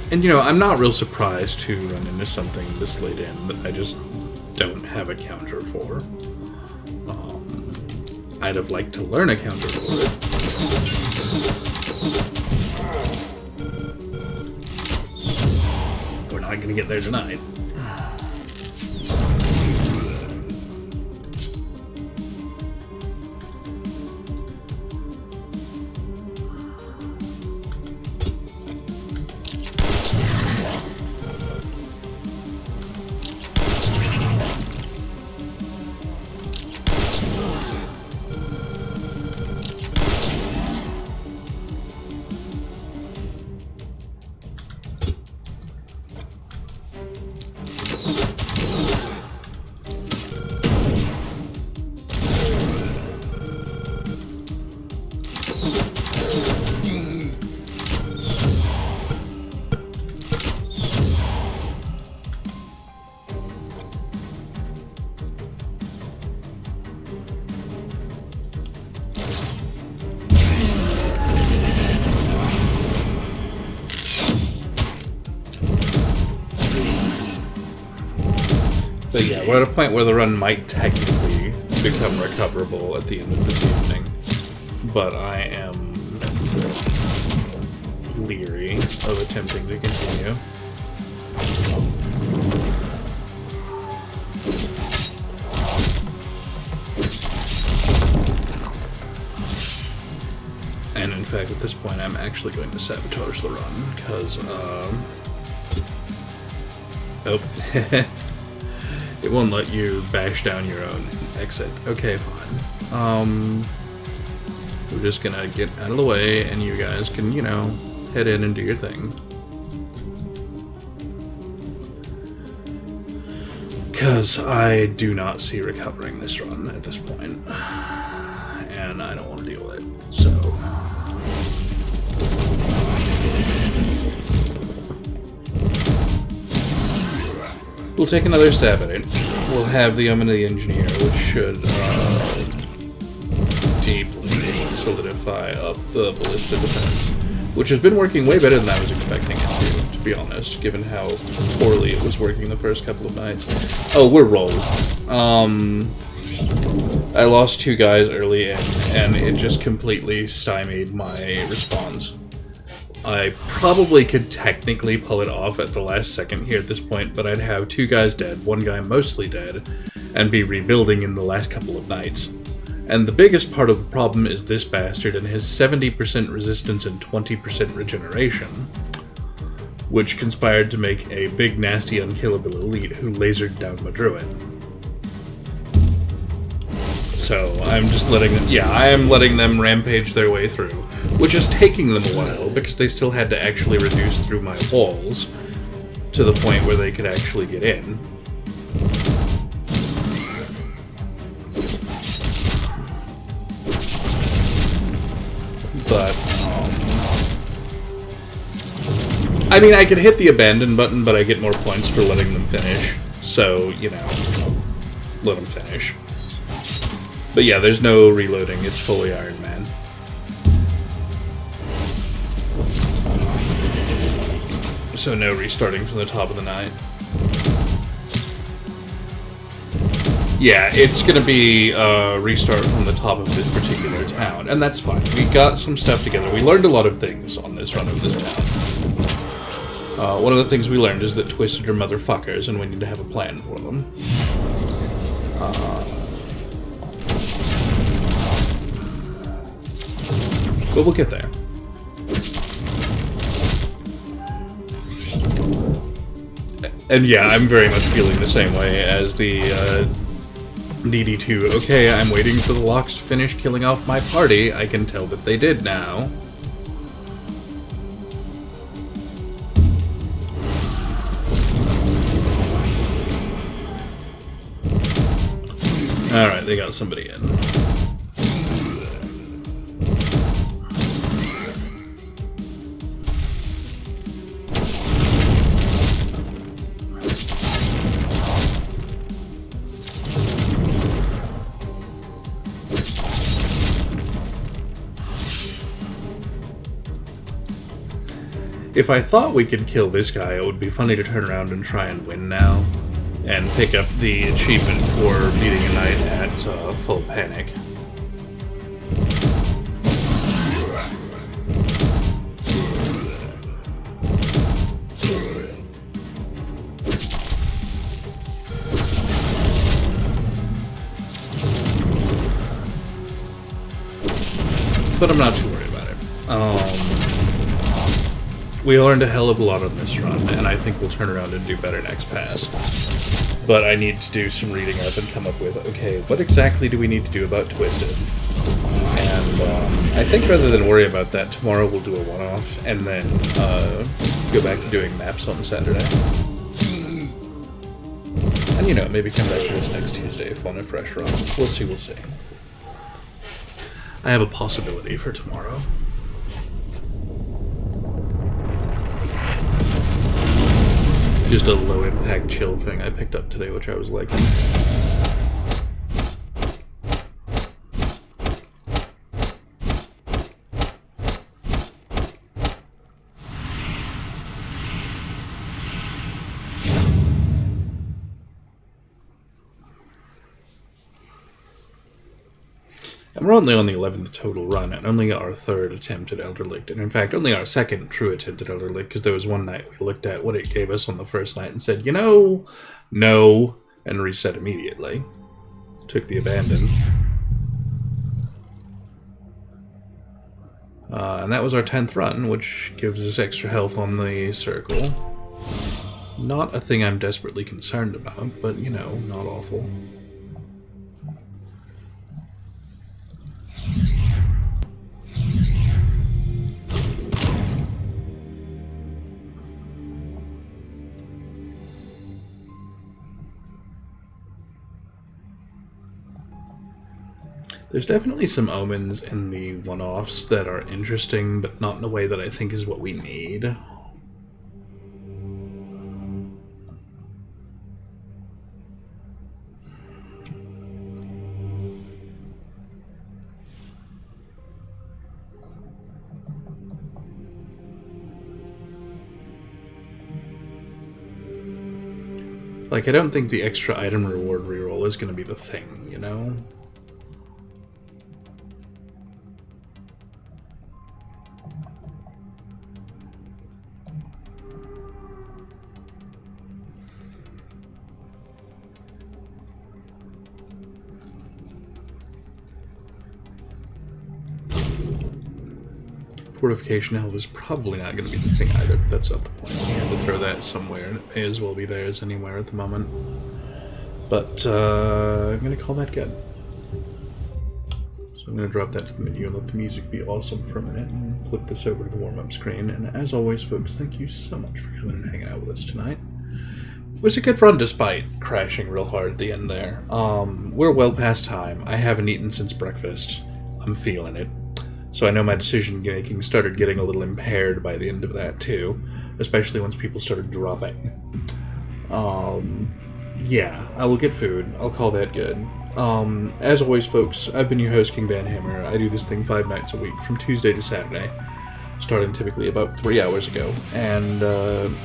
And, you know, I'm not real surprised to run into something this late in that I just don't have a counter for. I'd have liked to learn a counter for it. We're not going to get there tonight. So yeah, we're at a point where the run might technically become recoverable at the end of this evening, but I am leery of attempting to continue. And in fact, at this point, I'm actually going to sabotage the run, because, oh. It won't let you bash down your own exit. Okay, fine. We're just gonna get out of the way, and you guys can, you know, head in and do your thing. Because I do not see recovering this run at this point. And I don't want to deal with it, so... We'll take another stab at it. We'll have the Omen of the Engineer, which should deeply solidify up the ballista defense, which has been working way better than I was expecting it to be honest, given how poorly it was working the first couple of nights. Oh, we're rolled. I lost 2 guys early in, and it just completely stymied my response. I probably could technically pull it off at the last second here at this point, but I'd have 2 guys dead, 1 guy mostly dead, and be rebuilding in the last couple of nights. And the biggest part of the problem is this bastard and his 70% resistance and 20% regeneration, which conspired to make a big, nasty, unkillable elite who lasered down my druid. So I'm just letting them, I am letting them rampage their way through, which is taking them a while, because they still had to actually reduce through my walls to the point where they could actually get in. But, I mean, I could hit the abandon button, but I get more points for letting them finish. So, you know, let them finish. But yeah, there's no reloading, it's fully Iron Man. So no restarting from the top of the night. Yeah, it's gonna be a restart from the top of this particular town, and that's fine. We got some stuff together. We learned a lot of things on this run of this town. One of the things we learned is that Twisted are motherfuckers, and we need to have a plan for them. But we'll get there. And yeah, I'm very much feeling the same way as the DD2. Okay, I'm waiting for the locks to finish killing off my party. I can tell that they did now. Alright, they got somebody in. If I thought we could kill this guy, it would be funny to turn around and try and win now, and pick up the achievement for beating a knight at full panic. But I'm not too worried about it. We learned a hell of a lot on this run, and I think we'll turn around and do better next pass. But I need to do some reading up and come up with, okay, what exactly do we need to do about Twisted? And I think rather than worry about that, tomorrow we'll do a one-off, and then go back to doing maps on Saturday. And, you know, maybe come back to this next Tuesday if on a fresh run. We'll see, we'll see. I have a possibility for tomorrow. Just a low-impact chill thing I picked up today, which I was liking. And we're only on the 11th total run, and only our third attempt at Elder Licht, and in fact, only our second true attempt at Elder Licht, because there was one night we looked at what it gave us on the first night and said, you know, no, and reset immediately. Took the abandon. And that was our 10th run, which gives us extra health on the circle. Not a thing I'm desperately concerned about, but, you know, not awful. There's definitely some omens in the one-offs that are interesting, but not in a way that I think is what we need. Like, I don't think the extra item reward reroll is going to be the thing, you know? Fortification health is probably not going to be the thing either, but that's not the point. We had to throw that somewhere, and it may as well be theirs anywhere at the moment. But I'm going to call that good. So I'm going to drop that to the menu and let the music be awesome for a minute, and flip this over to the warm-up screen. And as always, folks, thank you so much for coming and hanging out with us tonight. It was a good run despite crashing real hard at the end there. We're well past time. I haven't eaten since breakfast. I'm feeling it. So I know my decision-making started getting a little impaired by the end of that, too. Especially once people started dropping. Yeah, I will get food. I'll call that good. As always, folks, I've been your host, King Van Hammer. I do this thing 5 nights a week, from Tuesday to Saturday. Starting typically about 3 hours ago. And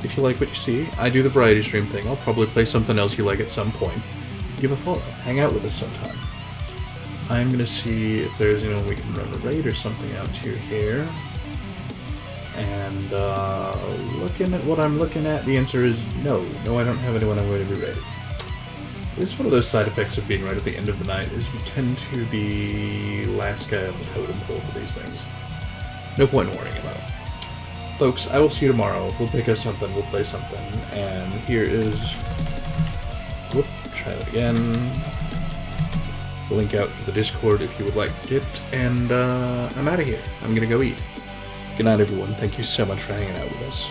if you like what you see, I do the variety stream thing. I'll probably play something else you like at some point. Give a follow. Hang out with us sometime. I'm going to see if there's anyone we can run a raid or something out to here. And looking at what I'm looking at, the answer is no. No, I don't have anyone I'm going to be raided. It's one of those side effects of being right at the end of the night, is you tend to be last guy on the totem pole for these things. No point in worrying about it. Folks, I will see you tomorrow. We'll pick up something, we'll play something, and here is... Whoop, try that again. Link out for the Discord if you would like to get, and I'm out of here. I'm gonna go eat. Good night, everyone. Thank you so much for hanging out with us.